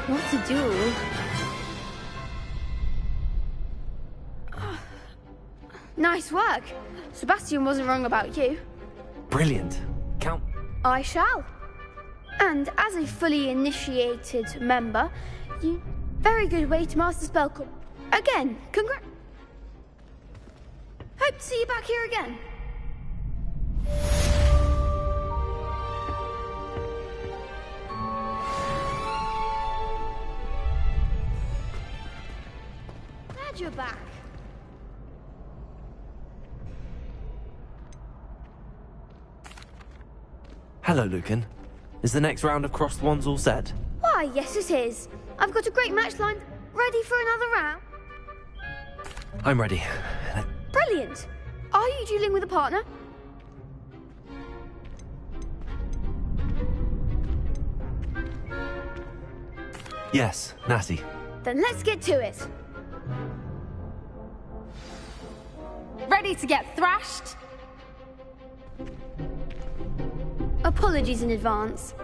What a duel. Nice work. Sebastian wasn't wrong about you. Brilliant. Count... I shall. And as a fully initiated member, you... Very good way to master spell. Again, congrats. Hope to see you back here again. Glad you're back. Hello, Lucan. Is the next round of crossed wands all set? Why, yes it is. I've got a great match lined, ready for another round. I'm ready. Brilliant. Are you dueling with a partner? Yes, Natty. Then let's get to it. Ready to get thrashed? Apologies in advance.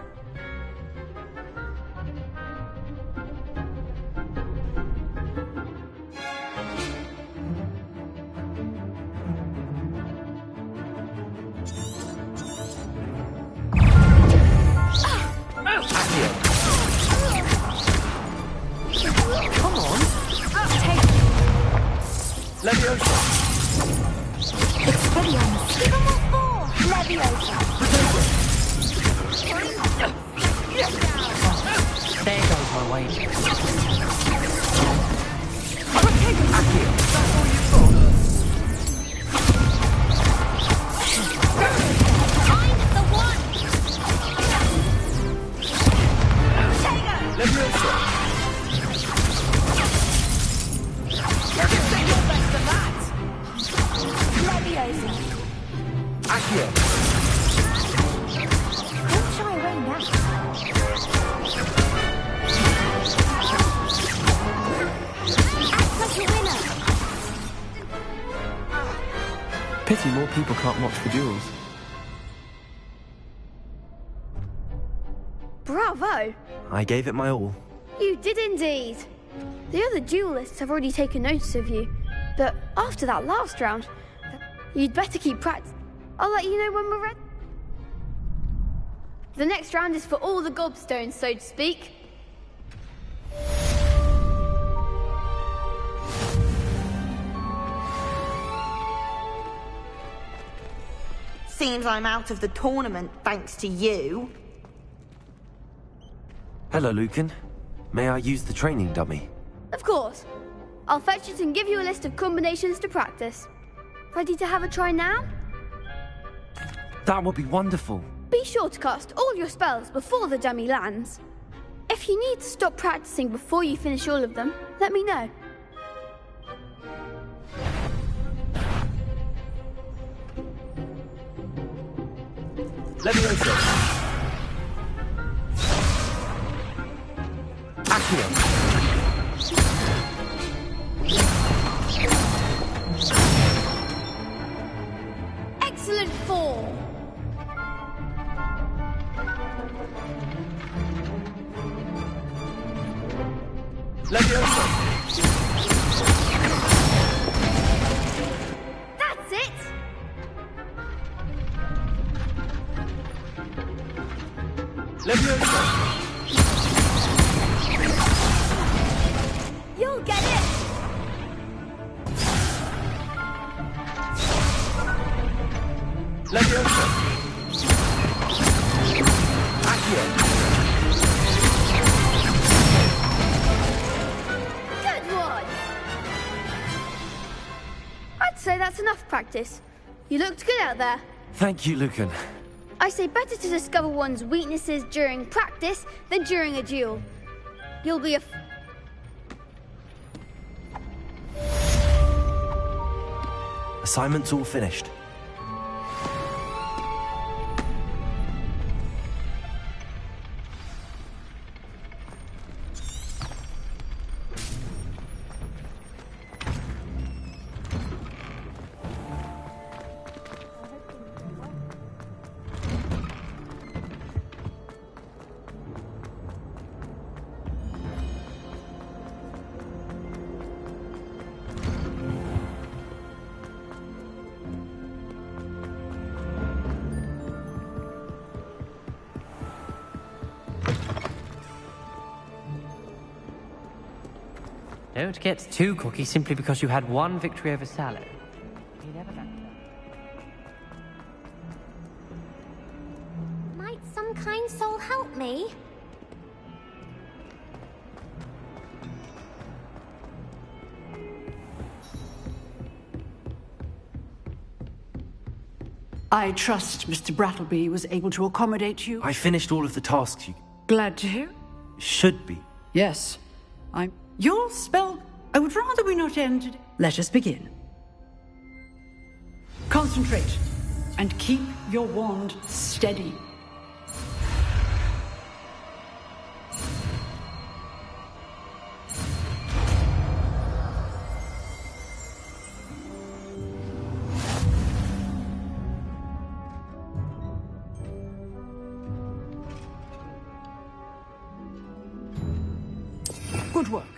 Come on. Take Leviosa. Expelliarmus. Even more. Leviosa. There goes my wages. Accio. That's all you've got. I'm the one. Leviosa. You can say your best at that. Leviosa. Accio. Don't shy away now. Act like a winner. Pity more people can't watch the duels. Bravo! I gave it my all. You did indeed. The other duelists have already taken notice of you, but after that last round, you'd better keep practice. I'll let you know when we're ready. The next round is for all the gobstones, so to speak. Seems I'm out of the tournament thanks to you. Hello, Lucan. May I use the training dummy? Of course. I'll fetch it and give you a list of combinations to practice. Ready to have a try now? That would be wonderful. Be sure to cast all your spells before the dummy lands. If you need to stop practicing before you finish all of them, let me know. Leviosa. Accio. Excellent form. Leviosa. That's it. Leviosa. You'll get it. Leviosa. Accio. Good one. I'd say that's enough practice. You looked good out there. Thank you, Lucan. I say better to discover one's weaknesses during practice than during a duel. You'll be a... Assignment's all finished. Don't get too cocky simply because you had one victory over Sallow. You never back down. Might some kind soul help me? I trust Mr. Brattleby was able to accommodate you. I finished all of the tasks you Glad to hear. should be. Yes. Your spell... I would rather we not end today. Let us begin. Concentrate, and keep your wand steady. Good work.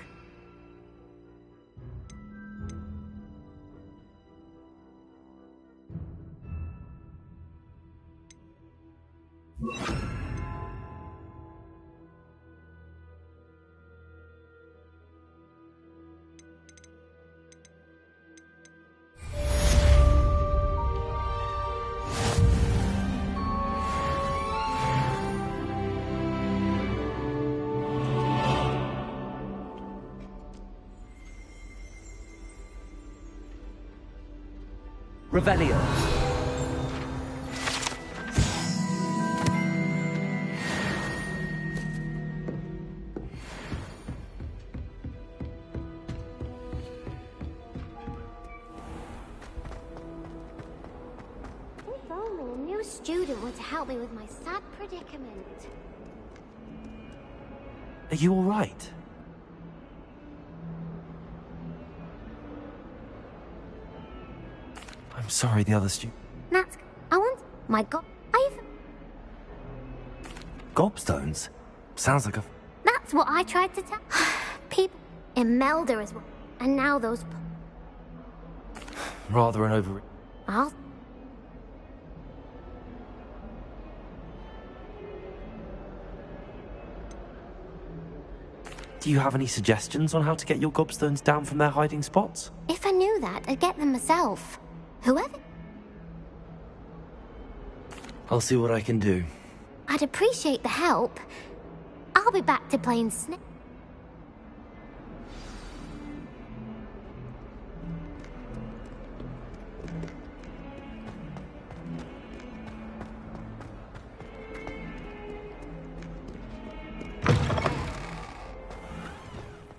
Revelio. If only a new student were to help me with my sad predicament. Are you all right? I'm sorry, the other That's... I want... My god... I've... Gobstones? Sounds like a... That's what I tried to tell... People... Imelda as well. And now those... rather an over... I'll... Do you have any suggestions on how to get your gobstones down from their hiding spots? If I knew that, I'd get them myself. Whoever... I'll see what I can do. I'd appreciate the help. I'll be back to playing Snake.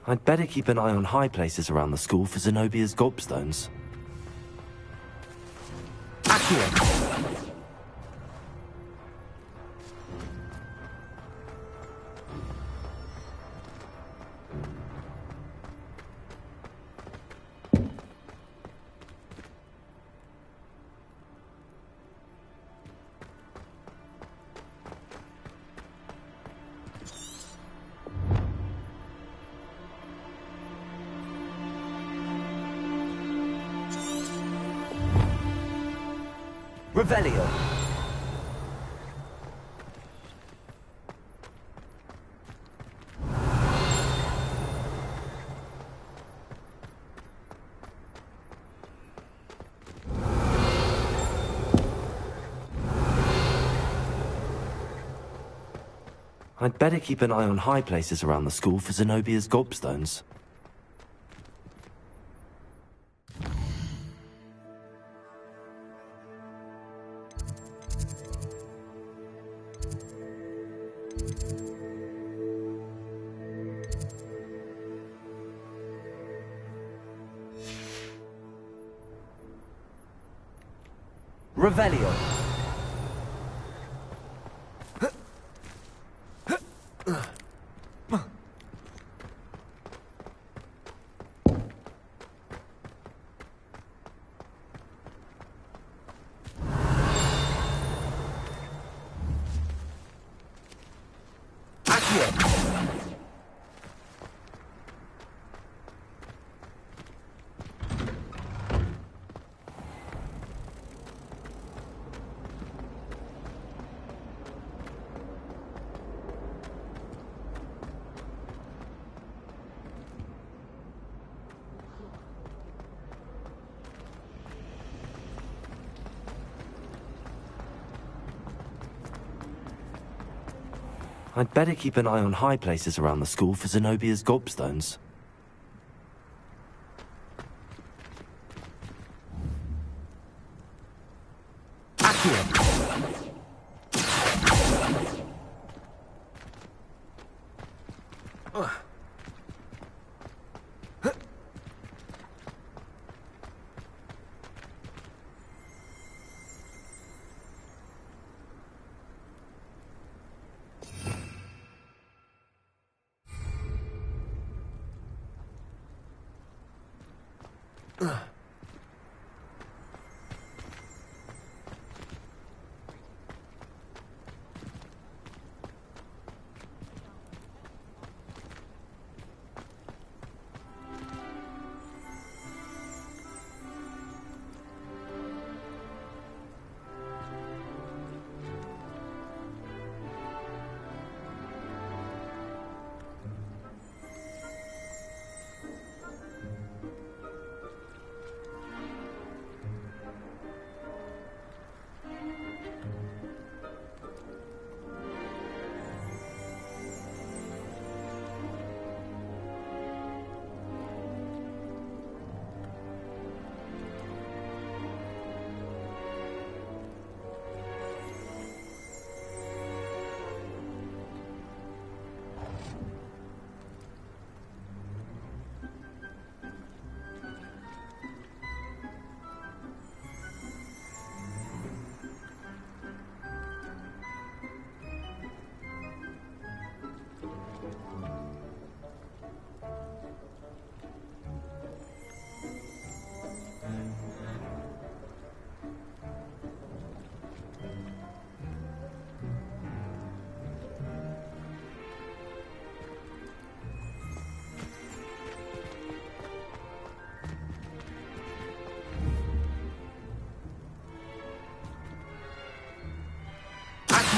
I'd better keep an eye on high places around the school for Zenobia's gobstones. Accio! Revelio. I'd better keep an eye on high places around the school for Zenobia's gobstones. Revelio. I'd better keep an eye on high places around the school for Zenobia's gobstones.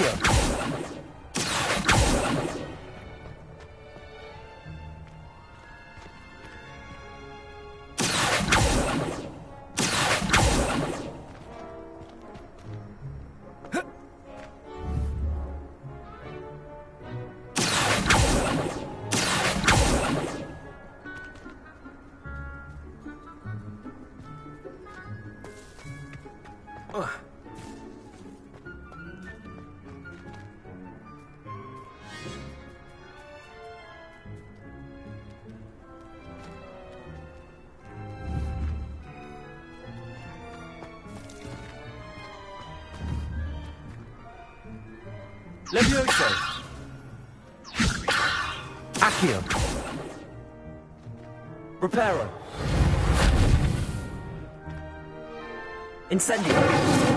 Accio! Levioso! Accio! Reparo! Incendio!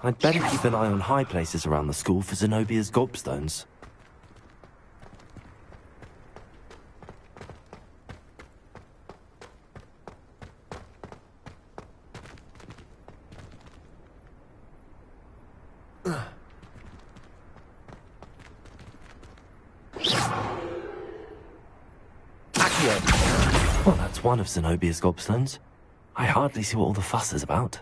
I'd better keep an eye on high places around the school for Zenobia's gobstones. Well, that's one of Zenobia's gobstones. I hardly see what all the fuss is about.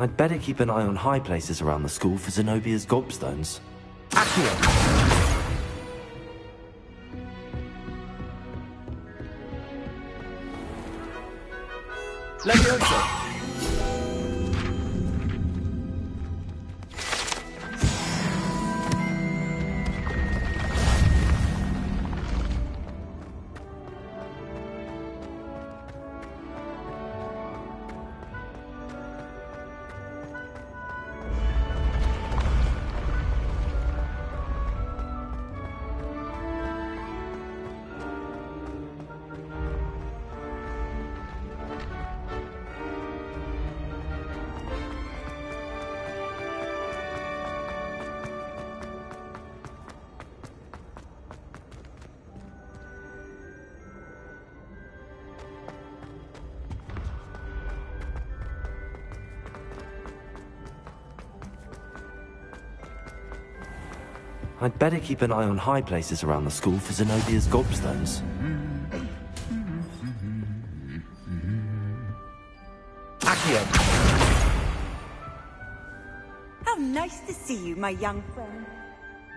I'd better keep an eye on high places around the school for Zenobia's gobstones. Accio! Levioso! I'd better keep an eye on high places around the school for Zenobia's gobstones. Accio! How nice to see you, my young friend.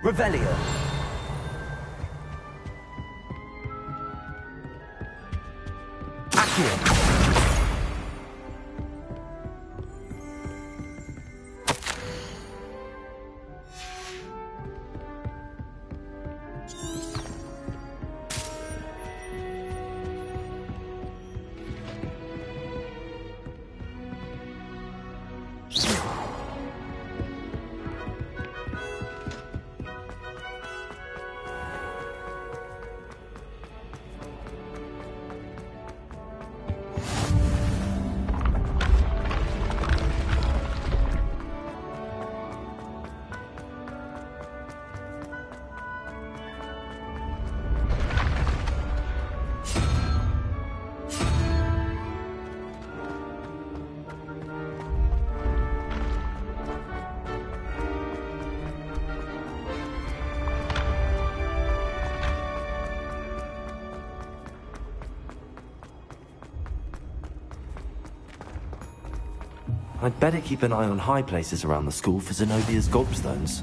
Revelio! Accio! I'd better keep an eye on high places around the school for Zenobia's gobstones.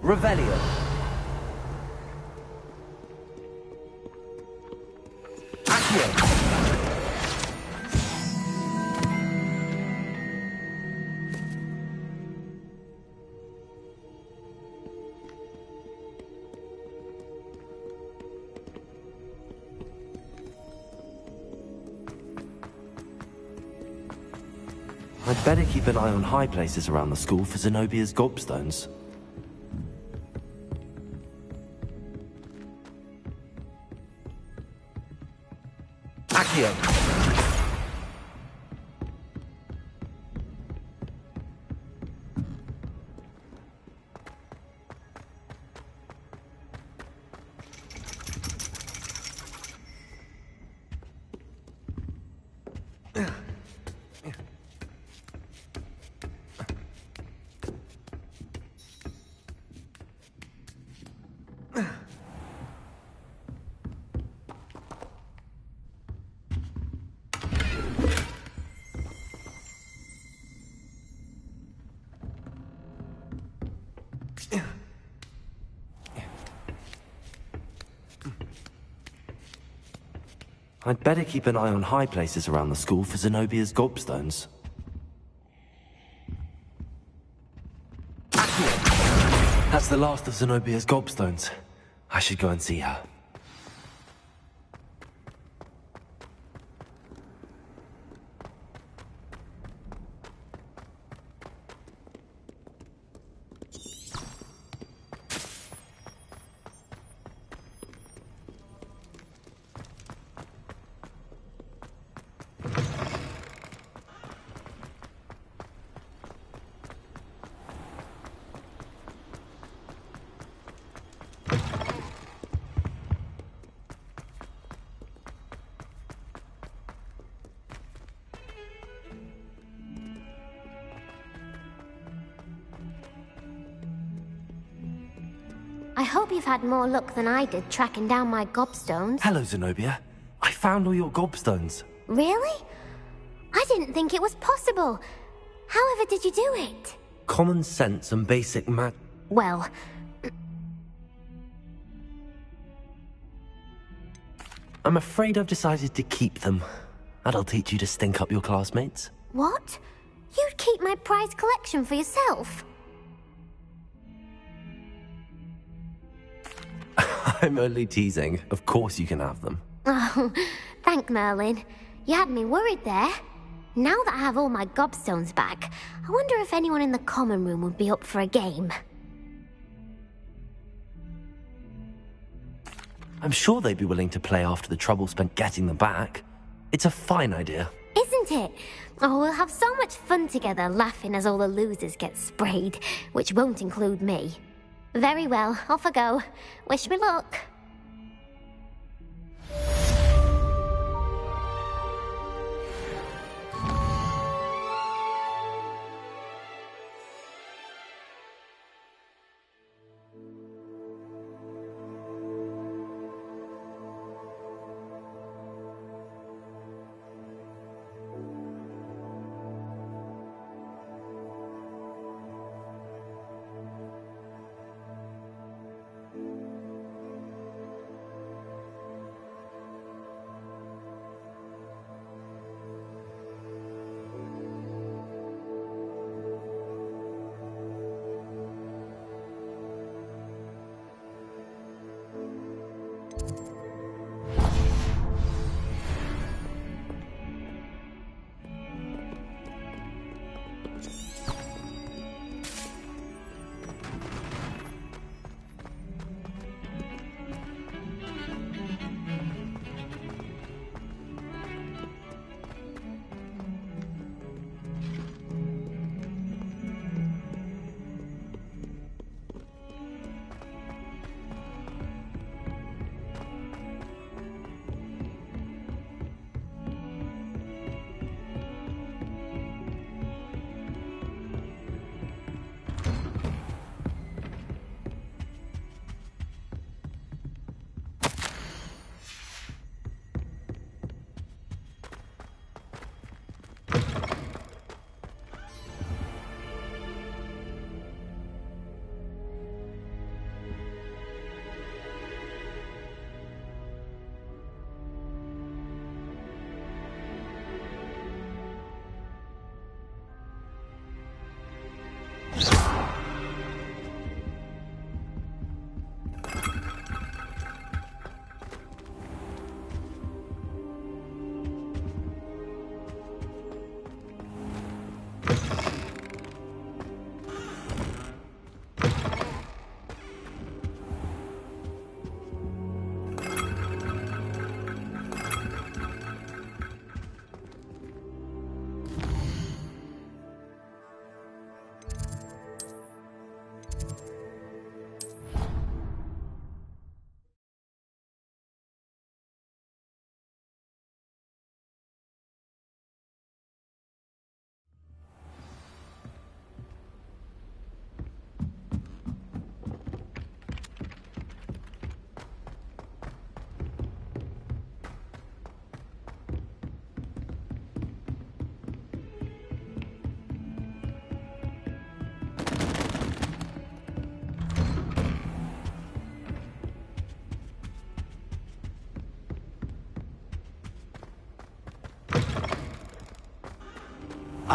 Revelio. Accio. I'd better keep an eye on high places around the school for Zenobia's gobstones. Accio. I'd better keep an eye on high places around the school for Zenobia's gobstones. That's the last of Zenobia's gobstones. I should go and see her. I hope you've had more luck than I did tracking down my gobstones. Hello, Zenobia. I found all your gobstones. Really? I didn't think it was possible. However did you do it? Common sense and basic math. Well... I'm afraid I've decided to keep them. That'll teach you to stink up your classmates. What? You'd keep my prized collection for yourself? I'm only teasing. Of course you can have them. Oh, thank Merlin. You had me worried there. Now that I have all my gobstones back, I wonder if anyone in the common room would be up for a game. I'm sure they'd be willing to play after the trouble spent getting them back. It's a fine idea. Isn't it? Oh, we'll have so much fun together, laughing as all the losers get sprayed, which won't include me. Very well, off I go. Wish me luck.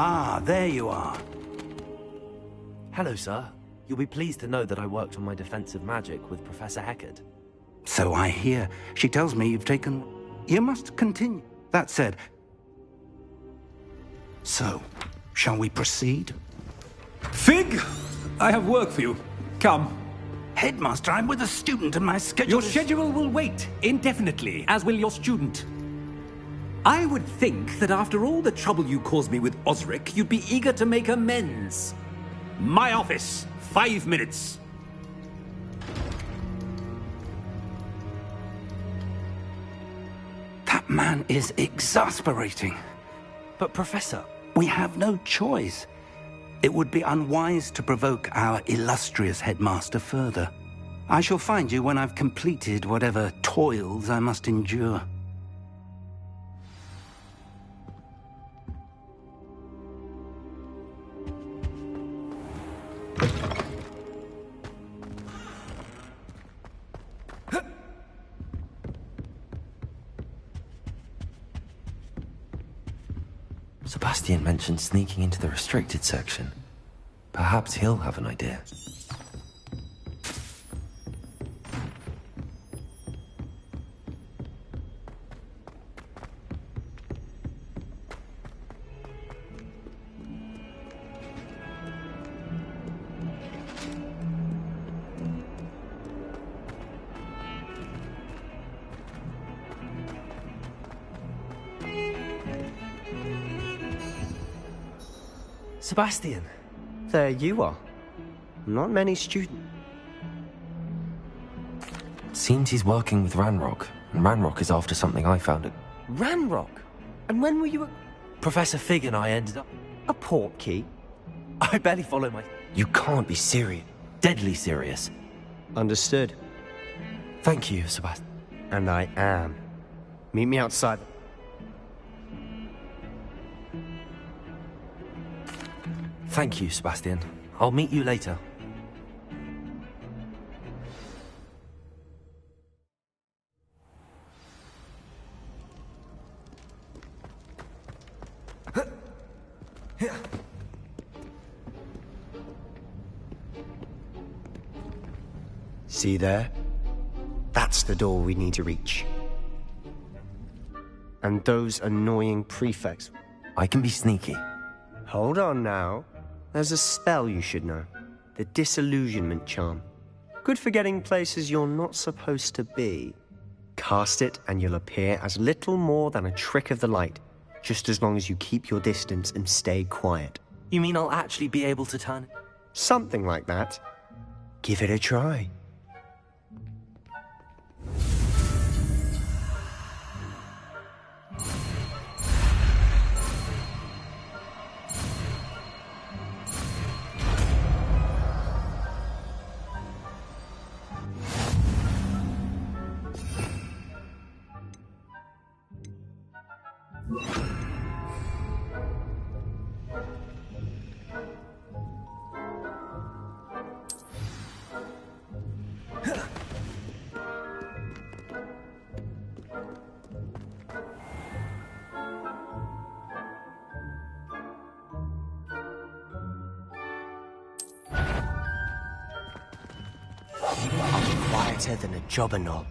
Ah, there you are. Hello, sir. You'll be pleased to know that I worked on my defensive magic with Professor Heckard. So I hear. She tells me you've taken... You must continue. That said... So, shall we proceed? Fig! I have work for you. Come. Headmaster, I'm with a student and my schedule Your schedule will wait indefinitely, as will your student. I would think that after all the trouble you caused me with Osric, you'd be eager to make amends. My office, 5 minutes. That man is exasperating. But, Professor... We have no choice. It would be unwise to provoke our illustrious headmaster further. I shall find you when I've completed whatever toils I must endure. Sebastian mentioned sneaking into the restricted section. Perhaps he'll have an idea. Sebastian. There you are. Not many students. Seems he's working with Ranrock, and Ranrock is after something I found at... Ranrock? And when were you at... Professor Fig and I ended up... A port key? I barely follow my... You can't be serious. Deadly serious. Understood. Thank you, Sebastian. And I am. Meet me outside. Thank you, Sebastian. I'll meet you later. See there? That's the door we need to reach. And those annoying prefects. I can be sneaky. Hold on now. There's a spell you should know. The Disillusionment Charm. Good for getting places you're not supposed to be. Cast it and you'll appear as little more than a trick of the light, just as long as you keep your distance and stay quiet. You mean I'll actually be able to turn... Something like that. Give it a try. Quieter than a jobberknoll.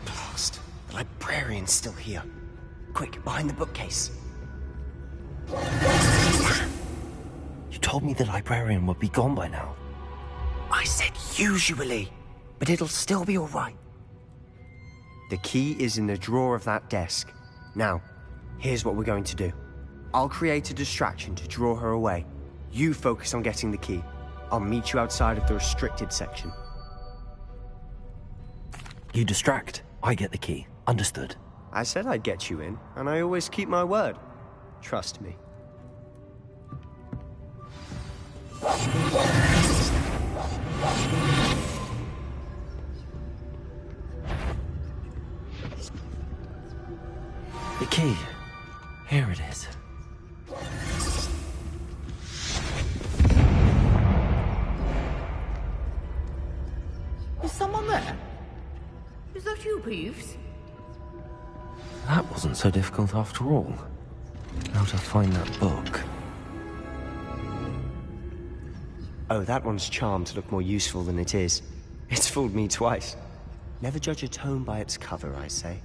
Blast! The librarian's still here. Quick, behind the bookcase. You told me the librarian would be gone by now. I said usually, but it'll still be all right. The key is in the drawer of that desk. Now, here's what we're going to do. I'll create a distraction to draw her away. You focus on getting the key. I'll meet you outside of the restricted section. You distract, I get the key. Understood. I said I'd get you in, and I always keep my word. Trust me. The key. Here it is. Is someone there? Is that you, Peeves? That wasn't so difficult after all. How to find that book. Oh, that one's charmed to look more useful than it is. It's fooled me twice. Never judge a tome by its cover, I say.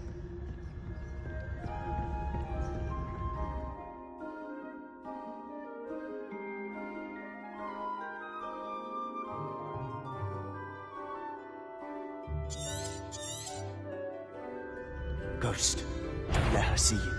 Ghost, don't let her see you.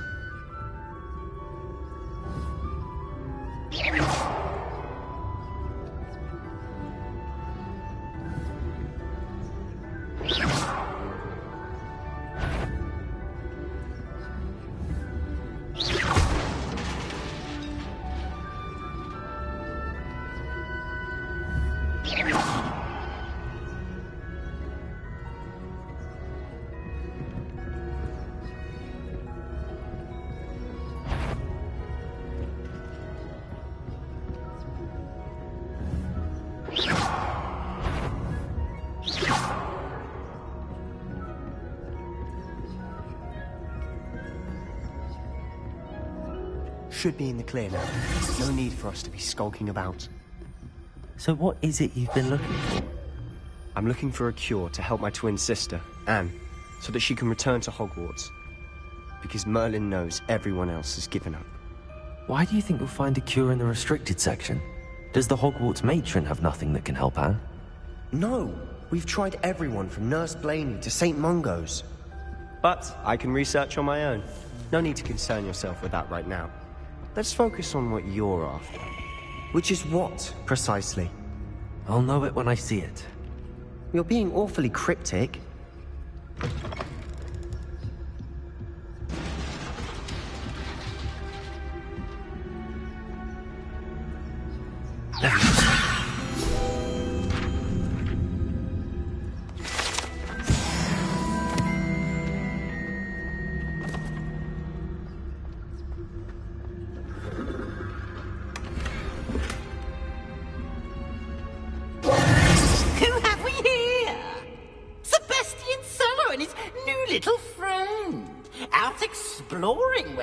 Should be in the clear now. No need for us to be skulking about. So what is it you've been looking for? I'm looking for a cure to help my twin sister, Anne. so that she can return to Hogwarts. Because Merlin knows everyone else has given up. Why do you think you'll find a cure in the restricted section? Does the Hogwarts matron have nothing that can help Anne? No! We've tried everyone from Nurse Blaney to St. Mungo's. But I can research on my own. No need to concern yourself with that right now. Let's focus on what you're after. Which is what, precisely? I'll know it when I see it. You're being awfully cryptic.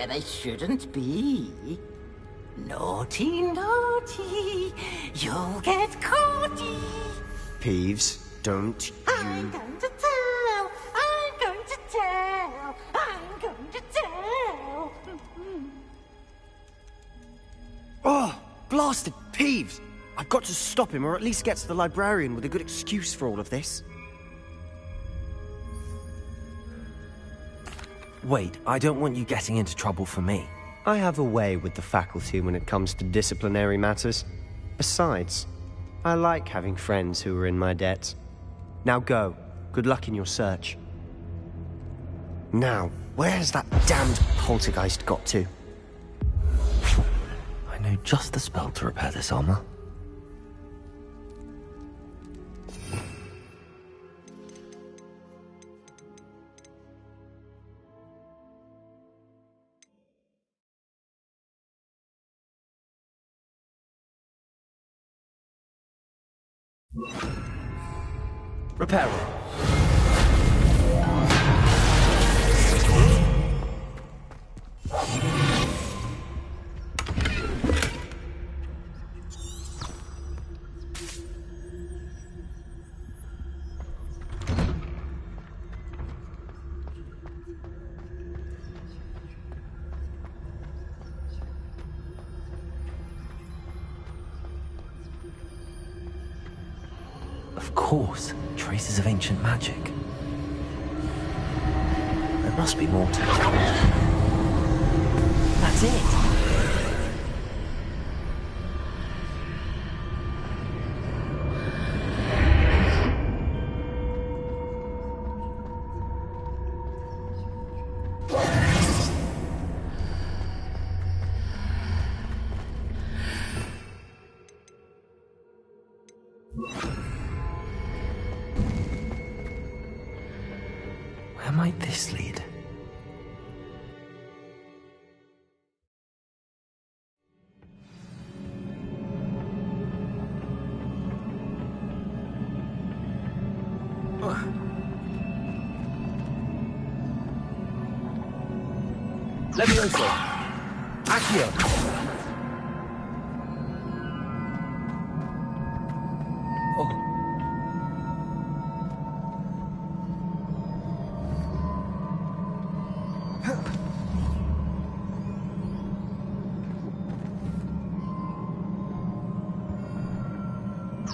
They shouldn't be. Naughty, naughty, you'll get caughty. Peeves, don't you... I'm going to tell, I'm going to tell, I'm going to tell. Oh, blasted Peeves! I've got to stop him, or at least get to the librarian with a good excuse for all of this. Wait, I don't want you getting into trouble for me. I have a way with the faculty when it comes to disciplinary matters. Besides, I like having friends who are in my debt. Now go. Good luck in your search. Now, where has that damned poltergeist got to? I know just the spell to repair this armor. Repair. Of course, traces of ancient magic. There must be more to it. That's it! Where might this lead? Levioso! Accio!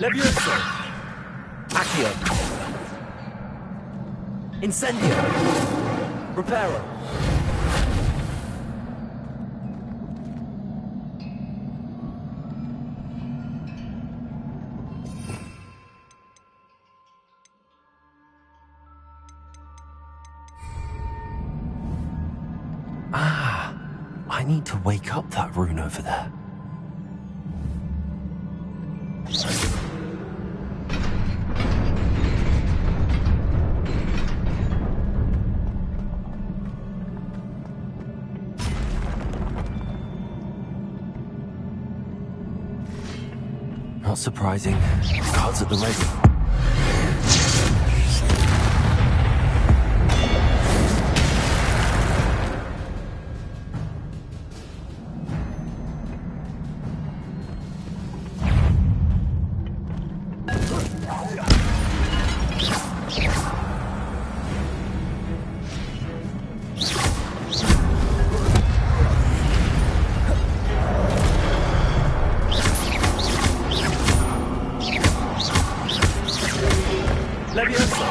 Levioso! Accio! Incendio! Reparo! Ah, I need to wake up that rune over there. Not surprising. Guards at the ready. Leviosa!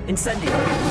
Incendio!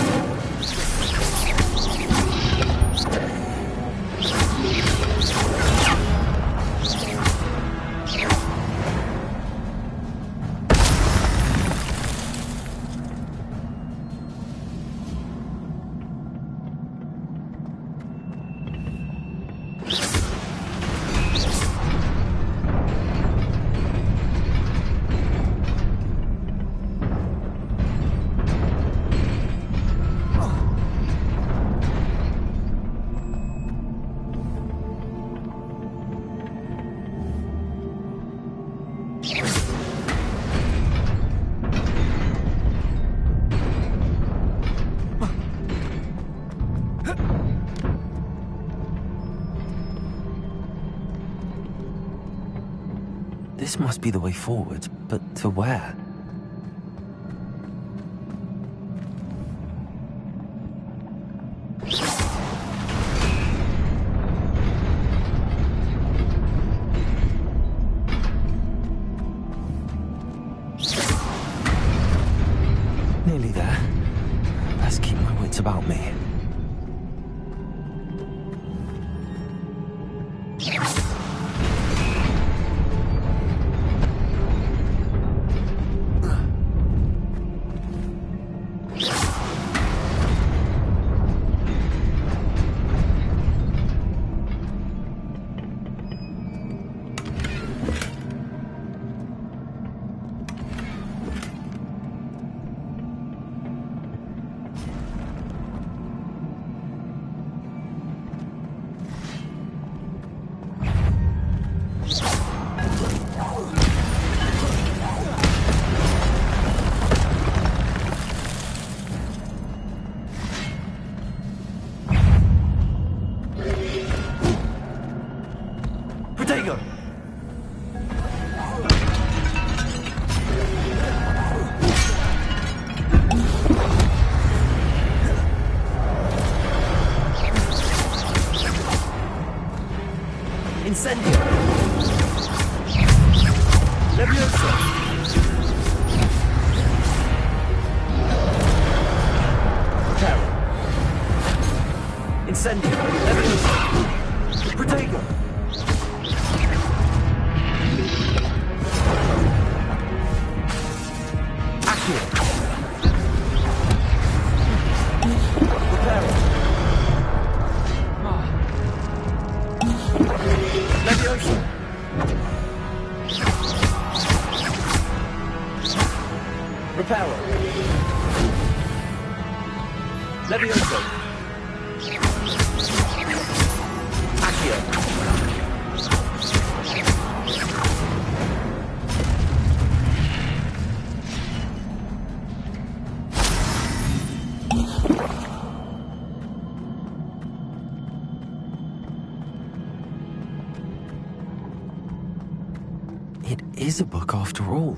This must be the way forward, but to where? Nearly there. Best keep my wits about me. Incendio! Leviosa! Terror! Incendio! Leviosa! Protego! Accio! Reparo! Leviosa! Reparo! Leviosa! Accio! It is a book after all.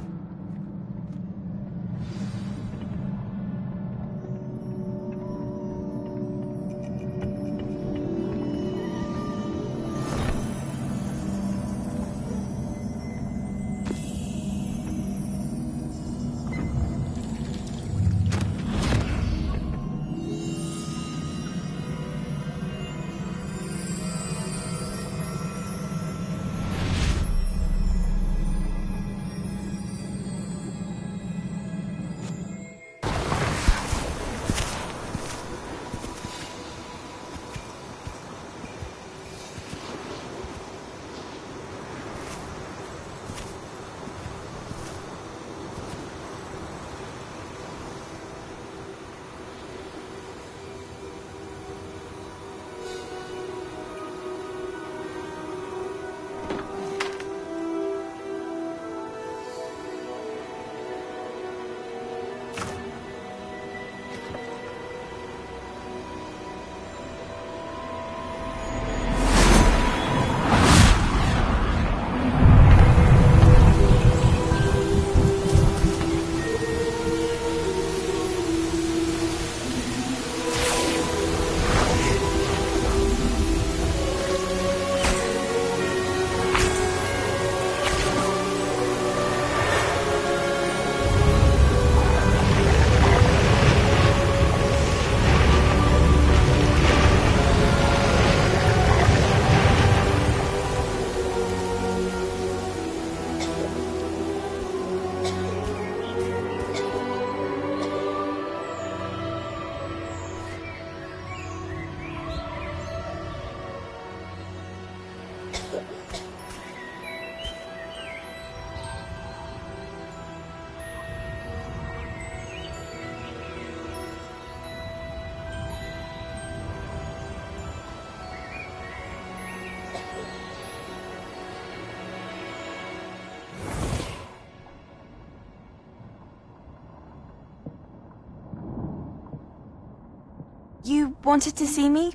You wanted to see me?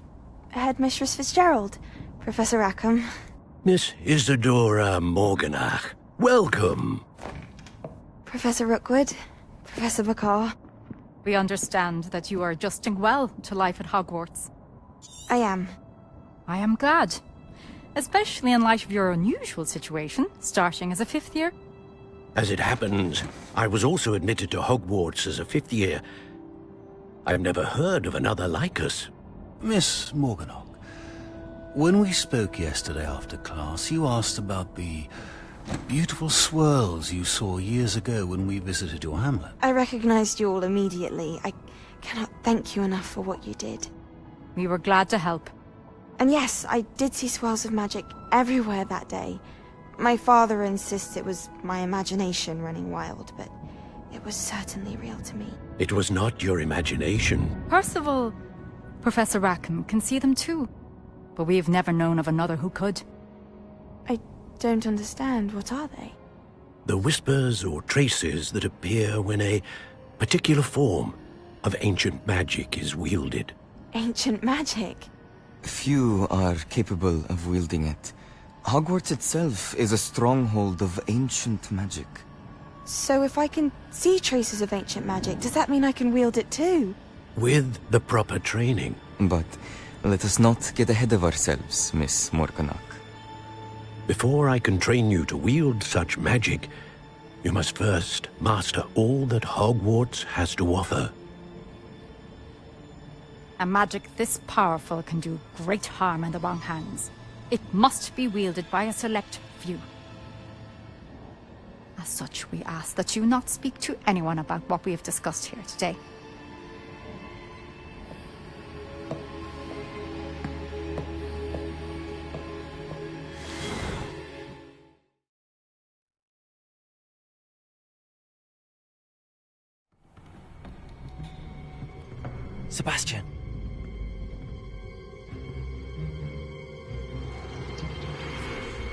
Headmistress Fitzgerald, Professor Rackham. Miss Isadora Morganach, welcome. Professor Rookwood, Professor Bakar. We understand that you are adjusting well to life at Hogwarts. I am. I am glad. Especially in light of your unusual situation, starting as a 5th year. As it happens, I was also admitted to Hogwarts as a 5th year. I've never heard of another like us. Miss Morganach, when we spoke yesterday after class, you asked about the beautiful swirls you saw years ago when we visited your hamlet. I recognized you all immediately. I cannot thank you enough for what you did. We were glad to help. And yes, I did see swirls of magic everywhere that day. My father insists it was my imagination running wild, but it was certainly real to me. It was not your imagination. Percival, Professor Rackham can see them too. But we have never known of another who could. I don't understand. What are they? The whispers or traces that appear when a particular form of ancient magic is wielded. Ancient magic? Few are capable of wielding it. Hogwarts itself is a stronghold of ancient magic. So if I can see traces of ancient magic, does that mean I can wield it too? With the proper training. But let us not get ahead of ourselves, Miss Morganach. Before I can train you to wield such magic, you must first master all that Hogwarts has to offer. A magic this powerful can do great harm in the wrong hands. It must be wielded by a select few. As such, we ask that you not speak to anyone about what we have discussed here today. Sebastian.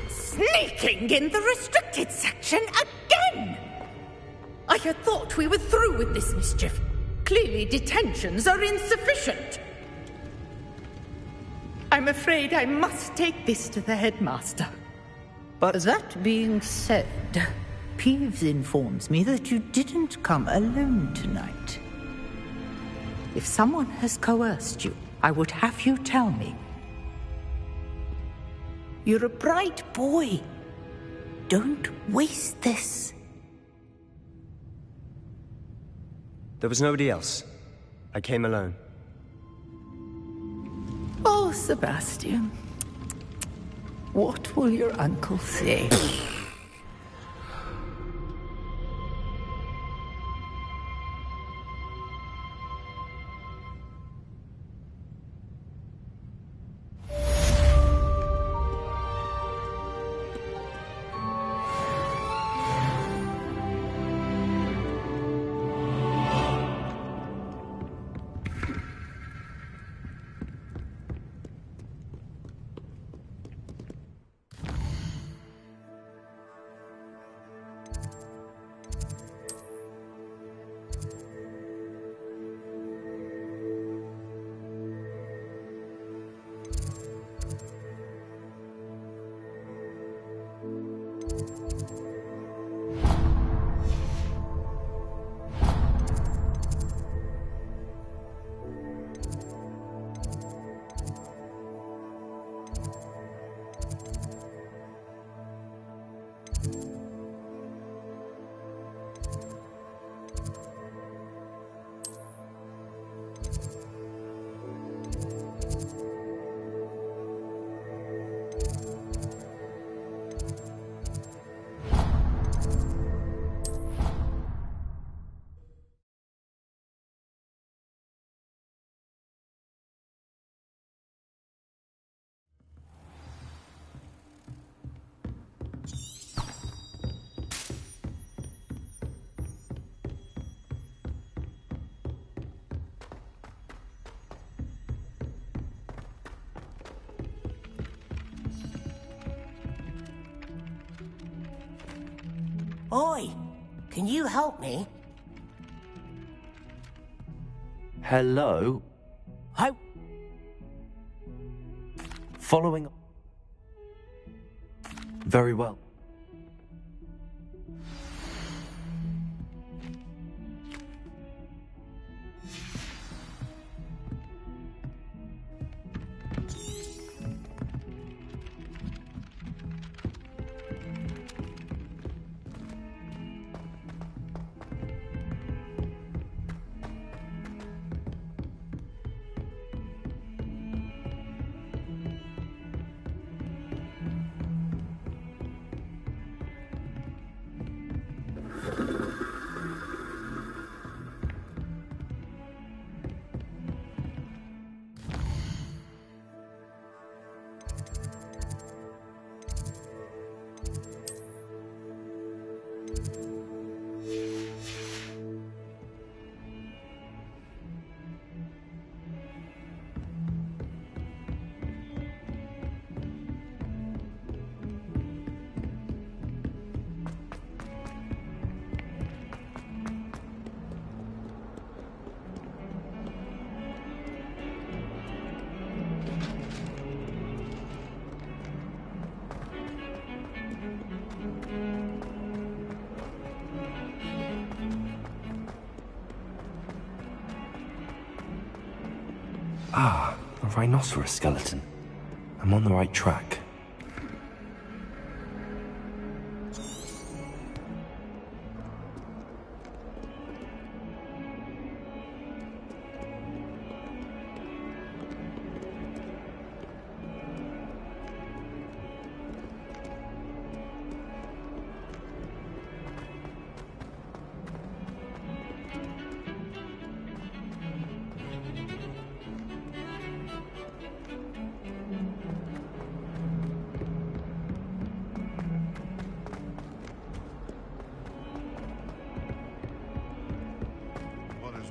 Sneaking in the restricted section again! I had thought we were through with this mischief. Clearly detentions are insufficient. I'm afraid I must take this to the headmaster. But that being said, Peeves informs me that you didn't come alone tonight. If someone has coerced you, I would have you tell me. You're a bright boy. Don't waste this. There was nobody else. I came alone. Oh, Sebastian. What will your uncle say? Oi, can you help me? Hello? I Following... Very well. Ah, a rhinoceros skeleton. I'm on the right track.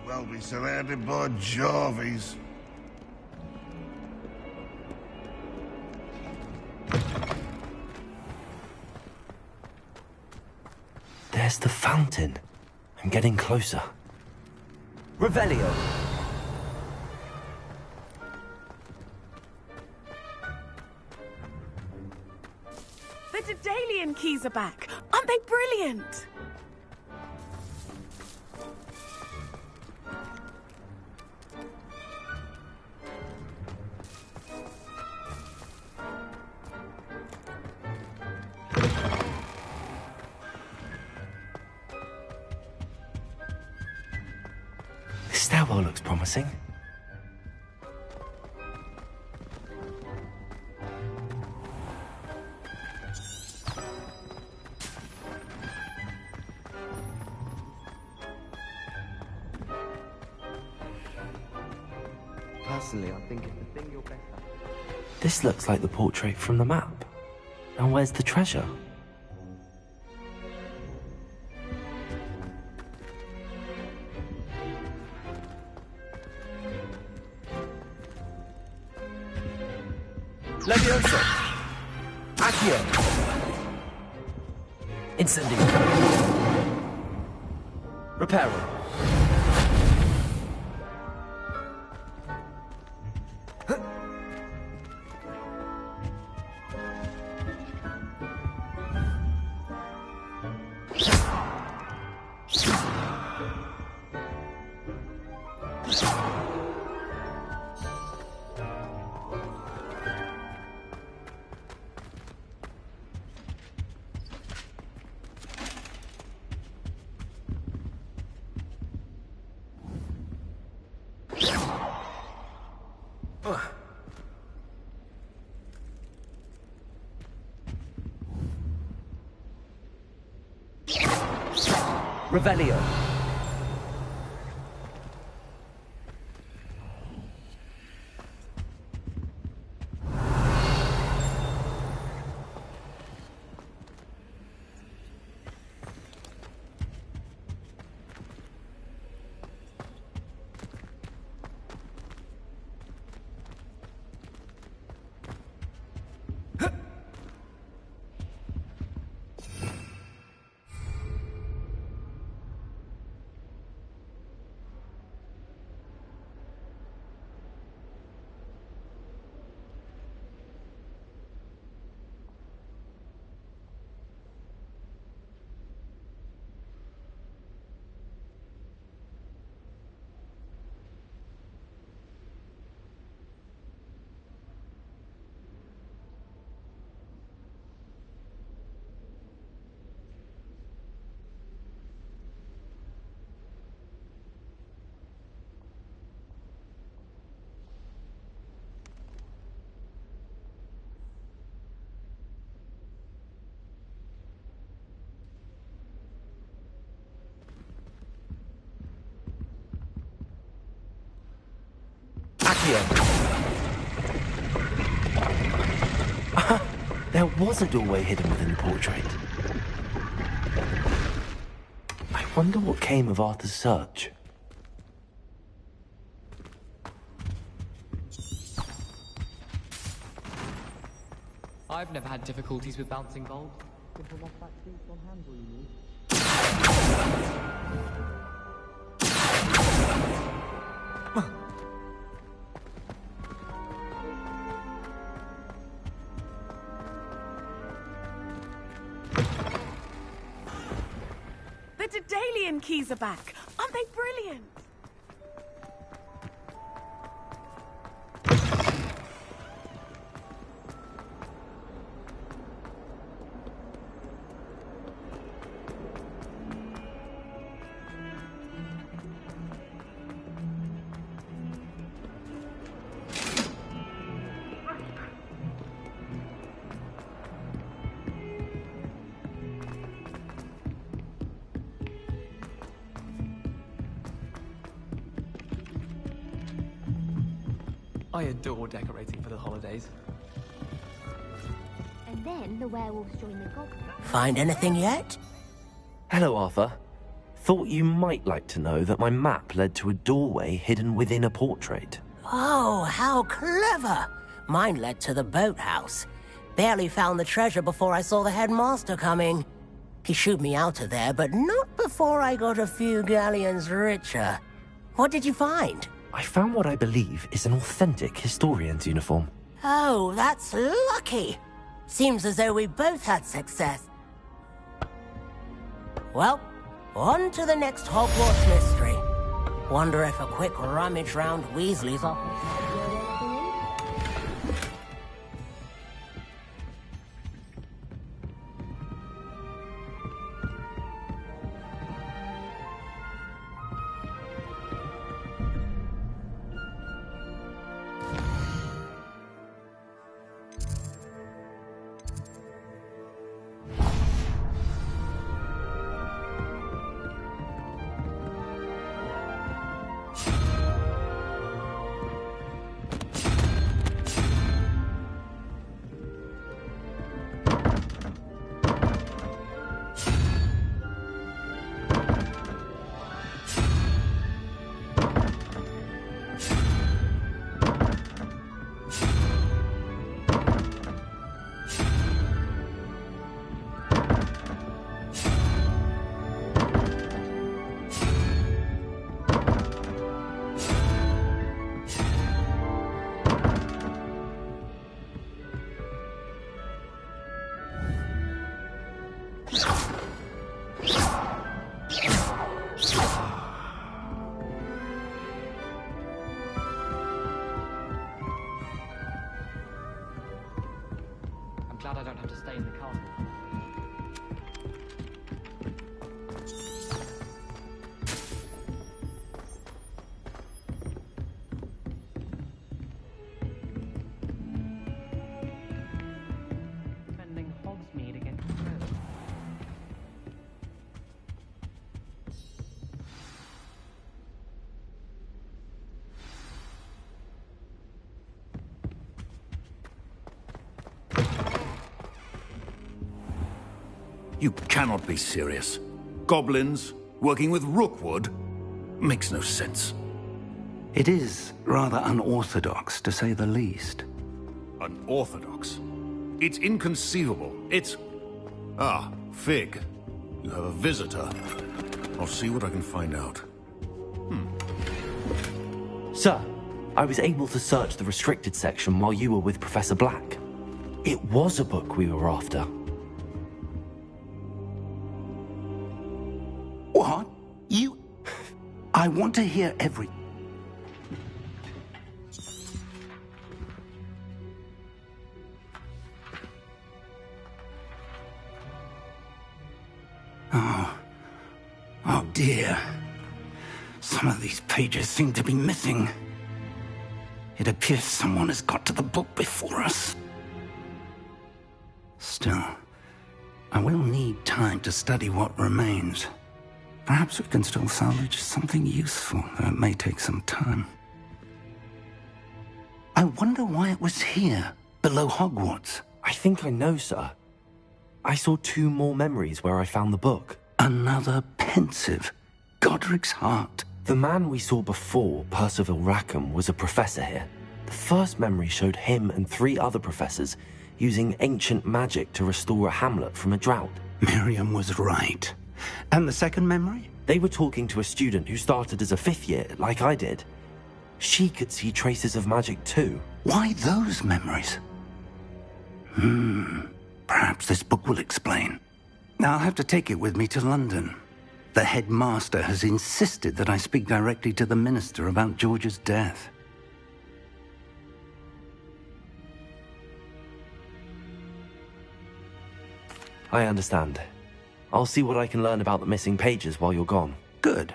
Well, be surrounded by Jarvies. There's the fountain. I'm getting closer. Revelio. The Daedalian keys are back. Aren't they brilliant? This stairwell looks promising. Personally, I think it's the thing you're best at. This looks like the portrait from the map. And where's the treasure? Levioso. Accio. Incendio. Reparo. Revelio. here. There was a doorway hidden within the portrait. I wonder what came of Arthur's search. I've never had difficulties with bouncing bulbs. The Daedalian keys are back. Aren't they brilliant? I adore decorating for the holidays. And then the werewolves join the goblins. Find anything yet? Hello, Arthur. Thought you might like to know that my map led to a doorway hidden within a portrait. Oh, how clever! Mine led to the boathouse. Barely found the treasure before I saw the headmaster coming. He shooed me out of there, but not before I got a few galleons richer. What did you find? I found what I believe is an authentic historian's uniform. Oh, that's lucky. Seems as though we both had success. Well, on to the next Hogwarts mystery. Wonder if a quick rummage round Weasley's office... Glad I don't have to stay in the castle. Defending Hogsmeade against the foe. You cannot be serious. Goblins working with Rookwood makes no sense. It is rather unorthodox, to say the least. Unorthodox? It's inconceivable. It's... Ah, Fig. You have a visitor. I'll see what I can find out. Sir, I was able to search the restricted section while you were with Professor Black. It was a book we were after. What? You... I want to hear every... Oh dear. Some of these pages seem to be missing. It appears someone has got to the book before us. Still, I will need time to study what remains. Perhaps we can still salvage something useful, though it may take some time. I wonder why it was here, below Hogwarts. I think I know, sir. I saw 2 more memories where I found the book. Another pensive. Godric's heart. The man we saw before, Percival Rackham, was a professor here. The first memory showed him and 3 other professors using ancient magic to restore a hamlet from a drought. Miriam was right. And the second memory? They were talking to a student who started as a 5th year, like I did. She could see traces of magic too. Why those memories? Perhaps this book will explain. Now I'll have to take it with me to London. The headmaster has insisted that I speak directly to the minister about George's death. I understand. I'll see what I can learn about the missing pages while you're gone. Good.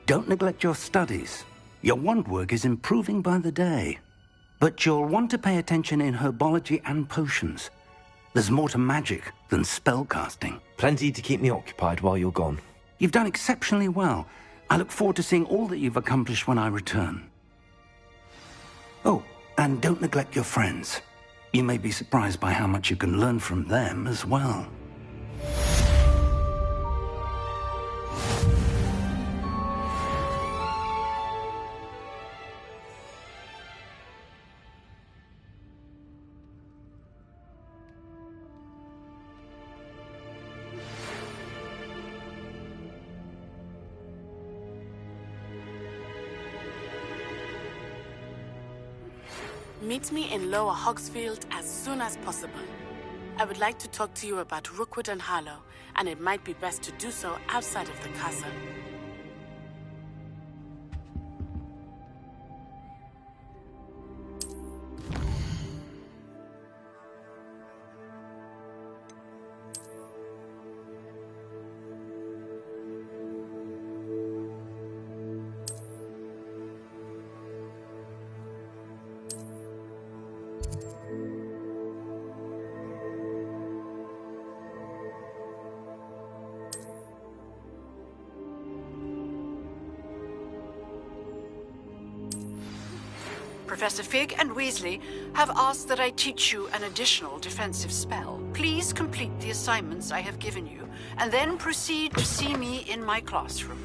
Don't neglect your studies. Your wand work is improving by the day. But you'll want to pay attention in herbology and potions. There's more to magic than spellcasting. Plenty to keep me occupied while you're gone. You've done exceptionally well. I look forward to seeing all that you've accomplished when I return. Oh, and don't neglect your friends. You may be surprised by how much you can learn from them as well. Meet me in Lower Hogsfield as soon as possible. I would like to talk to you about Rookwood and Harlow, and it might be best to do so outside of the castle. Professor Fig and Weasley have asked that I teach you an additional defensive spell. Please complete the assignments I have given you, and then proceed to see me in my classroom.